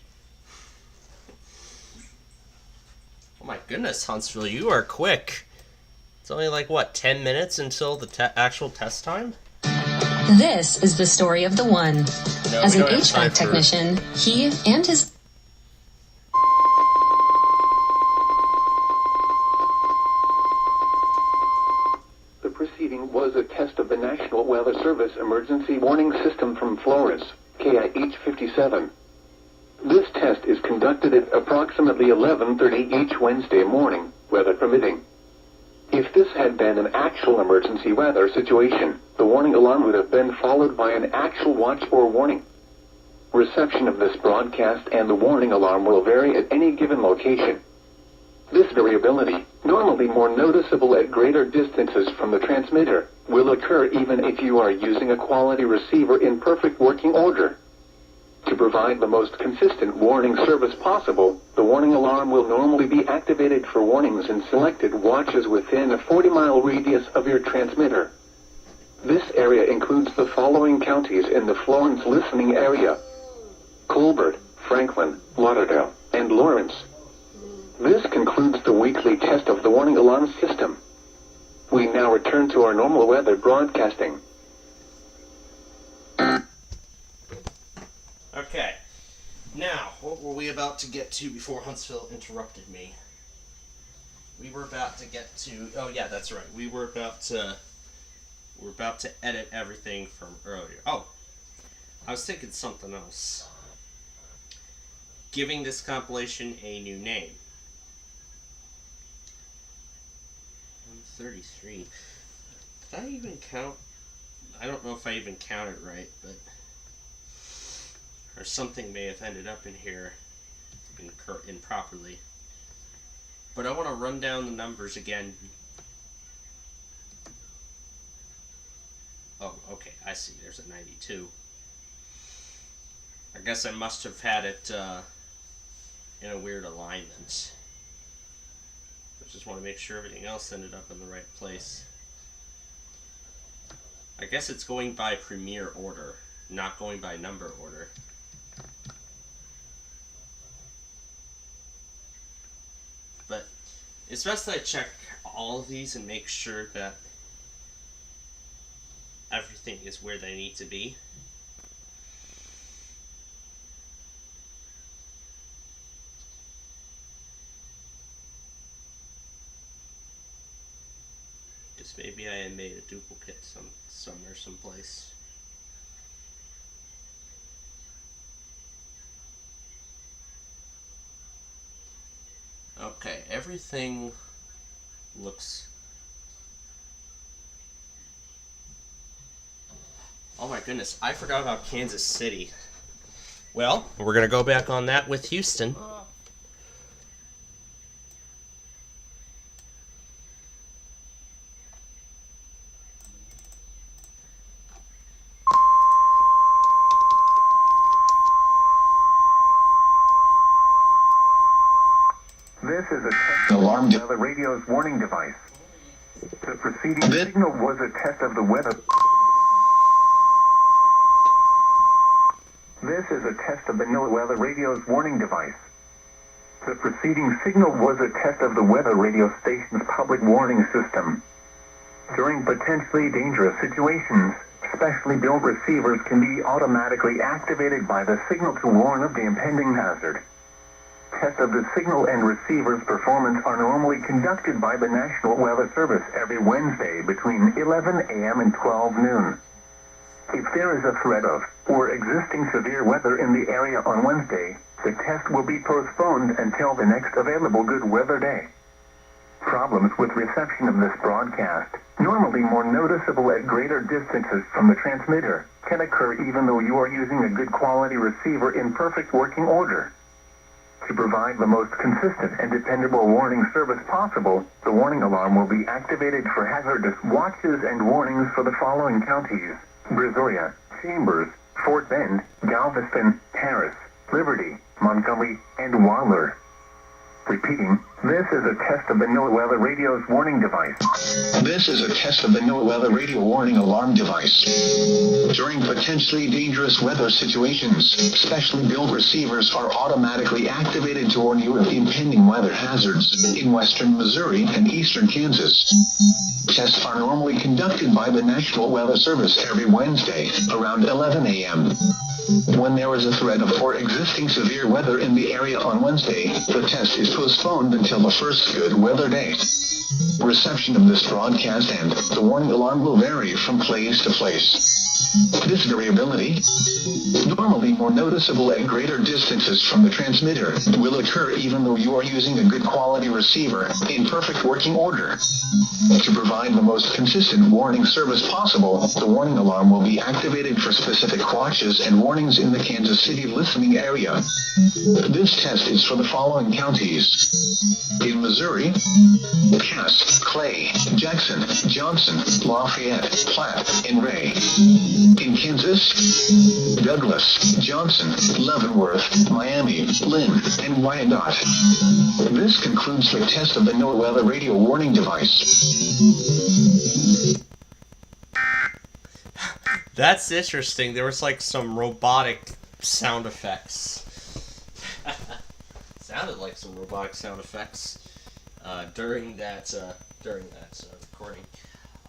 Oh my goodness, Huntsville, you are quick. It's only like, what, 10 minutes until the actual test time? This is the story of the one. No, As we an don't have time HVAC technician, he and his... The preceding was a test of the National Weather Service Emergency Warning System from Flores, KIH-57. This test is conducted at approximately 11:30 each Wednesday morning, weather permitting. If this had been an actual emergency weather situation, the warning alarm would have been followed by an actual watch or warning. Reception of this broadcast and the warning alarm will vary at any given location. This variability, normally more noticeable at greater distances from the transmitter, will occur even if you are using a quality receiver in perfect working order. To provide the most consistent warning service possible, the warning alarm will normally be activated for warnings in selected watches within a 40-mile radius of your transmitter. This area includes the following counties in the Florence listening area: Colbert, Franklin, Lauderdale, and Lawrence. This concludes the weekly test of the warning alarm system. We now return to our normal weather broadcasting. Okay. Now, what were we about to get to before Huntsville interrupted me? We were about to get to... Oh, yeah, that's right. We were about to edit everything from earlier. Oh, I was thinking something else. Giving this compilation a new name. 133. Did I even count? I don't know if I even counted right, but... Or something may have ended up in here improperly. But I want to run down the numbers again. Oh, okay, I see. There's a 92. I guess I must have had it in a weird alignment. I just want to make sure everything else ended up in the right place. I guess it's going by premiere order, not going by number order. But it's best that I check all of these and make sure that everything is where they need to be. Because maybe I had made a duplicate somewhere, someplace. Okay, everything looks... Oh my goodness, I forgot about Kansas City. Well, we're going to go back on that with Houston. This is a test alarm of the radio's warning device. The preceding signal was a test of the weather. This is a test of the NOAA weather radio's warning device. The preceding signal was a test of the weather radio station's public warning system. During potentially dangerous situations, specially built receivers can be automatically activated by the signal to warn of the impending hazard. Tests of the signal and receiver's performance are normally conducted by the National Weather Service every Wednesday between 11 a.m. and 12 noon. If there is a threat of or existing severe weather in the area on Wednesday, the test will be postponed until the next available good weather day. Problems with reception of this broadcast, normally more noticeable at greater distances from the transmitter, can occur even though you are using a good quality receiver in perfect working order. To provide the most consistent and dependable warning service possible, the warning alarm will be activated for hazardous watches and warnings for the following counties: Brazoria, Chambers, Fort Bend, Galveston, Harris, Liberty, Montgomery, and Waller. Repeating, this is a test of the NOAA Weather Radio's warning device. This is a test of the NOAA Weather Radio warning alarm device. During potentially dangerous weather situations, specially built receivers are automatically activated to warn you of impending weather hazards in western Missouri and eastern Kansas. Tests are normally conducted by the National Weather Service every Wednesday around 11 a.m. When there is a threat of or existing severe weather in the area on Wednesday, the test is postponed until the first good weather day. Reception of this broadcast and the warning alarm will vary from place to place. This variability, normally more noticeable at greater distances from the transmitter, will occur even though you are using a good quality receiver in perfect working order. To provide the most consistent warning service possible, the warning alarm will be activated for specific watches and warnings in the Kansas City listening area. This test is for the following counties: in Missouri, Cass, Clay, Jackson, Johnson, Lafayette, Platte, and Ray. In Kansas, Douglas, Johnson, Leavenworth, Miami, Lynn, and Wyandotte. This concludes the test of the NOAA Weather Radio warning device. That's interesting. There was like some robotic sound effects. Sounded like some robotic sound effects during that recording.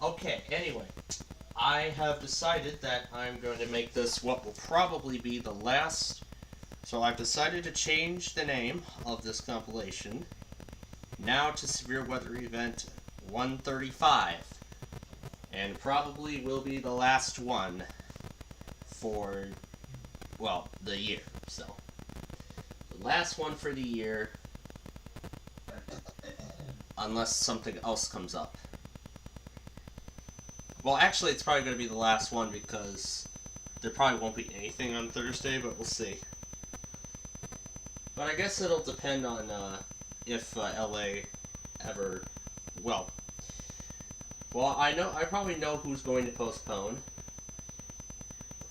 Okay, anyway, I have decided that I'm going to make this what will probably be the last. So I've decided to change the name of this compilation now to Severe Weather Event 135, and probably will be the last one for, well, the year. So the last one for the year, unless something else comes up. Well, actually, it's probably going to be the last one because there probably won't be anything on Thursday, but we'll see. But I guess it'll depend on if LA ever, well, I probably know who's going to postpone.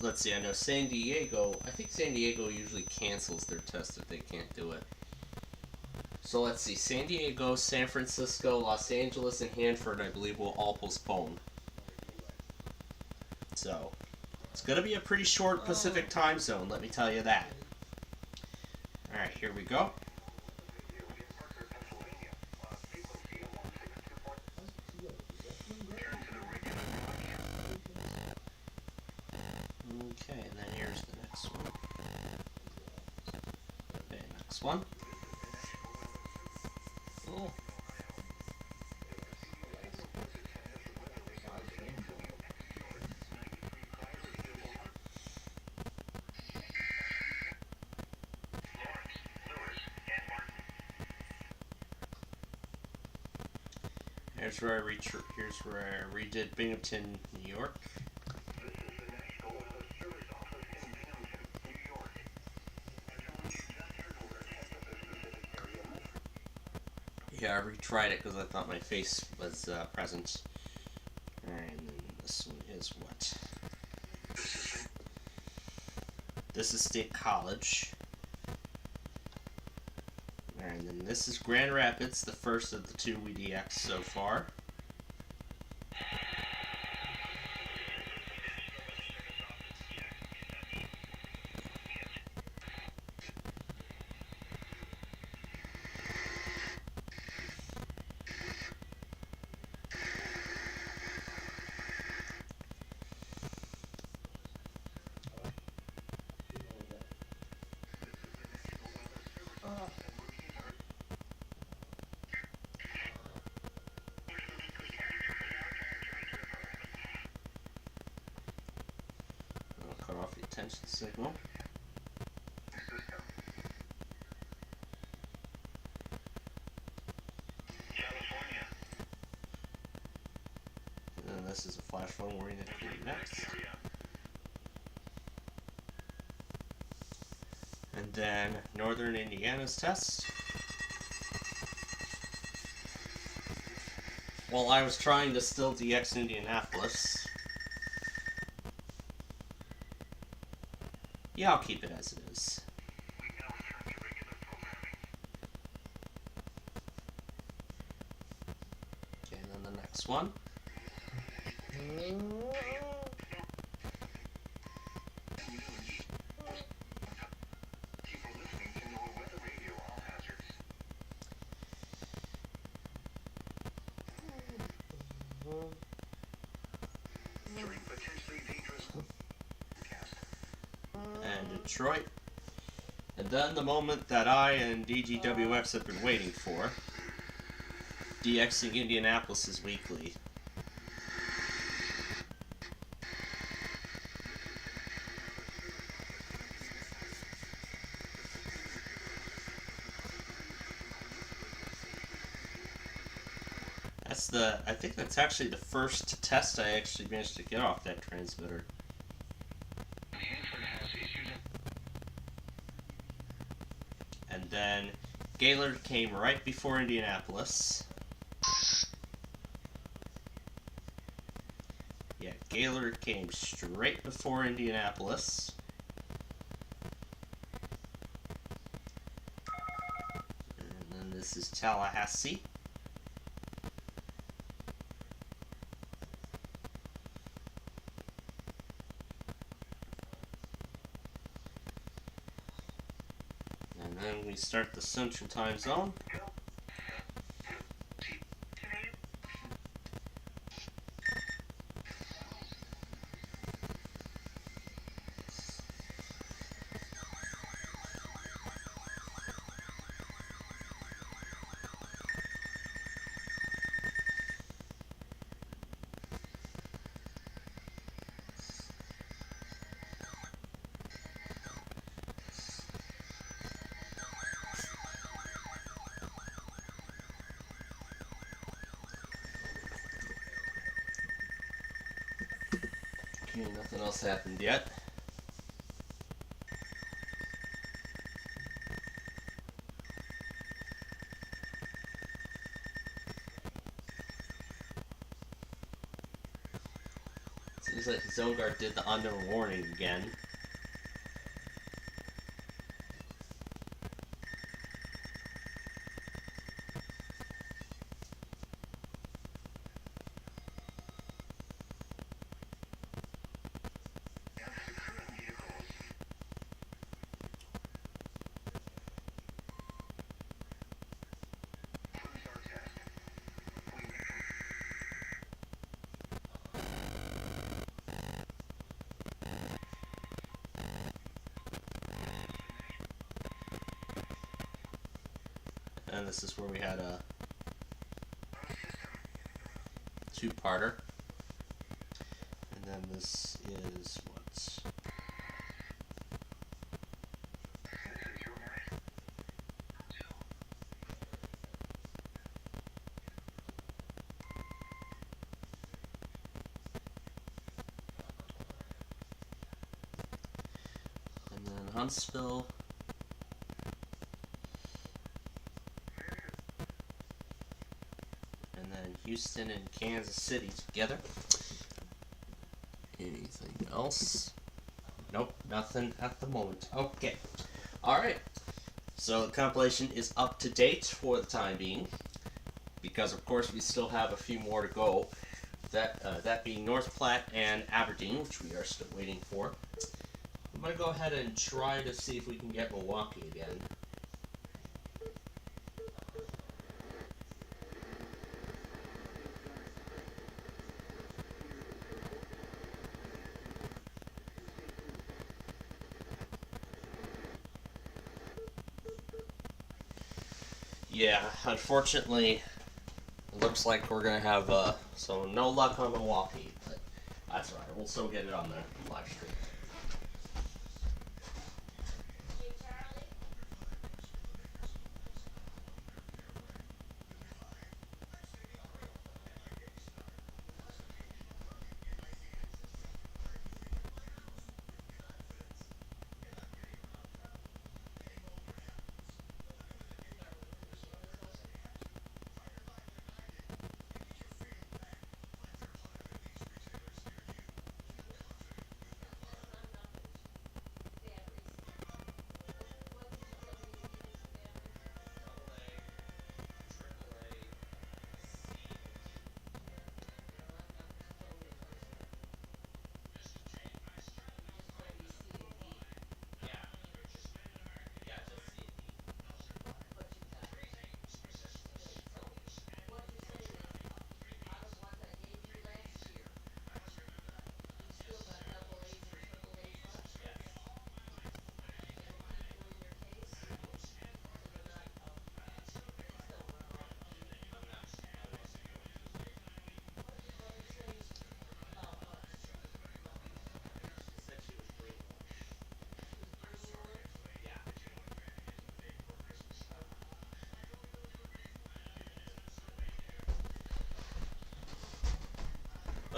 Let's see, I know San Diego. I think San Diego usually cancels their test if they can't do it. So let's see, San Diego, San Francisco, Los Angeles, and Hanford, I believe, will all postpone. So, it's going to be a pretty short Pacific time zone, let me tell you that. Alright, here we go. Okay, and then here's the next one. Okay, next one. Oh. Here's where I redid Binghamton, New York. Yeah, I retried it because I thought my face was present. And this one is what? This is State College. And then this is Grand Rapids, the first of the two WDX so far. attention signal. And then this is a flash phone warning that could be next. And then Northern Indiana's test. While I was trying to still DX Indianapolis. Yeah, I'll keep it as it is. Okay, and then the next one. And Detroit. And then the moment that I and DGWX have been waiting for. DXing Indianapolis' weekly. I think that's actually the first test I actually managed to get off that transmitter. And then Gaylord came right before Indianapolis. Yeah, Gaylord came straight before Indianapolis. And then this is Tallahassee. And then we start the Central Time Zone. Okay, nothing else happened yet. Seems like Zongard did the unknown warning again. And this is where we had a two-parter. And then this is what? And then Huntsville. Houston and Kansas City together. Anything else? Nope, nothing at the moment. Okay. Alright. So the compilation is up to date for the time being. Because of course we still have a few more to go. That being North Platte and Aberdeen, which we are still waiting for. I'm going to go ahead and try to see if we can get Milwaukee again. Yeah, unfortunately, it looks like we're going to have, so no luck on Milwaukee, but that's alright, we'll still get it on the live stream.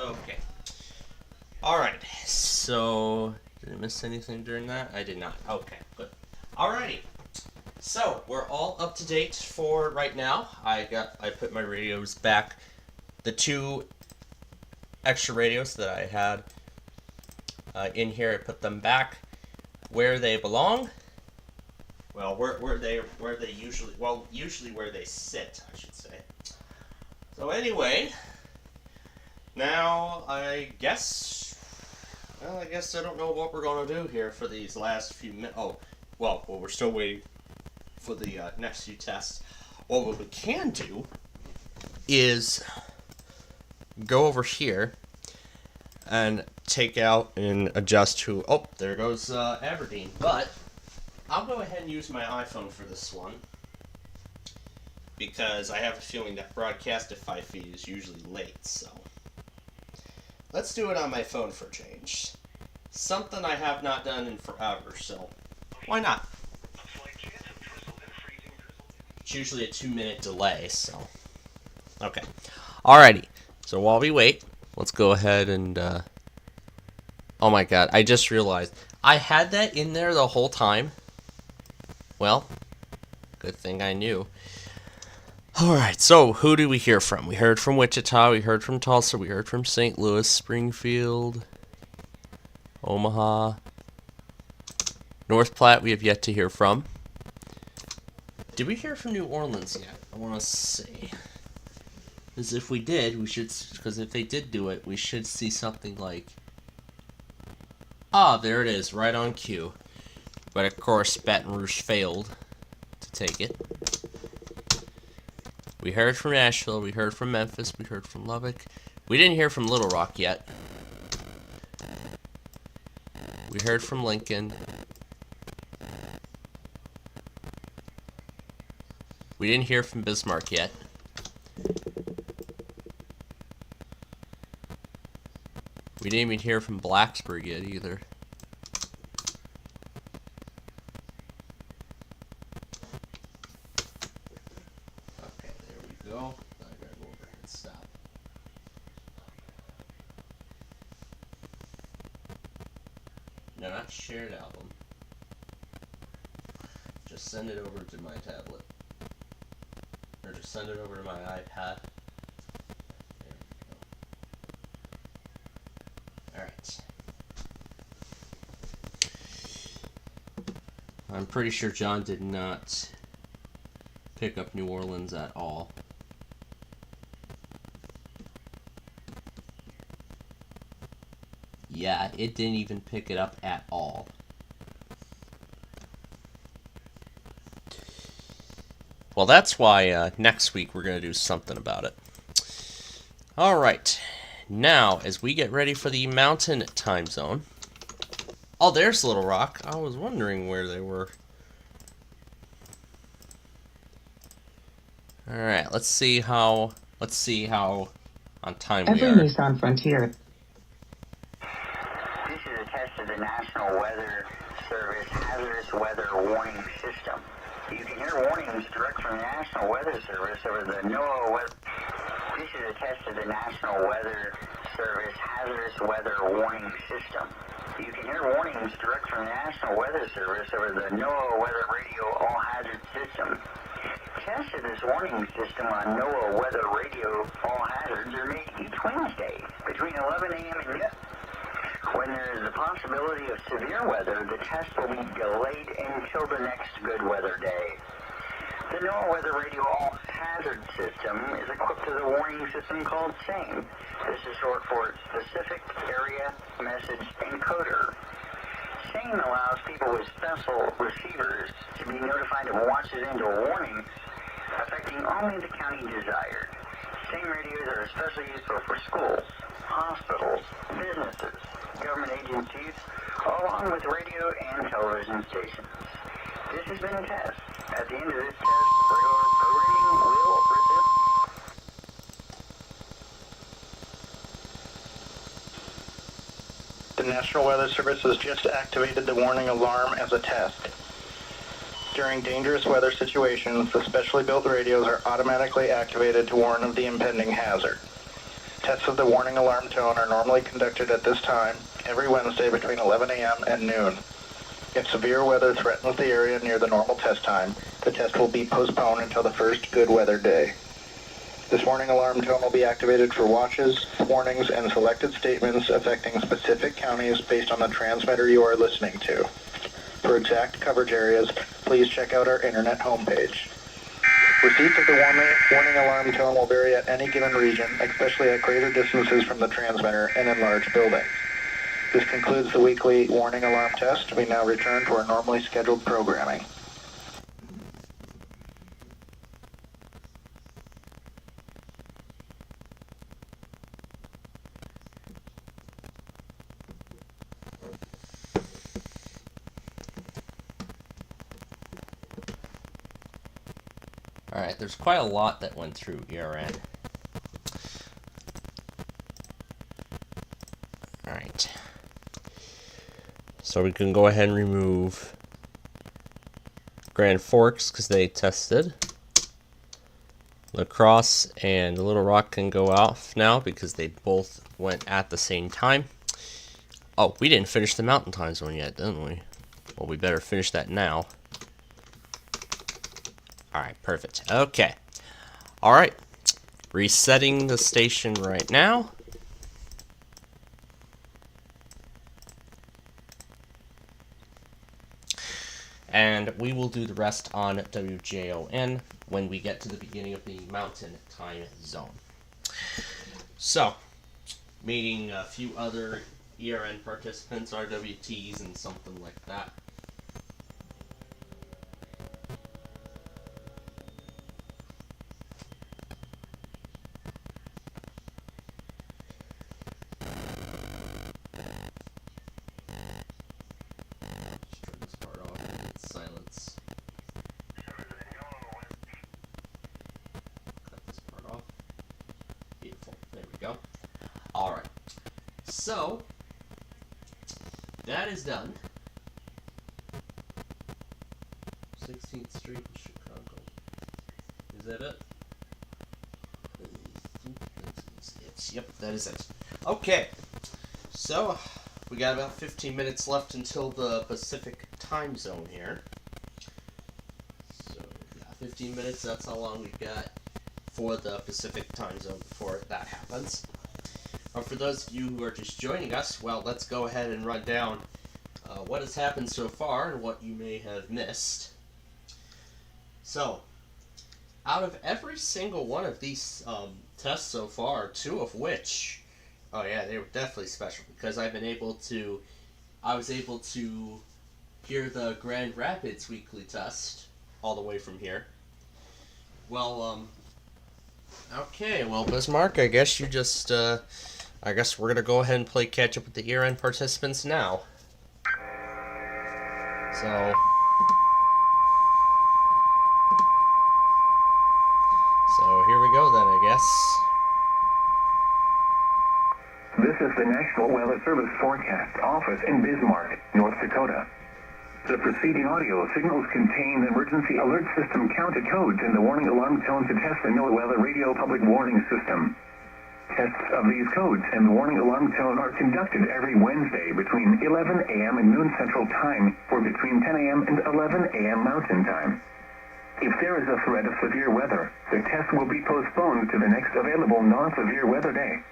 Okay. Alright, so did I miss anything during that? I did not. Okay, good. Alrighty. So, we're all up to date for right now. I put my radios back. The 2 extra radios that I had in here, I put them back where they belong. Well, where they usually where they sit, I should say. So anyway, now I guess I don't know what we're gonna do here for these last few minutes. Oh, well, we're still waiting for the next few tests. Well, what we can do is go over here and take out and adjust to. Oh, there goes Aberdeen. But I'll go ahead and use my iPhone for this one because I have a feeling that Broadcastify feed is usually late. So let's do it on my phone for a change. Something I have not done in forever. So why not? It's usually a 2-minute delay, so. Okay. Alrighty. So while we wait, let's go ahead and, oh my god, I just realized. I had that in there the whole time. Well, good thing I knew. Alright, so who do we hear from? We heard from Wichita, we heard from Tulsa, we heard from St. Louis, Springfield, Omaha. North Platte we have yet to hear from. Did we hear from New Orleans yet? I want to see. Because if we did, we should... Because if they did do it, we should see something like... Ah, there it is, right on cue. But of course, Baton Rouge failed to take it. We heard from Nashville, we heard from Memphis, we heard from Lubbock. We didn't hear from Little Rock yet. We heard from Lincoln. We didn't hear from Bismarck yet. We didn't even hear from Blacksburg yet either. Okay, there we go. I gotta go over and stop. No, not shared album. Just send it over to my tablet. Or just send it over to my iPad. There we go. Alright. I'm pretty sure John did not pick up New Orleans at all. Yeah, it didn't even pick it up at all. Well, that's why next week we're going to do something about it. Alright, now as we get ready for the Mountain Time Zone. Oh, there's Little Rock. I was wondering where they were. Alright, let's see how on time we are. Every Nissan Frontier. This is a test of the National Weather Service Hazardous Weather Warning System. You can hear warnings direct from the National Weather Service over the NOAA weather. This is a test of the National Weather Service Hazardous Weather Warning System. You can hear warnings direct from the National Weather Service over the NOAA Weather Radio All Hazard System. Tests of this warning system on NOAA Weather Radio All Hazards are made each Wednesday between 11 a.m. and noon. When there is the possibility of severe weather, the test will be delayed until the next good weather day. The NOAA Weather Radio All Hazard System is equipped with a warning system called SAME. This is short for Specific Area Message Encoder. SAME allows people with special receivers to be notified of watches into a warning affecting only the county desired. SAME radios are especially useful for schools, hospitals, businesses, government agencies, along with radio and television stations. This has been a test. At the end of this test, regular programming will resume. The National Weather Service has just activated the warning alarm as a test. During dangerous weather situations, the specially built radios are automatically activated to warn of the impending hazard. Tests of the warning alarm tone are normally conducted at this time every Wednesday between 11 a.m. and noon. If severe weather threatens the area near the normal test time, the test will be postponed until the first good weather day. This warning alarm tone will be activated for watches, warnings, and selected statements affecting specific counties based on the transmitter you are listening to. For exact coverage areas, please check out our internet homepage. Receipts of the warning alarm tone will vary at any given region, especially at greater distances from the transmitter and in large buildings. This concludes the weekly warning alarm test. We now return to our normally scheduled programming. Alright, there's quite a lot that went through ERN. Alright. So we can go ahead and remove Grand Forks because they tested. La Crosse and Little Rock can go off now because they both went at the same time. Oh, we didn't finish the Mountain Time Zone yet, didn't we? Well, we better finish that now. Alright, perfect. Okay. Alright. Resetting the station right now. And we will do the rest on WJON when we get to the beginning of the Mountain Time Zone. So, meeting a few other ERN participants, RWTs, and something like that. Silence. Cut this part off. Beautiful. There we go. Alright. So, that is done. 16th Street, Chicago. Is that it? Yep, that is it. Okay. So, we got about 15 minutes left until the Pacific time zone here. So, yeah, 15 minutes, that's how long we've got for the Pacific time zone before that happens. For those of you who are just joining us, well, let's go ahead and run down what has happened so far and what you may have missed. So, out of every single one of these tests so far, 2 of which, oh yeah, they were definitely special because I was able to hear the Grand Rapids weekly test all the way from here. Well, okay, well, Bismarck, I guess you just, I guess we're gonna go ahead and play catch up with the ERN participants now. So here we go then, I guess. This is the National Weather Service Forecast Office in Bismarck, North Dakota. The preceding audio signals contain the emergency alert system counted codes and the warning alarm tone to test the NOAA Weather Radio Public Warning System. Tests of these codes and the warning alarm tone are conducted every Wednesday between 11 a.m. and noon Central Time or between 10 a.m. and 11 a.m. Mountain Time. If there is a threat of severe weather, the test will be postponed to the next available non-severe weather day.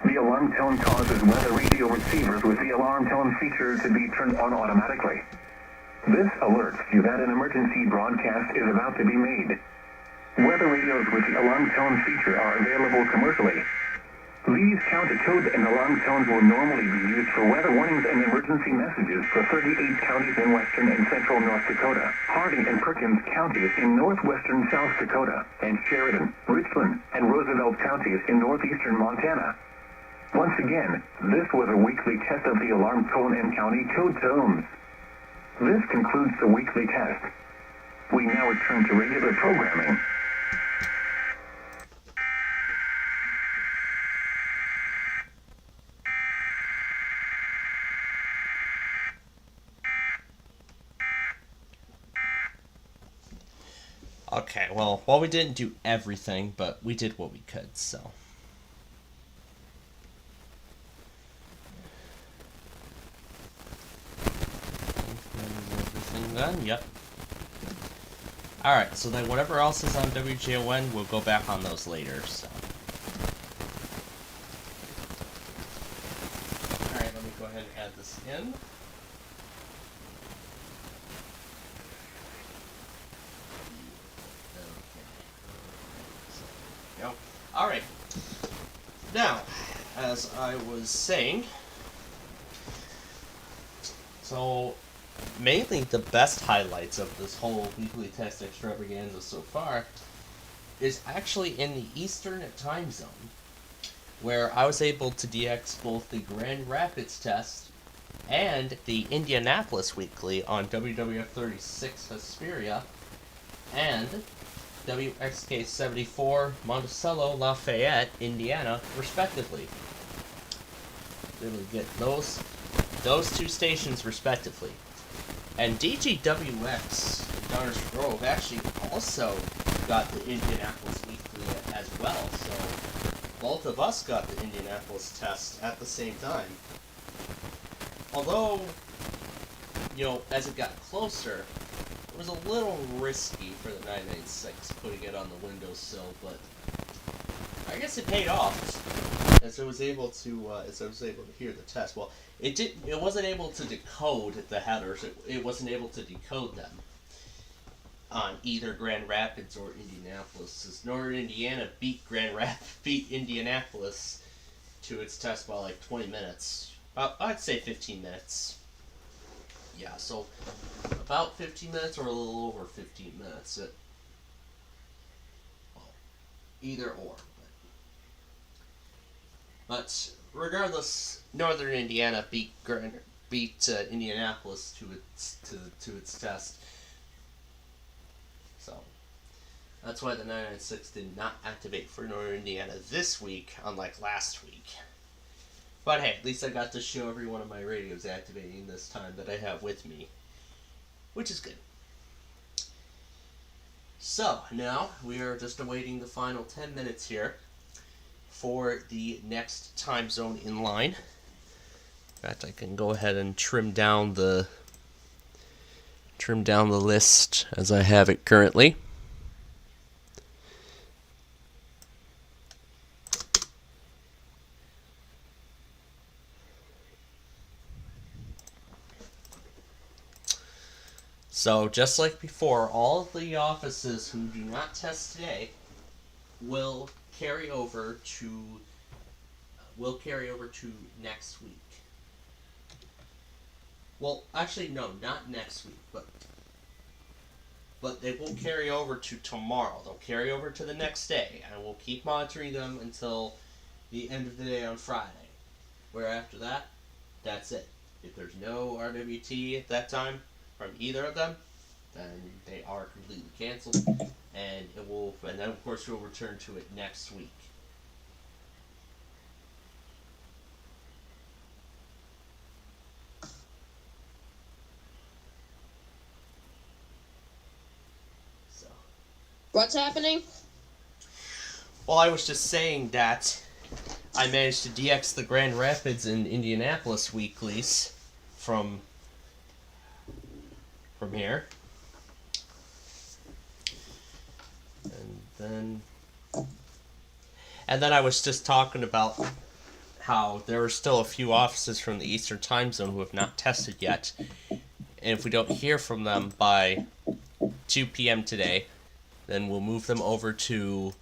The alarm tone causes weather radio receivers with the alarm tone feature to be turned on automatically. This alerts you that an emergency broadcast is about to be made. Weather radios with the alarm tone feature are available commercially. These counted codes and alarm tones will normally be used for weather warnings and emergency messages for 38 counties in western and central North Dakota, Harding and Perkins counties in northwestern South Dakota, and Sheridan, Richland, and Roosevelt counties in northeastern Montana. Once again, this was a weekly test of the alarm tone and county code tones. This concludes the weekly test. We now return to regular programming. Okay, well, we didn't do everything, but we did what we could, so. then? Yep. Alright, so then whatever else is on WJON, we'll go back on those later, so. Alright, let me go ahead and add this in. Go. Alright. Now, as I was saying, so mainly the best highlights of this whole weekly test extravaganza so far is actually in the Eastern time zone, where I was able to DX both the Grand Rapids test and the Indianapolis weekly on WWF 36 Hesperia and WXK 74 Monticello Lafayette, Indiana, respectively. Able to get those two stations respectively. And DGWX in Downers Grove actually also got the Indianapolis weekly as well, so both of us got the Indianapolis test at the same time. Although, you know, as it got closer, it was a little risky for the 996 putting it on the windowsill, but I guess it paid off as I was able to hear the test. Well, it wasn't able to decode the headers. It wasn't able to decode them on either Grand Rapids or Indianapolis. As Northern Indiana beat Indianapolis to its test by like 20 minutes. I'd say 15 minutes. Yeah, so about 15 minutes or a little over 15 minutes. Either or. But regardless, Northern Indiana beat Indianapolis to its test. So that's why the 996 did not activate for Northern Indiana this week, unlike last week. But hey, at least I got to show every one of my radios activating this time that I have with me, which is good. So now we are just awaiting the final 10 minutes here for the next time zone in line. In fact, I can go ahead and trim down the list as I have it currently. So just like before, all of the offices who do not test today will carry over to next week. Well, actually, no, not next week, but they will carry over to tomorrow. They'll carry over to the next day, and we'll keep monitoring them until the end of the day on Friday. Where after that, that's it. If there's no RWT at that time from either of them, then they are completely canceled, and then of course we'll return to it next week. So, what's happening? Well, I was just saying that I managed to DX the Grand Rapids and Indianapolis weeklies from here. And then I was just talking about how there are still a few offices from the Eastern time zone who have not tested yet. And if we don't hear from them by 2 p.m. today, then we'll move them over to...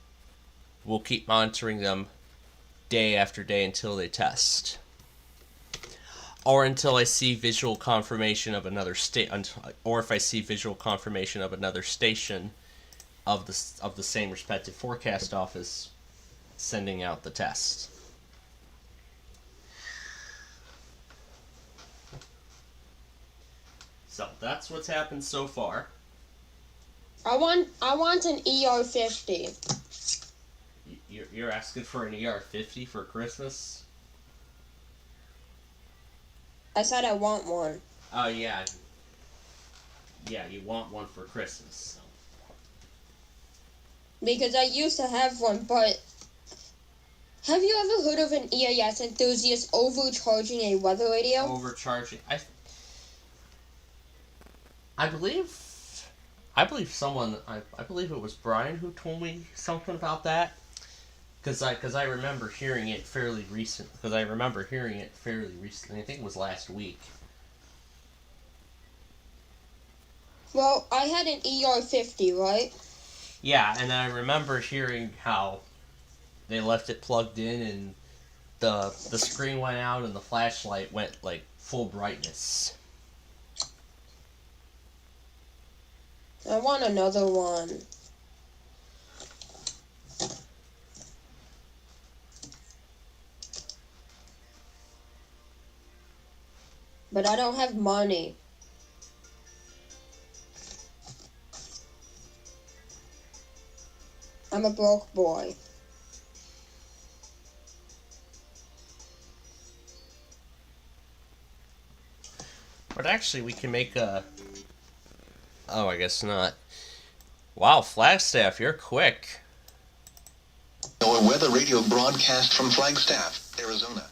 We'll keep monitoring them day after day until they test. Or until I see visual confirmation of another or if I see visual confirmation of another station of the same respective forecast office sending out the test. So that's what's happened so far. I want an ER50. You're asking for an ER50 for Christmas? I said I want one. Oh, yeah. Yeah, you want one for Christmas. So. Because I used to have one, but... Have you ever heard of an EIS enthusiast overcharging a weather radio? Overcharging? I believe someone, I believe it was Brian who told me something about that. Because I remember hearing it fairly recent. Because I remember hearing it fairly recently. I think it was last week. Well, I had an ER50, right? Yeah, and I remember hearing how they left it plugged in and the screen went out and the flashlight went like full brightness. I want another one. But I don't have money. I'm a broke boy. But actually, we can make a... Oh, I guess not. Wow, Flagstaff, you're quick. NOAA weather radio broadcast from Flagstaff, Arizona.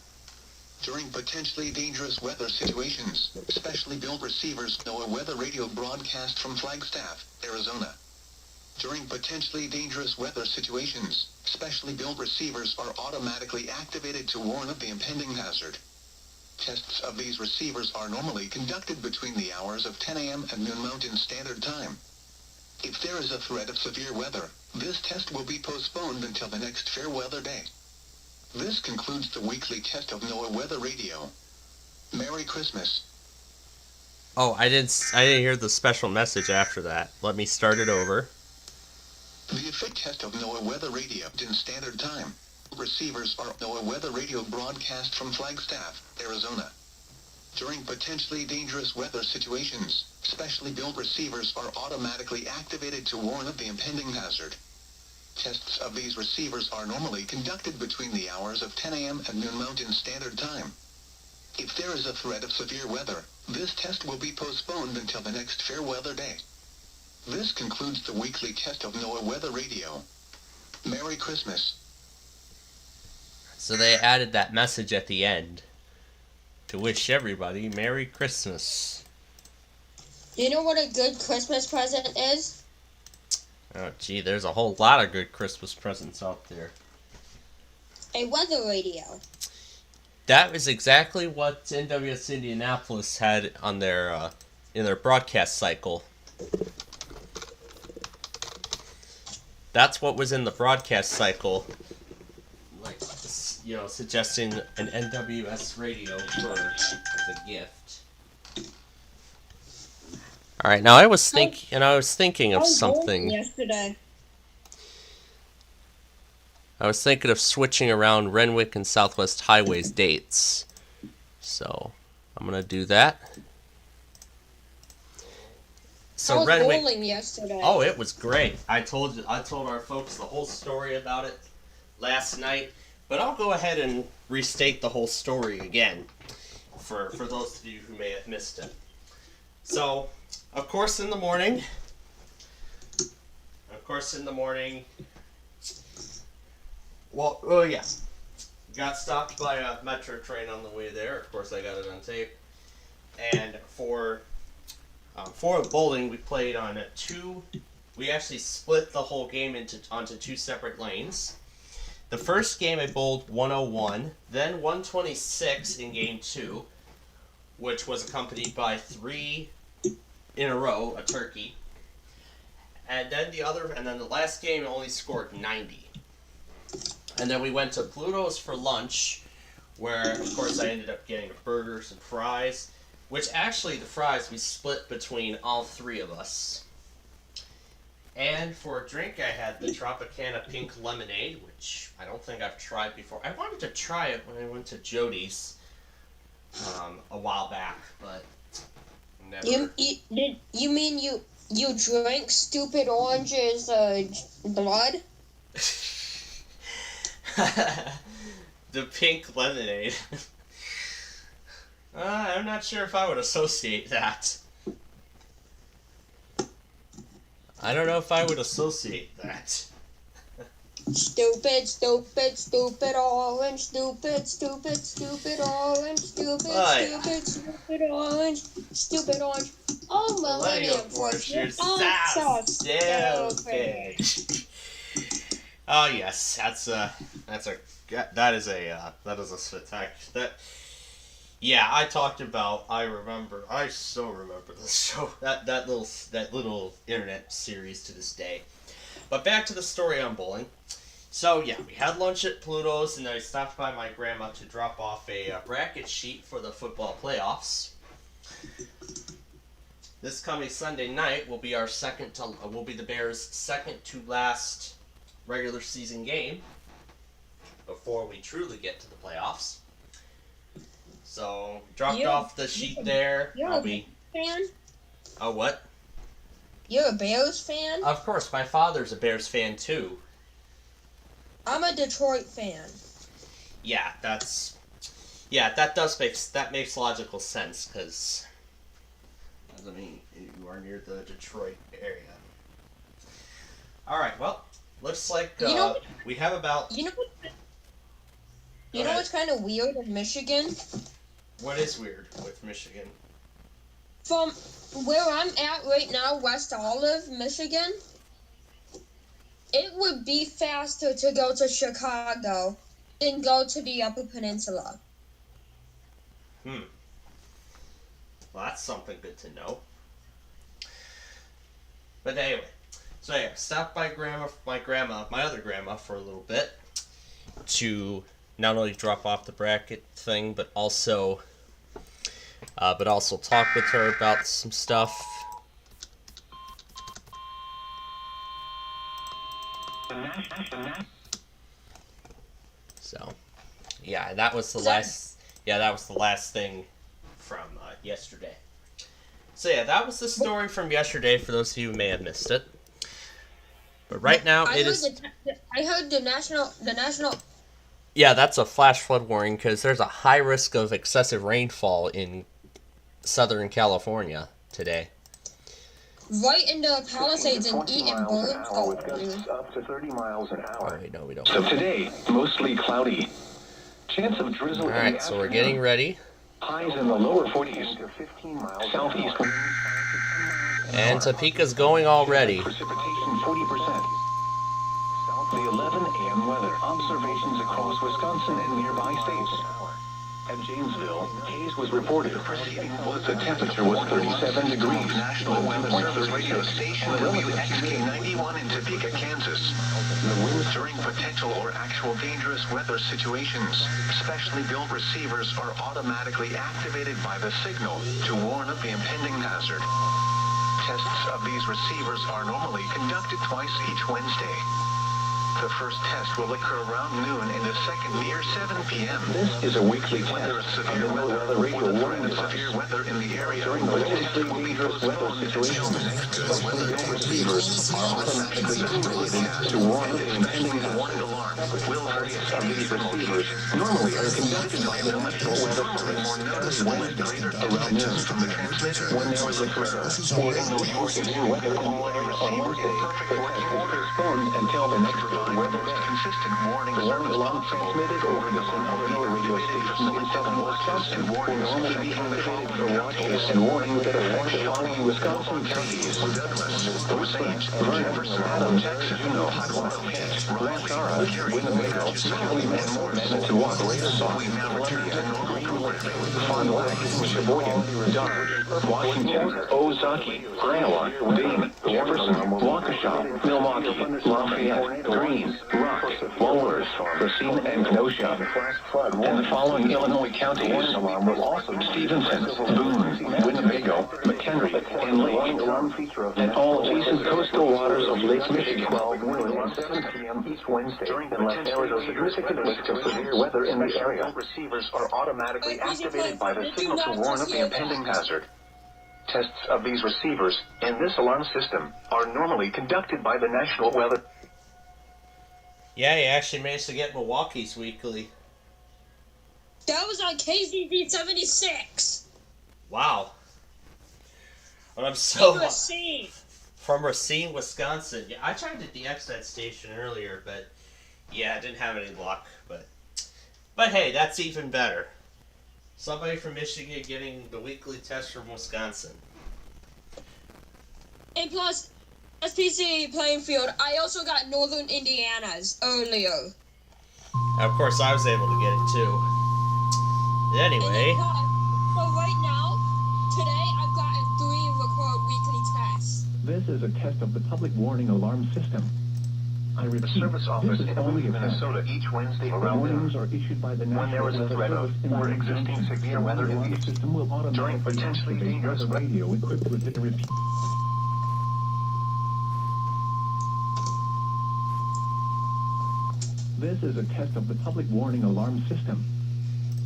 During potentially dangerous weather situations, specially built receivers. NOAA weather radio broadcast from Flagstaff, Arizona. During potentially dangerous weather situations, specially built receivers are automatically activated to warn of the impending hazard. Tests of these receivers are normally conducted between the hours of 10 a.m. and noon Mountain Standard Time. If there is a threat of severe weather, this test will be postponed until the next fair weather day. This concludes the weekly test of NOAA weather radio. Merry Christmas. Oh, I didn't hear the special message after that. Let me start it over. The effect test of NOAA weather radio in Standard Time. Receivers are NOAA weather radio broadcast from Flagstaff, Arizona. During potentially dangerous weather situations, specially built receivers are automatically activated to warn of the impending hazard. Tests of these receivers are normally conducted between the hours of 10 a.m. and noon Mountain Standard Time. If there is a threat of severe weather, this test will be postponed until the next fair weather day. This concludes the weekly test of NOAA weather radio. Merry Christmas. So they added that message at the end to wish everybody Merry Christmas. Do you know what a good Christmas present is? Oh, gee, there's a whole lot of good Christmas presents out there. A weather radio. That was exactly what NWS Indianapolis had on their in their broadcast cycle. That's what was in the broadcast cycle, like, you know, suggesting an NWS radio as a gift. All right, now I was thinking of something. Yesterday. I was thinking of switching around Renwick and Southwest Highway's dates, so I'm gonna do that. So I was Renwick. bowling yesterday. Oh, it was great. I told our folks the whole story about it last night, but I'll go ahead and restate the whole story again for those of you who may have missed it. So, of course in the morning, well, yeah, got stopped by a metro train on the way there. Of course, I got it on tape. And for bowling, we played on we actually split the whole game onto two separate lanes. The first game I bowled 101, then 126 in game 2, which was accompanied by 3 in a row, a turkey. And then the last game I only scored 90. And then we went to Pluto's for lunch, where of course I ended up getting a burger, some fries, which actually the fries we split between all 3 of us. And for a drink I had the Tropicana Pink Lemonade, which I don't think I've tried before. I wanted to try it when I went to Jody's a while back, but never. You mean you drank Stupid Orange's blood? The pink lemonade. I'm not sure if I would associate that. I don't know if I would associate that. Stupid, stupid, stupid orange, stupid, stupid, stupid orange, stupid, Right. stupid, stupid orange, stupid orange. Oh, Millennium Force, you're so stupid. Oh yes, that is a spectacular. Yeah, I still remember this show, that little internet series to this day. But back to the story on bowling. So yeah, we had lunch at Pluto's, and I stopped by my grandma to drop off a bracket sheet for the football playoffs. This coming Sunday night will be the Bears' second to last regular season game before we truly get to the playoffs. So dropped off the sheet there. You're a Bears fan? Oh, what? You're a Bears fan? Of course, my father's a Bears fan too. I'm a Detroit fan. Yeah, that makes logical sense because you are near the Detroit area. All right, well, looks like we have about. You know what's kind of weird in Michigan? What is weird with Michigan? From where I'm at right now, West Olive, Michigan, it would be faster to go to Chicago than go to the Upper Peninsula. Well, that's something good to know. But anyway, stopped by my other grandma for a little bit to not only drop off the bracket thing, but also talk with her about some stuff. So, yeah, that was the last. Yeah, that was the last thing from yesterday. So yeah, that was the story from yesterday. For those of you who may have missed it, but right now I heard the national. Yeah, that's a flash flood warning because there's a high risk of excessive rainfall in Southern California today. Right in the Palisades and Eaton Birds. Up to 30 miles an hour. Oh, wait, no, we don't. So today, mostly cloudy. Chance of drizzle. All right, so we're getting ready. Highs in the lower 40s. Southeast. And Topeka's going already. Precipitation 40%. The 11 a.m. weather. Observations across Wisconsin and nearby states. At Janesville, haze was reported. The temperature was 37 degrees. National Weather Service radio station WXK91 in Topeka, Kansas. The winds during potential or actual dangerous weather situations. Specially built receivers are automatically activated by the signal to warn of the impending hazard. Tests of these receivers are normally conducted twice each Wednesday. The first test will occur around noon and the second near 7 p.m. This is a weekly test of severe weather radio warning device. Severe weather in the area during potentially dangerous weather situations. Weather receivers are automatically activated to warn of the impending warning alarm. Tests of these receivers normally are conducted by the National Weather Service every Wednesday around noon. When there is a threat or in New York severe weather in the area on Wednesday, the test is postponed until the next day. Weather consistent warning alarm transmitted over the Central radio station in southern Wisconsin will normally be activated for watches and warnings that affect the following Wisconsin counties: Osage, Vernon, Adams, Juneau, Lansara, Winnebago, Calumet, Manitowoc, Sauk, Columbia, Fond du Lac, Sheboygan, Dodge, Washington, Ozaukee, Iowa, Dane, Jefferson, Waukesha, Milwaukee, Lafayette, Greene, Rock, Walworth, Racine, and Kenosha. And the following Illinois counties: Stevenson, Boone, Winnebago, McHenry, and Lake, and all adjacent coastal waters of Lake Michigan. 7 p.m. each Wednesday, unless there is a significant risk of severe weather in the area. Receivers are automatically activated by the signal to warn of the impending hazard. Tests of these receivers and this alarm system are normally conducted by the National Weather. Yeah, he actually managed to get Milwaukee's weekly. That was on KZZ 76. Wow. But I'm so... Racine. From Racine, Wisconsin. Yeah, I tried to DX that station earlier, but yeah, I didn't have any luck. But hey, that's even better. Somebody from Michigan getting the weekly test from Wisconsin. And plus, SPC playing field, I also got Northern Indiana's earlier. Of course, I was able to get it too. Anyway. So right now, today I've gotten 3 record weekly tests. This is a test of the public warning alarm system. I repeat, The service office this is in only a test. Minnesota each Wednesday The around warnings noon. are issued by the When there National is a Weather threat of Service in or conjunction. existing severe The weather in alarm the system will during automatically potentially activate dangerous weather radio equipped with the repeat. This is a test of the public warning alarm system.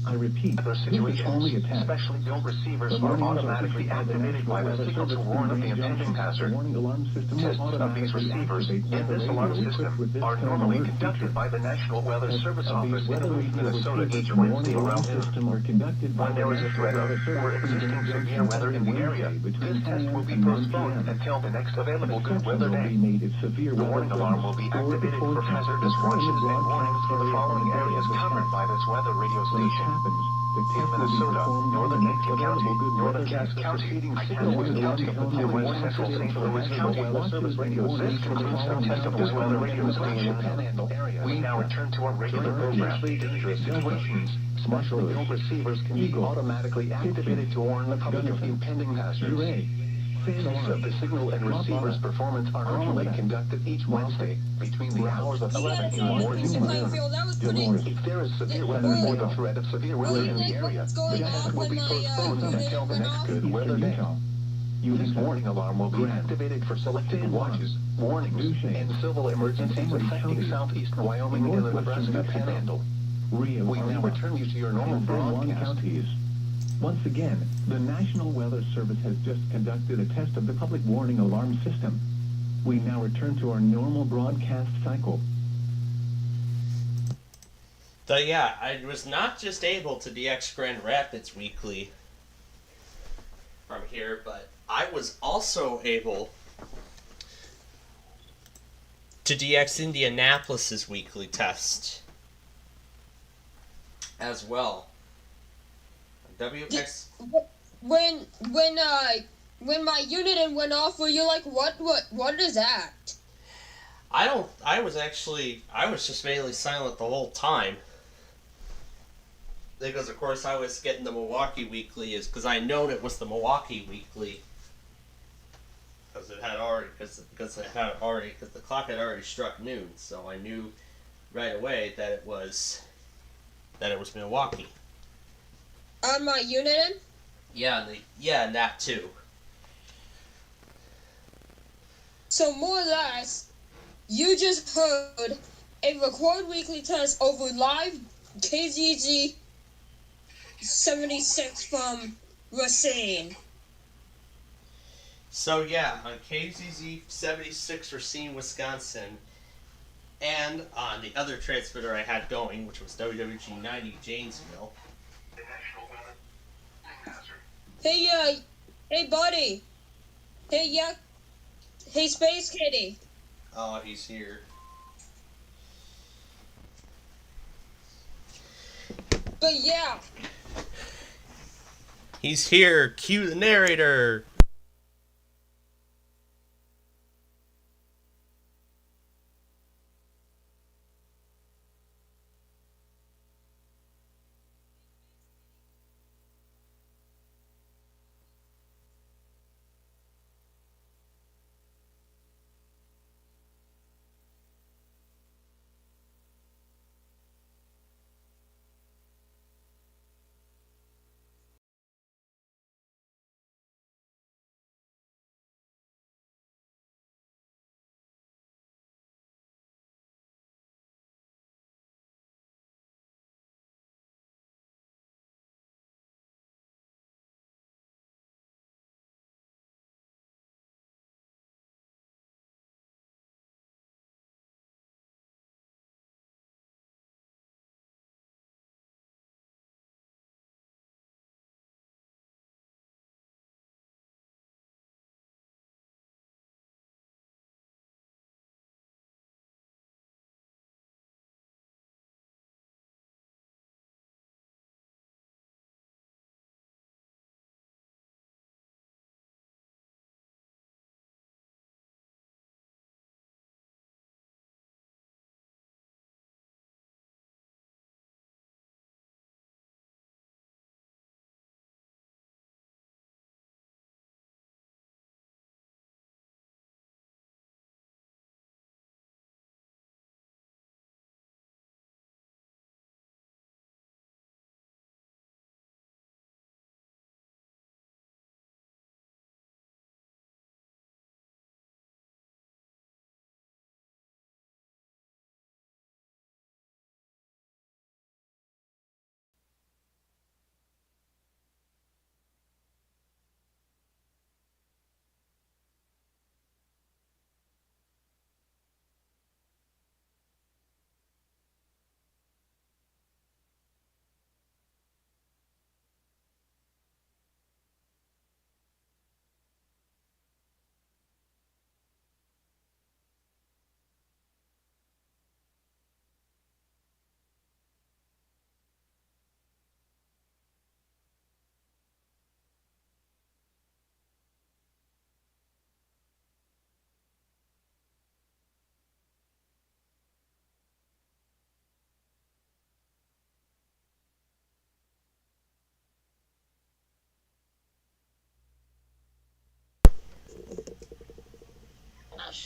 I repeat, Other this is situations, only a test. specially built receivers The are warnings automatically issued by the activated by National the Weather signal to Service warn in of the impending conjunction. hazard. The warning alarm system will Tests of these automatically receivers activate in weather this radio alarm equipped system with this are tone normally alert conducted feature. by the National Weather Tests Service of these Office in weather Duluth, radio Minnesota receivers each of the warning Wednesday alarm around noon. system are conducted by When the there is a National threat of Weather Service or in existing conjunction severe weather in the every area, Wednesday between this 10 test a.m. will be and 1 postponed p.m. until the next available good Exceptions weather will day. be made if severe The weather warning alarm will be threatens or activated if for forecasts hazardous occur in the watches and warnings broadcast for the area on following the day of areas the covered test. by this weather radio When it station. happens, the In test will be Minnesota, performed on the northern next Aitkin County, available good northern weather day. Cass County, The St. Louis warning County, alarm and will West be Central activated St. for Louis County hazardous Weather Service watches and radios. This warnings for the concludes our following test of this areas weather on radio the station. Panhandle area. We now return to our regular During program. potentially dangerous Situations, specially built receivers can be Eagle, automatically activated to warn the public of the impending hazards. Hooray! Fan Tests of the signal and receiver's performance are normally conducted each Wednesday between the hours of 11 in the morning and noon. If there is severe weather or the threat of severe weather in the area, the test will be postponed until the next good weather day. This warning alarm will be activated for selected watches, warnings, and civil emergencies affecting southeast Wyoming and the Nebraska Panhandle. We now return you to your normal broadcast. Once again, the National Weather Service has just conducted a test of the public warning alarm system. We now return to our normal broadcast cycle. So yeah, I was not just able to DX Grand Rapids weekly from here, but I was also able to DX Indianapolis's weekly test as well. WX. When my unit went off, were you like, what is that? I was just mainly silent the whole time. Because of course I was getting the Milwaukee Weekly because I known it was the Milwaukee Weekly. Because the clock had already struck noon, so I knew right away that it was Milwaukee. On my unit? Yeah, and that too. So more or less, you just heard a record weekly test over live KZZ 76 from Racine. So yeah, on KZZ 76 Racine, Wisconsin, and on the other transmitter I had going, which was WWG 90 Janesville. Hey buddy. Hey Space Kitty. Oh, he's here. But yeah. He's here. Cue the narrator.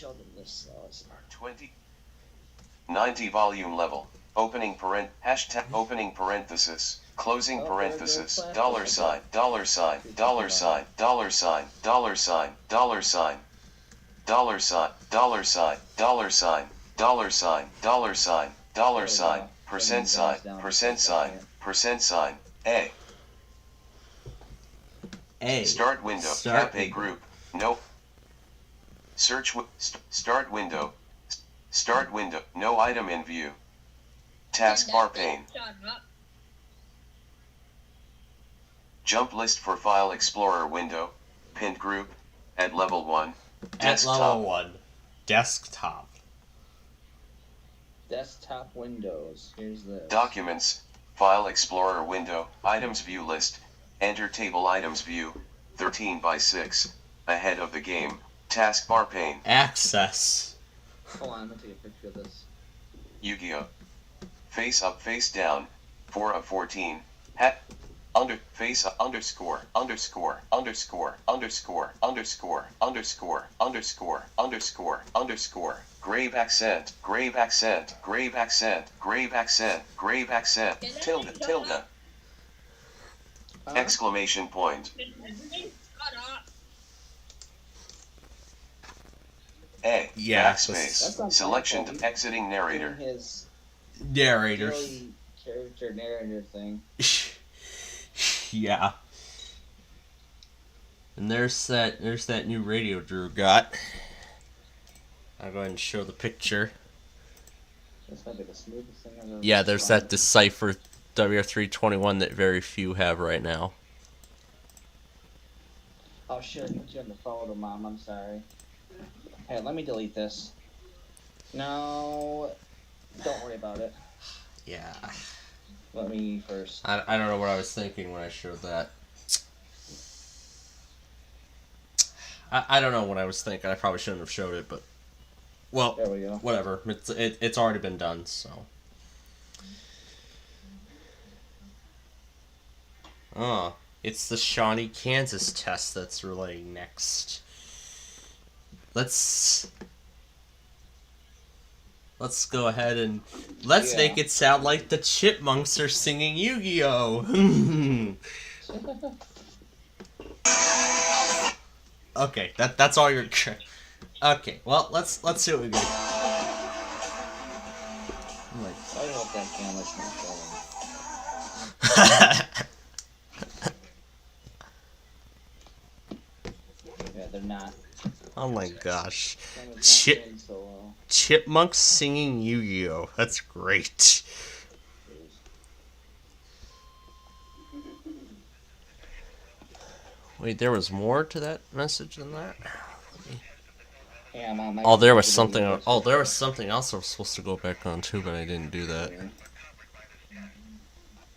show them this. 20. 90 volume level. Opening parenthesis. Closing parenthesis. Dollar sign. Dollar sign. Dollar sign. Dollar sign. Dollar sign. Dollar sign. Dollar sign. Dollar sign. Dollar sign. Dollar sign. Dollar sign. Dollar sign. Percent sign. Percent sign. Percent sign. A. Start window. Cap a group. No. Search. Start window. Start window. No item in view. Taskbar pane. Jump list for File Explorer window. Pinned group. At level 1. Desktop. At level 1. Desktop. Desktop windows. Here's this. Documents. File Explorer window. Items view list. Enter table items view. 13 by 6. Ahead of the game. Taskbar pane. Access. Hold on, I'm gonna take a picture of this. Yu-Gi-Oh! Face up, face down. 4 of 14. Hat. Face up, underscore, underscore, underscore, underscore, underscore, underscore, underscore, underscore, underscore. Grave accent, grave accent, grave accent, grave accent, grave accent. Tilde, tilde. Exclamation point. A. Yeah, Backspace. Selection to exiting narrator. Narrator. Really character narrator thing. Yeah. And there's that new radio Drew got. I'll go ahead and show the picture. This might be the smoothest thing I've ever Yeah, there's that Decipher WR321 that very few have right now. Oh shit, I put you on the photo, Mom. I'm sorry. Hey, let me delete this. No, don't worry about it. Yeah. Let me first. I don't know what I was thinking when I showed that. I don't know what I was thinking. I probably shouldn't have showed it, but well, there we go. Whatever. It's already been done, so. Oh, it's the Shawnee, Kansas test that's relaying next. Let's go ahead and let's make it sound like the Chipmunks are singing Yu-Gi-Oh! Okay, that's all you're. Okay, well let's see what we get. I hope that camera's not showing. Yeah, they're not. Oh my gosh. So well. Chipmunks singing Yu-Gi-Oh! That's great. Wait, there was more to that message than that? Yeah, Mom, oh, there was something. Oh, there was something else I was supposed to go back on too, but I didn't do that.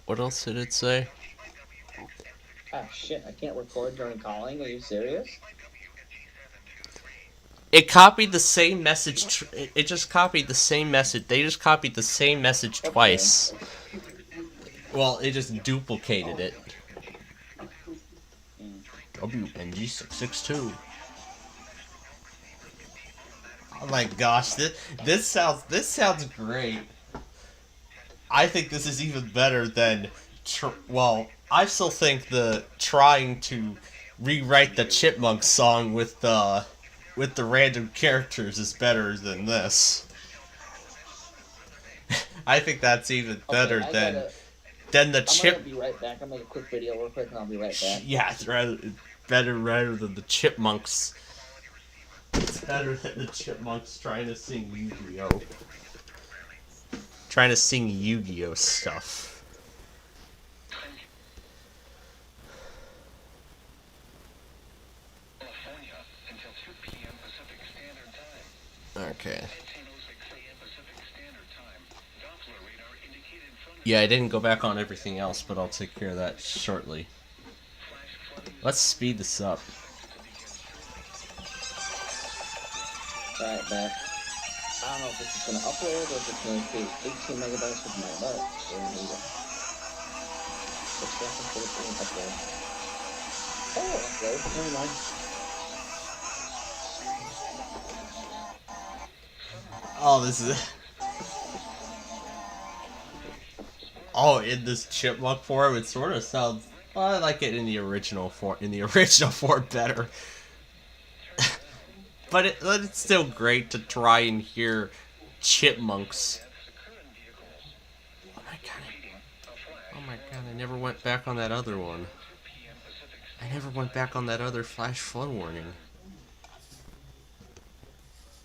What else did it say? Ah, shit! I can't record during calling. Are you serious? It copied the same message. It just copied the same message. They just copied the same message twice. Well, it just duplicated it. WNG662. Oh my gosh, this sounds great. I think this is even better than well, I still think the trying to rewrite the Chipmunk song with the random characters is better than this. I think that's even better than the Chip. I'm gonna be right back. I'm gonna make a quick video real quick and I'll be right back. Yeah, it's better than the Chipmunks. It's better than the Chipmunks trying to sing Yu-Gi-Oh! Trying to sing Yu-Gi-Oh! Stuff. Okay. Yeah, I didn't go back on everything else, but I'll take care of that shortly. Let's speed this up. Alright, back. I don't know if this is going to upload or if it's going to create 18 megabytes with my butt. So here we go. Let's go for the upload. Oh, upload. Never mind. Oh, this is... Oh, in this chipmunk form, it sort of sounds... Well, I like it in the original form better. But it's still great to try and hear chipmunks. Oh my god, I never went back on that other one. I never went back on that other flash flood warning.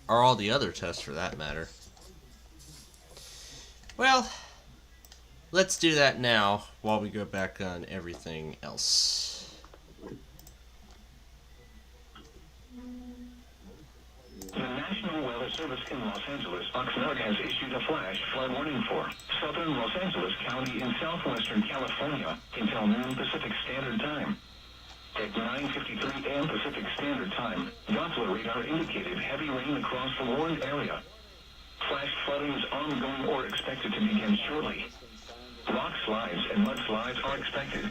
Or all the other tests for that matter. Well, let's do that now while we go back on everything else. The National Weather Service in Los Angeles, Oxnard, has issued a flash flood warning for southern Los Angeles County in southwestern California until noon Pacific Standard Time. At 9:53 a.m. Pacific Standard Time, Doppler radar indicated heavy rain across the warned area. Flash flooding is ongoing or expected to begin shortly. Rock slides and mudslides are expected.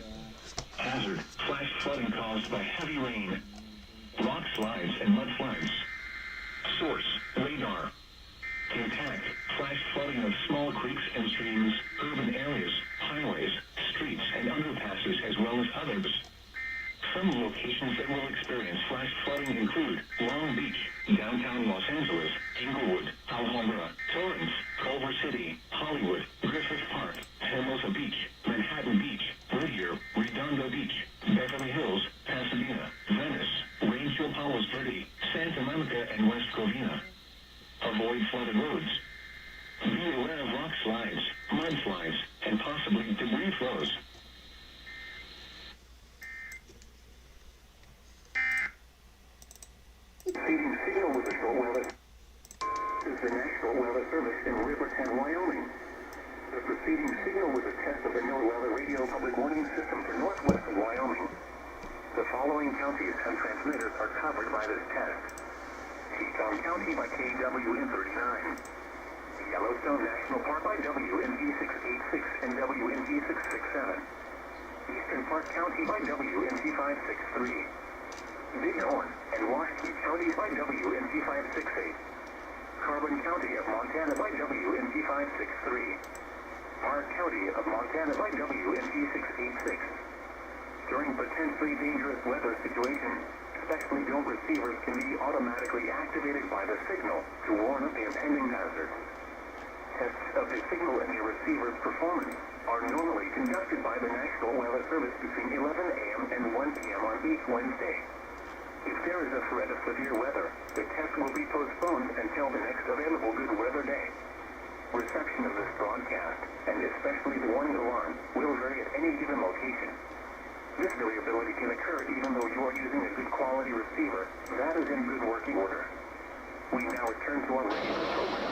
Hazard, flash flooding caused by heavy rain. Rock slides and mudslides. Source, radar. Impact, flash flooding of small creeks and streams, urban areas, highways, streets, and underpasses, as well as others. Some locations that will experience flash flooding include Long Beach, downtown Los Angeles, Inglewood, Alhambra, Torrance, Culver City, Hollywood, Griffith Park, Hermosa Beach, Manhattan Beach, Whittier, Redondo Beach, Beverly Hills, Pasadena, Venice, Rancho Palos Verdes, Santa Monica, and West Covina. Avoid flooded roads. Be aware of rock slides, mudslides, and possibly debris flows. Receiving signal with the short weather is the National Weather Service in Riverton, Wyoming. The preceding signal was a test of the NOAA Weather Radio Public Warning System for northwest of Wyoming. The following counties and transmitters are covered by this test. Teton County by KWN39. Yellowstone National Park by WNV686 and WNV667. Eastern Park County by WNV563. Bighorn and Washington counties by WNV568. Carbon County of Montana by WNV563. Park County of Montana by WNV686. During potentially dangerous weather situations, specially built receivers can be automatically activated by the signal to warn of the impending hazard. Tests of the signal and the receiver's performance are normally conducted by the National Weather Service between 11 a.m. and 1 p.m. on each Wednesday. If there is a threat of severe weather, the test will be postponed until the next available good weather day. Reception of this broadcast, and especially the warning alarm, will vary at any given location. This variability can occur even though you are using a good quality receiver that is in good working order. We now return to our regular program.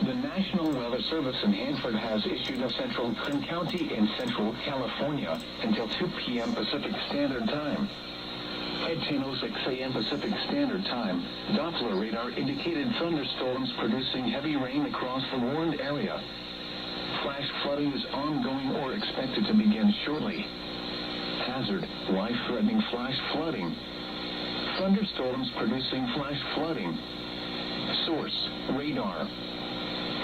The National Weather Service in Hanford has issued a central Kern County in central California until 2 p.m. Pacific Standard Time. At 10:06 a.m. Pacific Standard Time, Doppler radar indicated thunderstorms producing heavy rain across the warned area. Flash flooding is ongoing or expected to begin shortly. Hazard, life-threatening flash flooding. Thunderstorms producing flash flooding. Source, radar.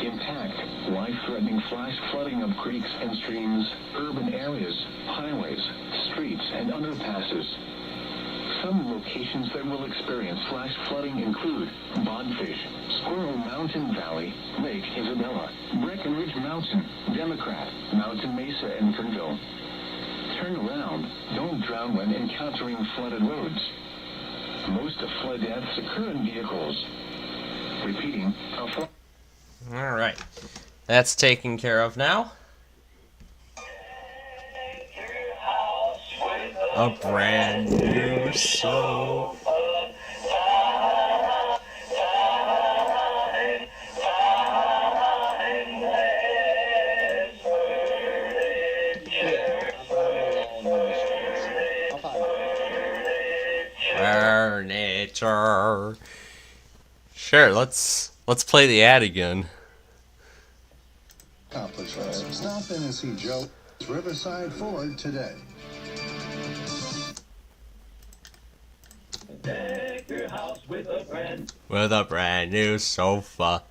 Impact, life-threatening flash flooding of creeks and streams, urban areas, highways, streets, and underpasses. Some locations that will experience flash flooding include Bodfish, Squirrel Mountain Valley, Lake Isabella, Breckenridge Mountain, Democrat, Mountain Mesa, and Kernville. Turn around. Don't drown when encountering flooded roads. Most of flood deaths occur in vehicles. Repeating, a flood... Alright, that's taken care of now. A brand new soul. Furniture. Sure, let's play the ad again. Accomplishments. Stop in and see Joe Riverside Ford today. Deck your house With a brand new sofa.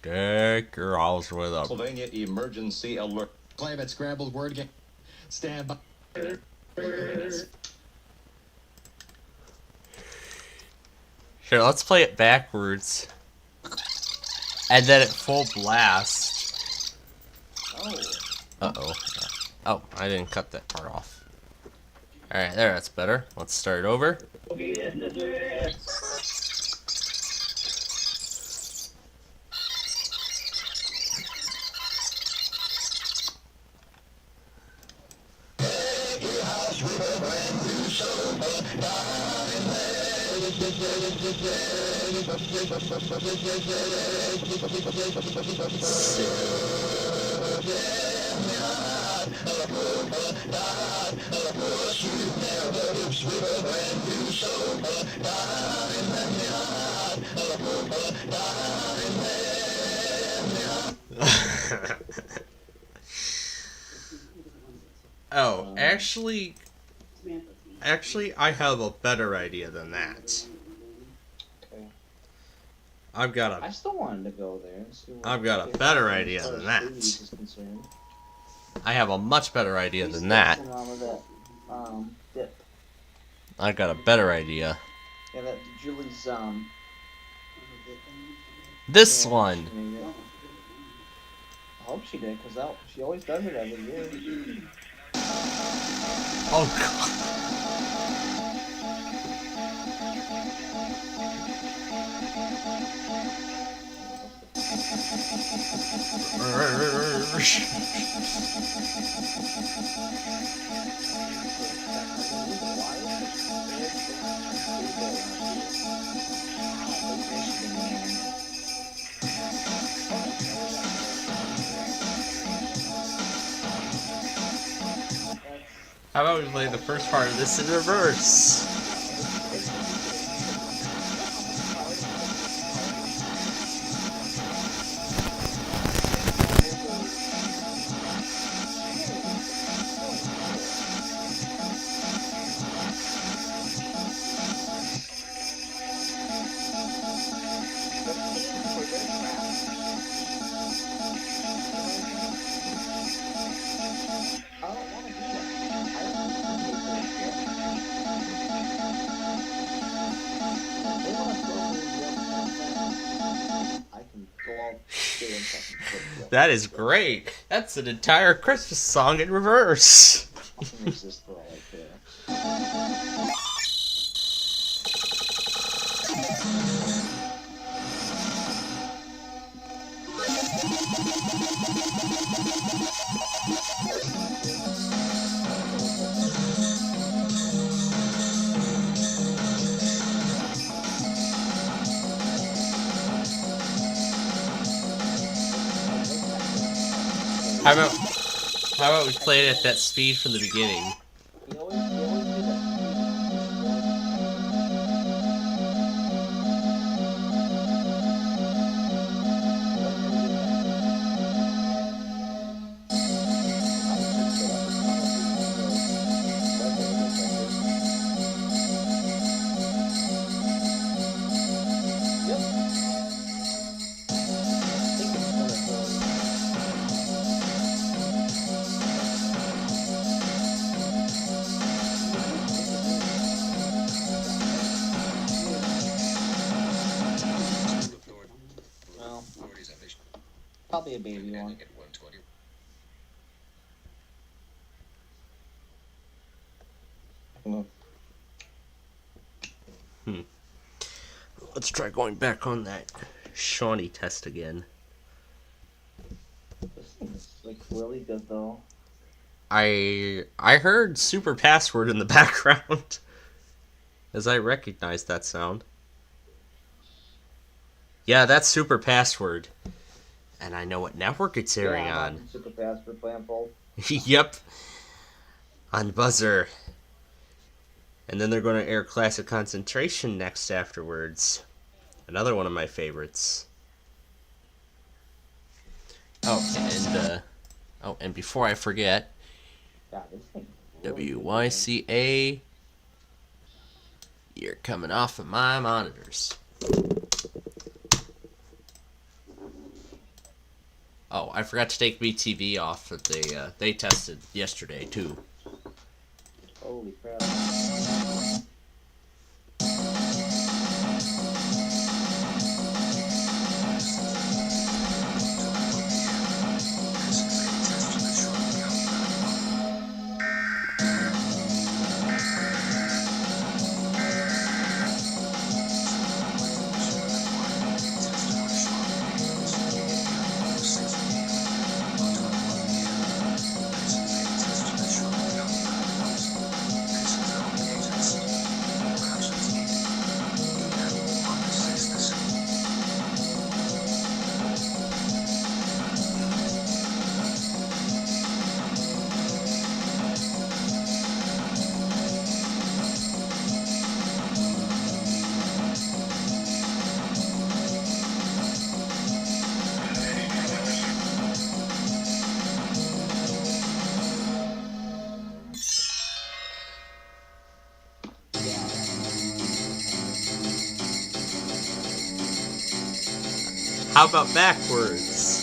Deck your house with a... Pennsylvania emergency alert. Climate scrambled word again. Stand by. Here, let's play it backwards. And then at full blast. Uh-oh. Oh, I didn't cut that part off. Alright, there, that's better. Let's start over. Oh, actually, I have a better idea than that. Okay. I still wanted to go there and see what I've got a better idea than that. I have a much better idea than that. Dip. I've got a better idea. Yeah, that Julie's This one. I hope she did, because she always does it every year. Oh god. How about we play the first part of this in reverse? That is great. That's an entire Christmas song in reverse. How about we play it at that speed from the beginning? Probably a baby one. Let's try going back on that Shawnee test again. This thing's like really good though. I heard Super Password in the background, as I recognized that sound. Yeah, that's Super Password. And I know what network it's airing on. Super Password Planfold. Yep. On Buzzer. And then they're going to air Classic Concentration next afterwards. Another one of my favorites. Oh, and before I forget, God, this thing WYCA. You're coming off of my monitors. Oh, I forgot to take BTV off. They tested yesterday too. Holy crap. How about backwards?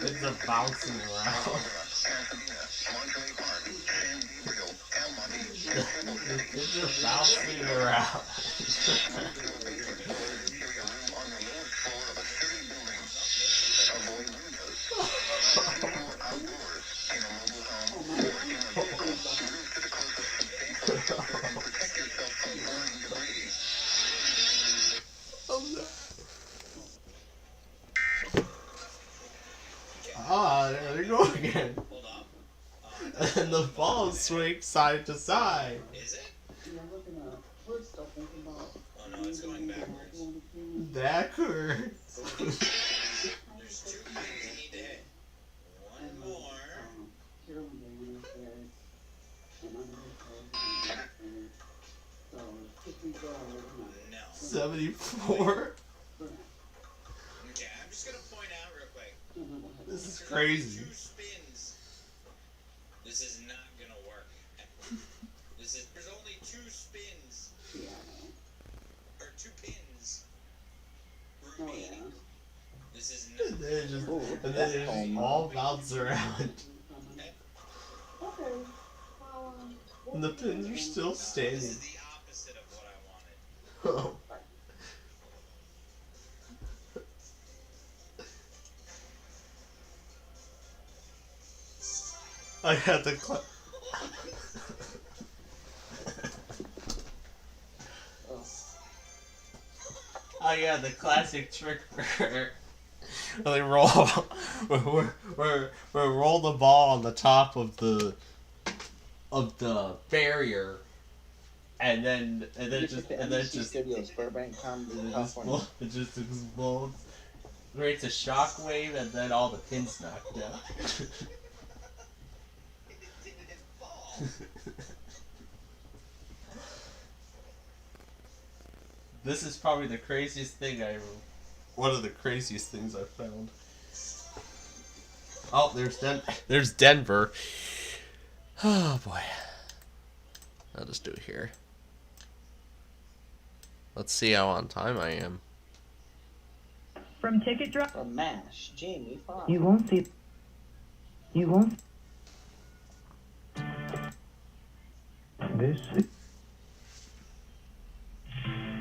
It's a bouncing around. It's just bouncing around. Ah, there they go again. And the ball swings side to side. Is it? Oh no, it's going backwards. Backwards. There's 2 pins you need to hit. One more. No. 74. Okay, I'm just gonna point out real quick. This is crazy. 2 spins. This is not gonna work. There's only 2 spins. Or 2 pins remaining. This is not. And then it just all bounce around. And the pins are still standing. This is the opposite of what I wanted. Oh. I had to Oh yeah, the classic trick where they roll, where roll the ball on the top of the barrier, and then Studios, Burbank, California. it just explodes, creates a shockwave, and then all the pins knocked out. This is probably the craziest thing one of the craziest things I've found. Oh, there's Denver. Oh boy. I'll just do it here. Let's see how on time I am. From Ticket Drop. From MASH, Jamie Foxx. You won't see. You won't. This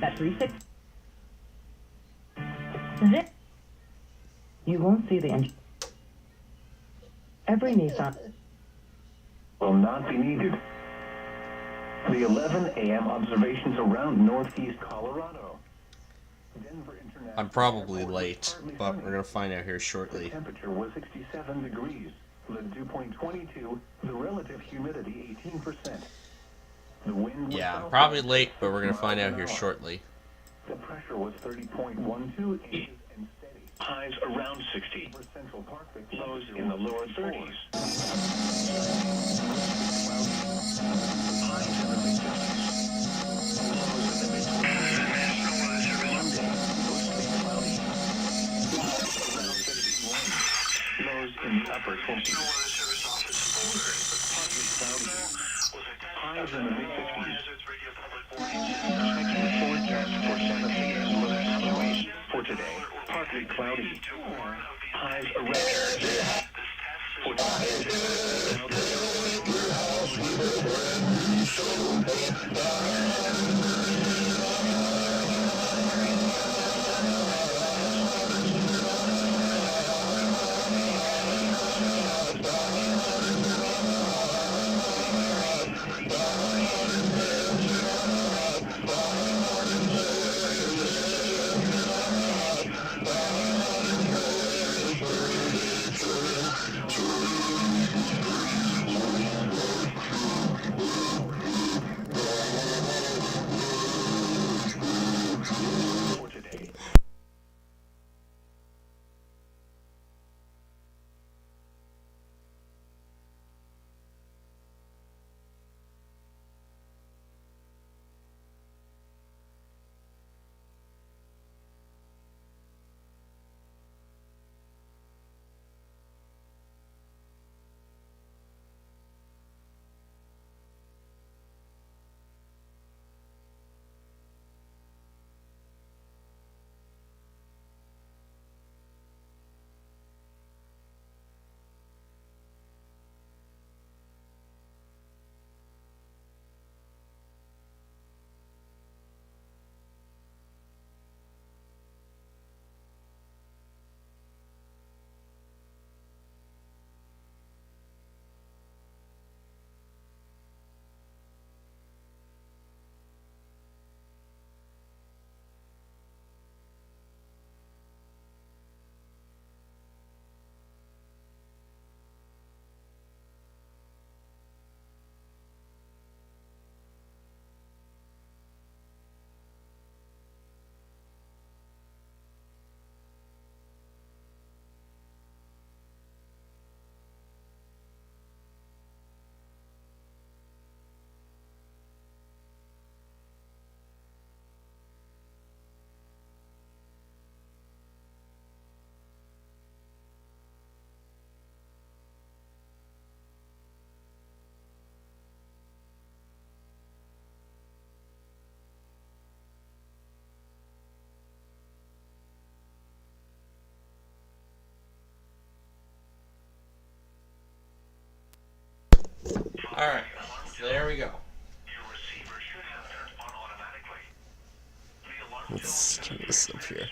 That 36. Zip. You won't see the engine. Every Nissan will not be needed. The 11 a.m. observations around northeast Colorado. Denver International I'm probably late, but we're gonna find out here shortly. The temperature was 67 degrees, the dew point 22, the relative humidity 18%. The wind was Yeah, I'm probably late, but we're gonna find out here shortly. The pressure was 30.12 inches and steady. Highs around 60. Central Park, lows in the lower 30s. Lows in the upper 20s. Highs in the mid-50s. Checking the forecast for Santa Fe and Los Angeles for today. Partly cloudy. Highs around. For Alright, so there we go. Let's turn this up here.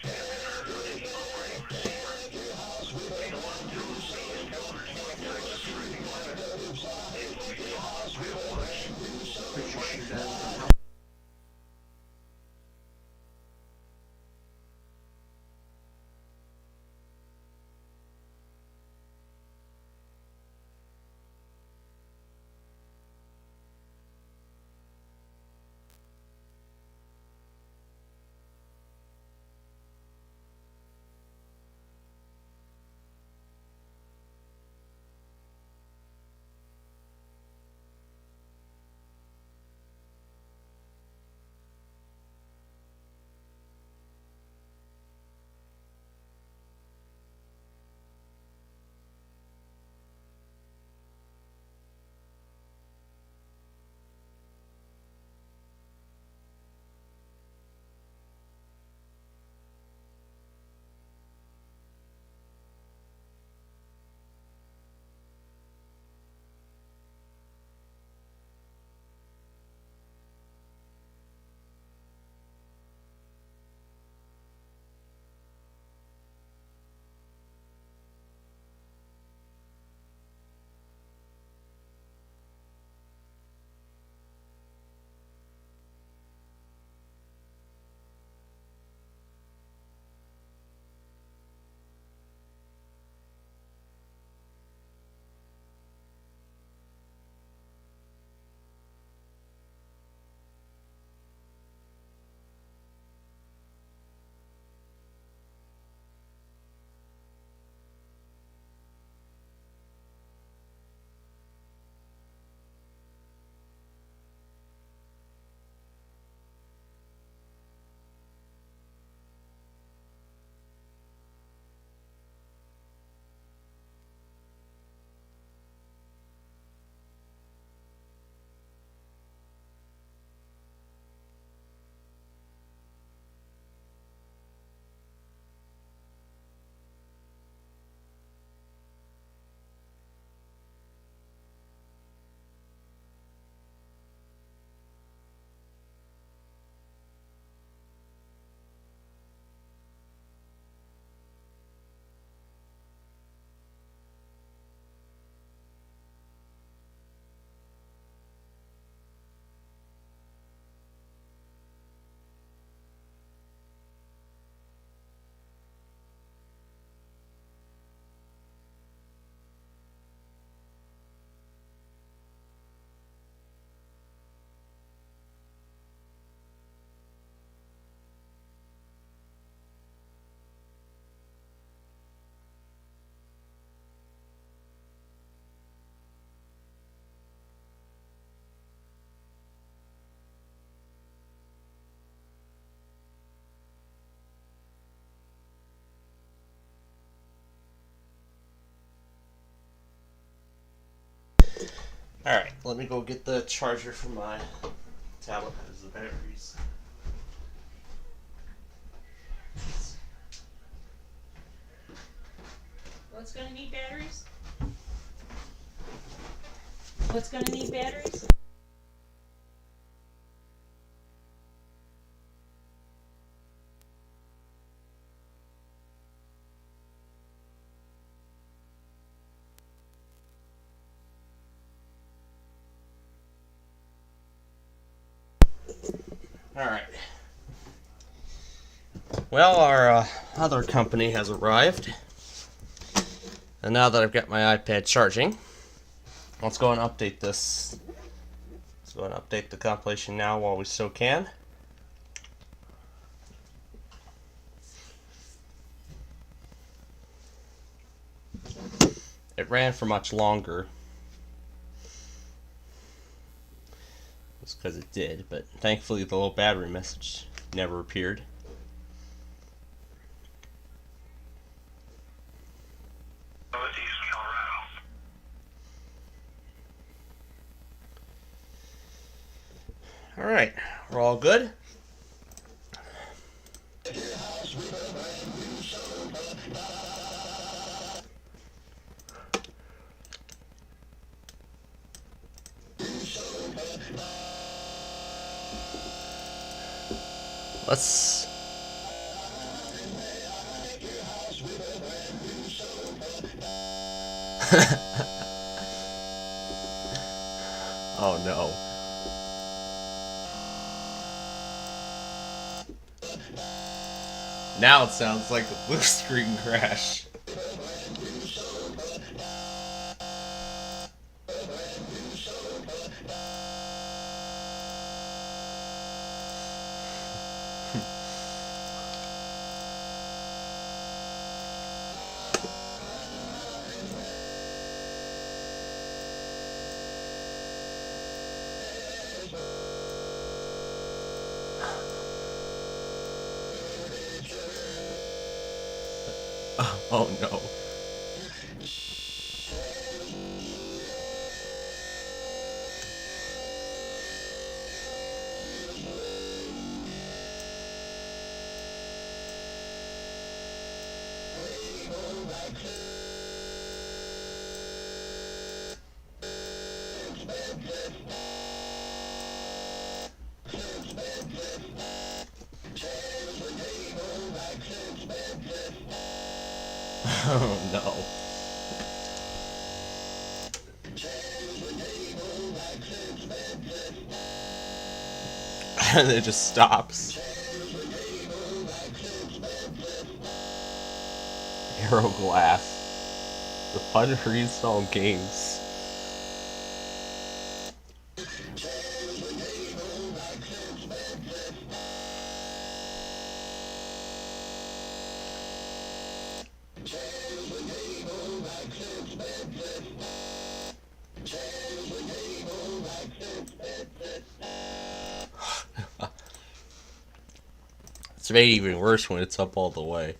Alright, let me go get the charger for my tablet because the batteries. What's gonna need batteries? What's gonna need batteries? Alright. Well, our other company has arrived. And now that I've got my iPad charging, let's go and update this. Let's go and update the compilation now while we still can. It ran for much longer. Just because it did, but thankfully the low battery message never appeared. Alright, we're all good. Let's... Oh no. Now it sounds like a blue screen crash. Oh no. Oh no. And it just stops. Arrow Glass. The fun reinstall games. It's made even worse when it's up all the way.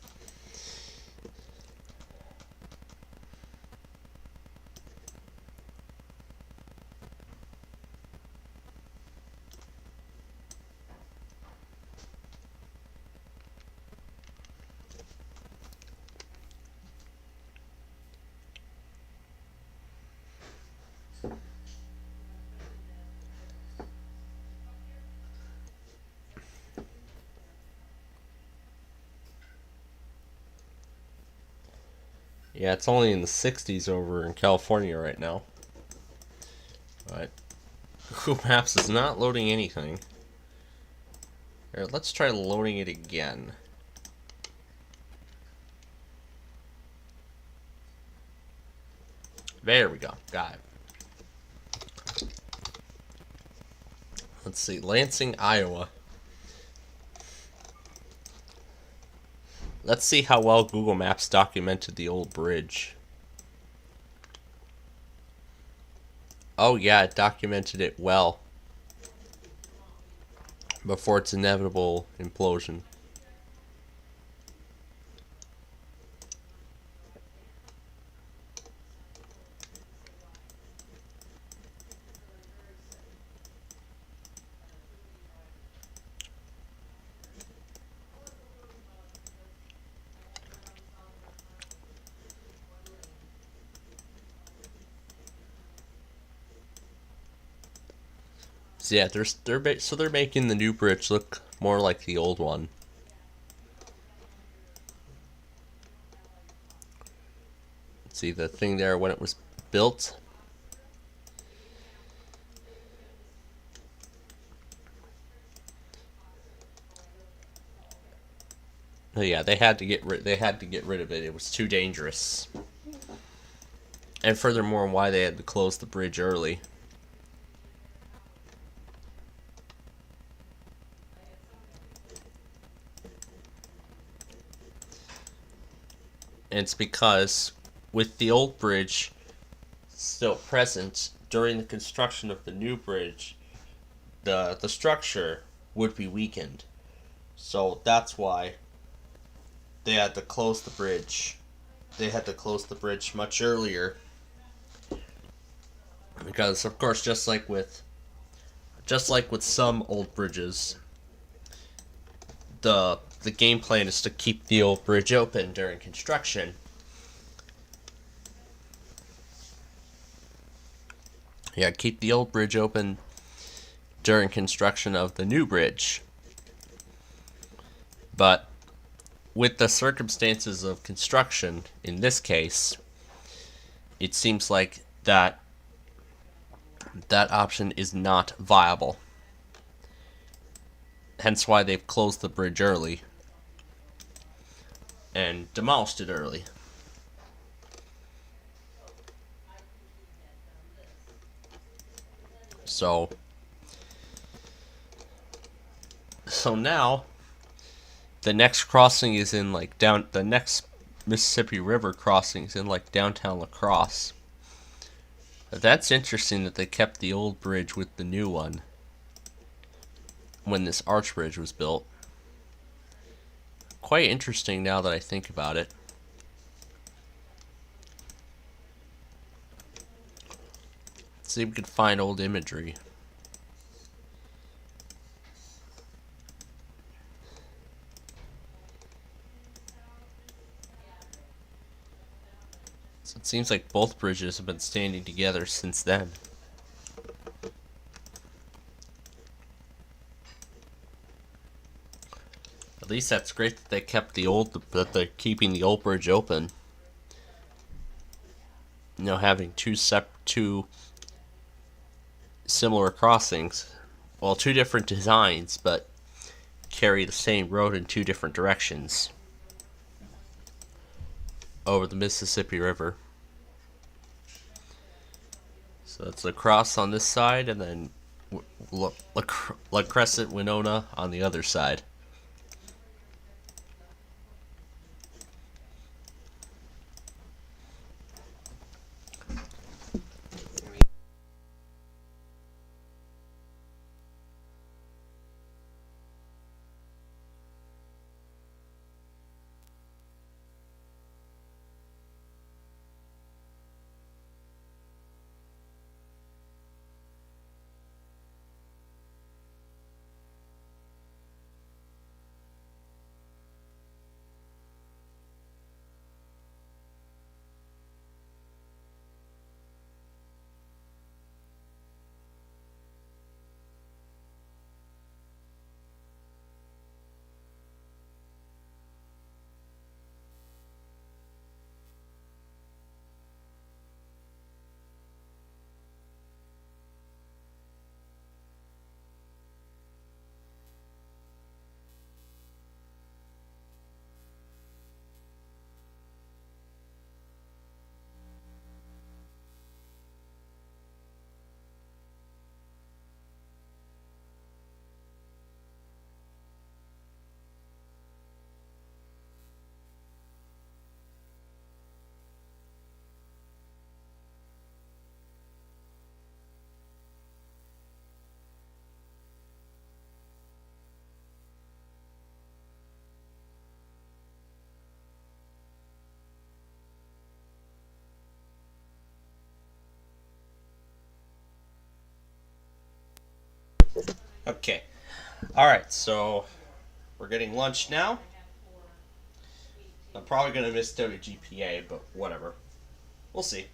Yeah, it's only in the 60s over in California right now. But Google Maps is not loading anything. Here, let's try loading it again. There we go. Got it. Let's see. Lansing, Iowa. Let's see how well Google Maps documented the old bridge. Oh yeah, it documented it well. Before its inevitable implosion. So yeah, they're making the new bridge look more like the old one. See the thing there when it was built. Oh yeah, they had to get rid of it. It was too dangerous. And furthermore, why they had to close the bridge early. And it's because with the old bridge still present during the construction of the new bridge, the structure would be weakened. So that's why they had to close the bridge. They had to close the bridge much earlier. Because of course, just like with some old bridges, the game plan is to keep the old bridge open during construction. Yeah, keep the old bridge open during construction of the new bridge. But with the circumstances of construction, in this case, it seems like that option is not viable. Hence why they've closed the bridge early and demolished it early. So now the next crossing is in the next Mississippi River crossing is in downtown La Crosse. That's interesting that they kept the old bridge with the new one when this arch bridge was built. Quite interesting now that I think about it. Let's see if we can find old imagery. So it seems like both bridges have been standing together since then. At least that's great that they kept that they're keeping the old bridge open. You know, having two similar crossings, well, two different designs, but carry the same road in two different directions over the Mississippi River. So it's La Crosse on this side, and then La Crescent, Winona on the other side. Okay. Alright, so we're getting lunch now. I'm probably going to miss WGPA, but whatever. We'll see.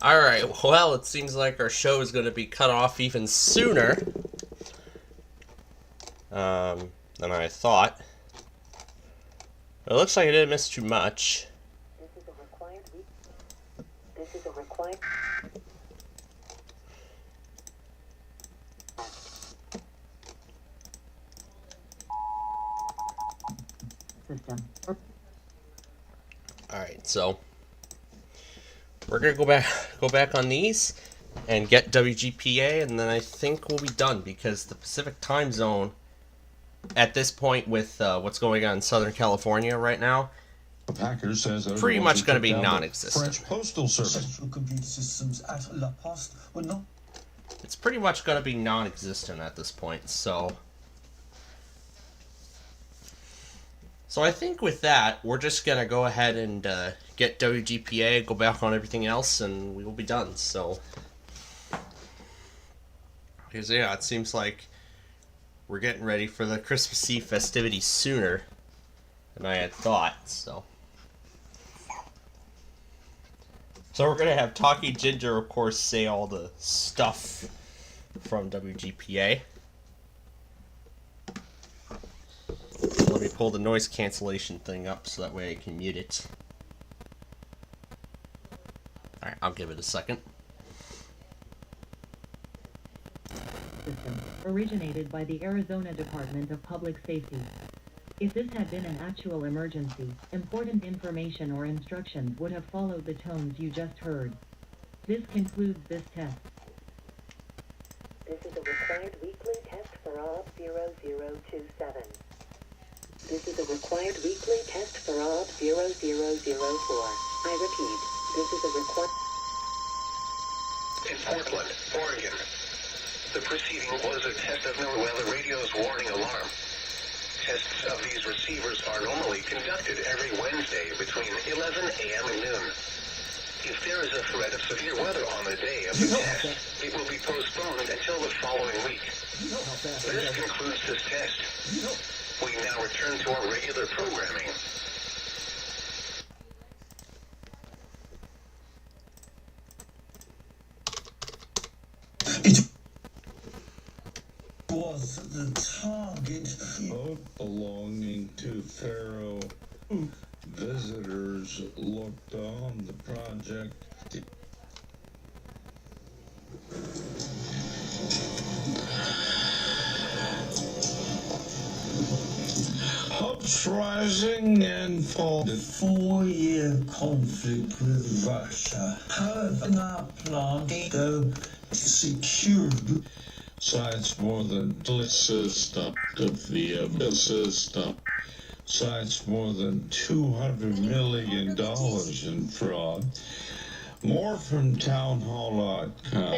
Alright, well, it seems like our show is going to be cut off even sooner than I thought. It looks like I didn't miss too much. This is a required system. Alright, so we're gonna go back on these and get WGPA, and then I think we'll be done, because the Pacific time zone at this point, with what's going on in Southern California right now, Packers says pretty much going to be down the non-existent. French postal service. Central computer systems at La Poste were not. It's pretty much going to be non-existent at this point, so I think with that, we're just going to go ahead and get WGPA, go back on everything else, and we will be done. So, because yeah, it seems like we're getting ready for the Christmas Eve festivities sooner than I had thought, so we're going to have Talking Ginger, of course, say all the stuff from WGPA. Let me pull the noise cancellation thing up so that way I can mute it. Alright, I'll give it a second. System originated by the Arizona Department of Public Safety. If this had been an actual emergency, important information or instructions would have followed the tones you just heard. This concludes this test. This is a required weekly test for OB 0027. This is a required weekly test for OB 0004. I repeat, this is a required... In Portland, Oregon. The preceding was a test of NOAA radio's warning alarm. Tests of these receivers are normally conducted every Wednesday between 11 a.m. and noon. If there is a threat of severe weather on the day of the test, it will be postponed until the following week. This concludes this test. We now return to our regular programming. Was the target Boat belonging to Pharaoh. Visitors looked on the project. Hopes rising and fall. The 4-year conflict with Russia. However, our plant secured. Cites more than system of the system. Cites more than $200 million in fraud. More from townhall.com.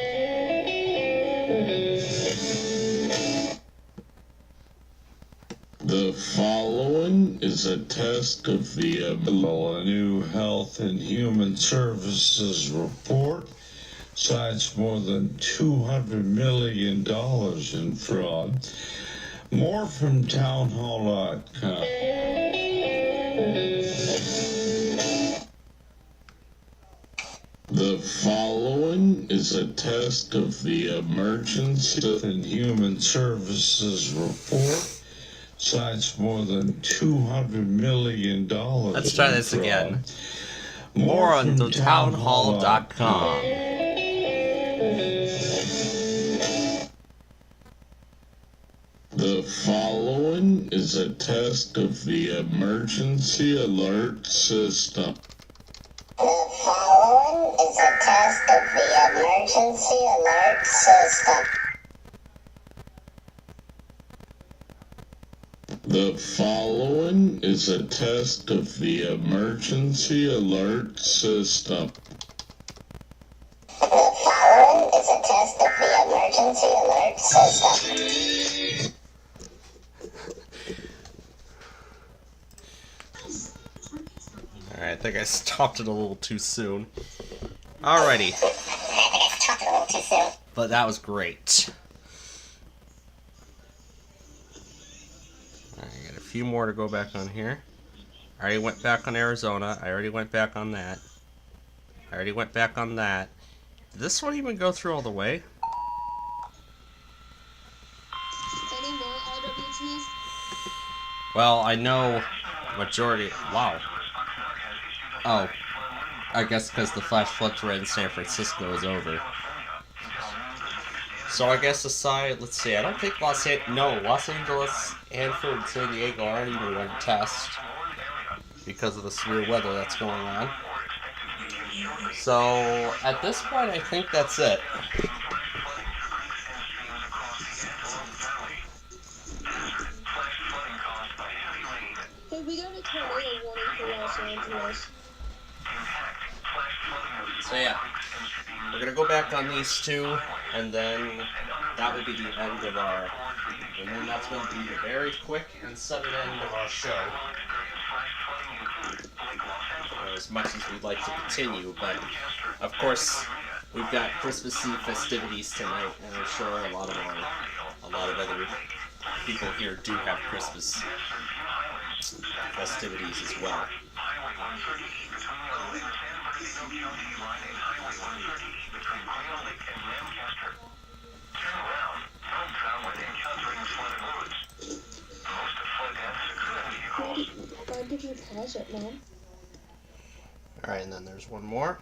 The following is a test of the new Health and Human Services report. Cites more than $200 million in fraud. More from townhall.com. The following is a test of the Emergency and Human Services report. Cites more than $200 million. Let's try this again. More on the townhall.com. The following is a test of the emergency alert system. The following is a test of the emergency alert system. The following is a test of the emergency alert system. The following is a test of the emergency alert system. Alright, I think I stopped it a little too soon. Alrighty. But that was great. I got a few more to go back on here. I already went back on Arizona. I already went back on that. I already went back on that. Did this one even go through all the way? Any more RWTs? Well, I know majority. Wow. Oh, I guess because the flash flood threat in San Francisco is over. So I guess aside, let's see. I don't think Los Angeles, Hanford, and San Diego aren't even going to test because of the severe weather that's going on. So at this point, I think that's it. Hey, we got a tornado warning for Los Angeles. So yeah, we're gonna go back on these two, and then that will be the end of our. And then that's going to be the very quick and sudden end of our show. As much as we'd like to continue, but of course we've got Christmas Eve festivities tonight, and I'm sure a lot of other people here do have Christmas festivities as well. Why did you pause it, Mom? Alright, and then there's one more.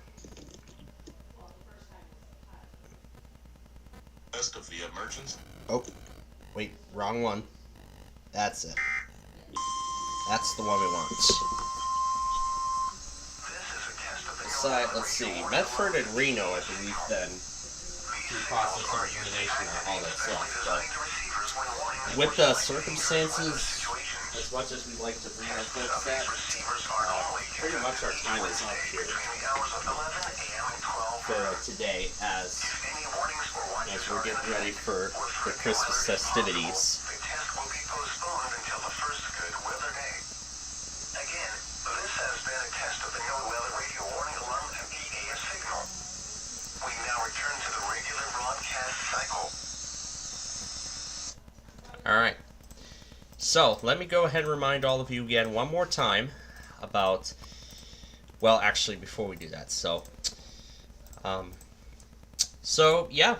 Best of the emergency. Oh, wait, wrong one. That's it. That's the one we want. Aside, let's see, Medford and Reno, I believe, then, through process of elimination and all that stuff, but with the circumstances, as much as we'd like to bring our folks that, pretty much our time is up here for today as we're getting ready for the Christmas festivities. Alright, so let me go ahead and remind all of you again one more time about, well, actually, before we do that, so yeah,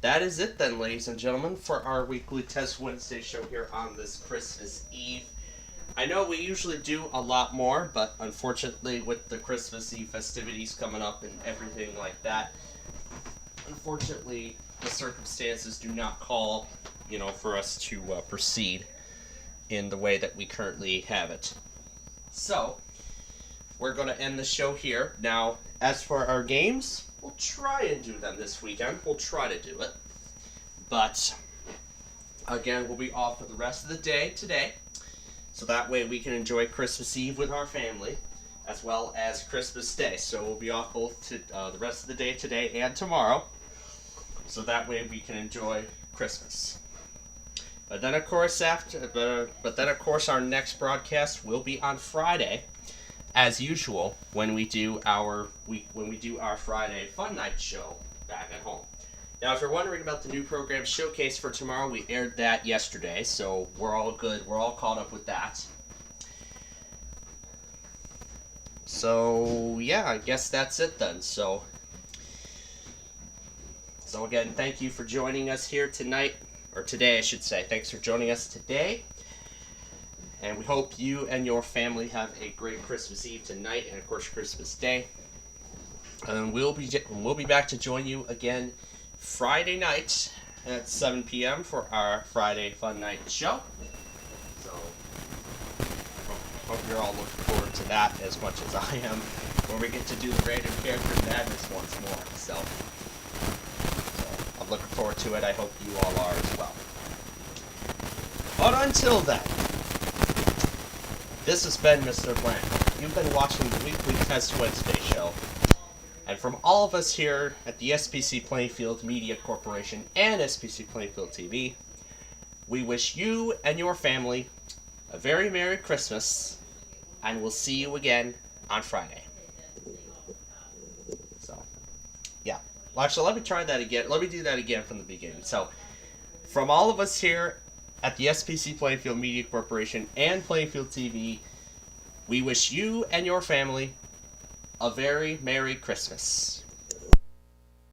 that is it then, ladies and gentlemen, for our weekly Test Wednesday show here on this Christmas Eve. I know we usually do a lot more, but unfortunately with the Christmas Eve festivities coming up and everything like that, unfortunately the circumstances do not call, for us to proceed in the way that we currently have it. So, we're going to end the show here. Now, as for our games, we'll try and do them this weekend. We'll try to do it. But, again, we'll be off for the rest of the day today. So that way we can enjoy Christmas Eve with our family, as well as Christmas Day. So we'll be off both the rest of the day today and tomorrow. So that way we can enjoy Christmas. But then, of course, our next broadcast will be on Friday, as usual, when we do our Friday Fun Night show back at home. Now, if you're wondering about the new program Showcase for tomorrow, we aired that yesterday, so we're all good. We're all caught up with that. So yeah, I guess that's it then. So again, thank you for joining us here tonight. Or today, I should say. Thanks for joining us today. And we hope you and your family have a great Christmas Eve tonight and, of course, Christmas Day. And we'll be back to join you again Friday night at 7 p.m. for our Friday Fun Night show. So, hope you're all looking forward to that as much as I am, where we get to do the Random Character Madness once more. So I'm looking forward to it. I hope you all are as well. But until then, this has been Mr. Blank. You've been watching the weekly Test Wednesday show. And from all of us here at the SPC Plainfield Media Corporation and SPC Plainfield TV, we wish you and your family a very Merry Christmas, and we'll see you again on Friday. So, yeah. Well, actually, let me try that again. Let me do that again from the beginning. So, from all of us here at the SPC Plainfield Media Corporation and Plainfield TV, we wish you and your family a very Merry Christmas.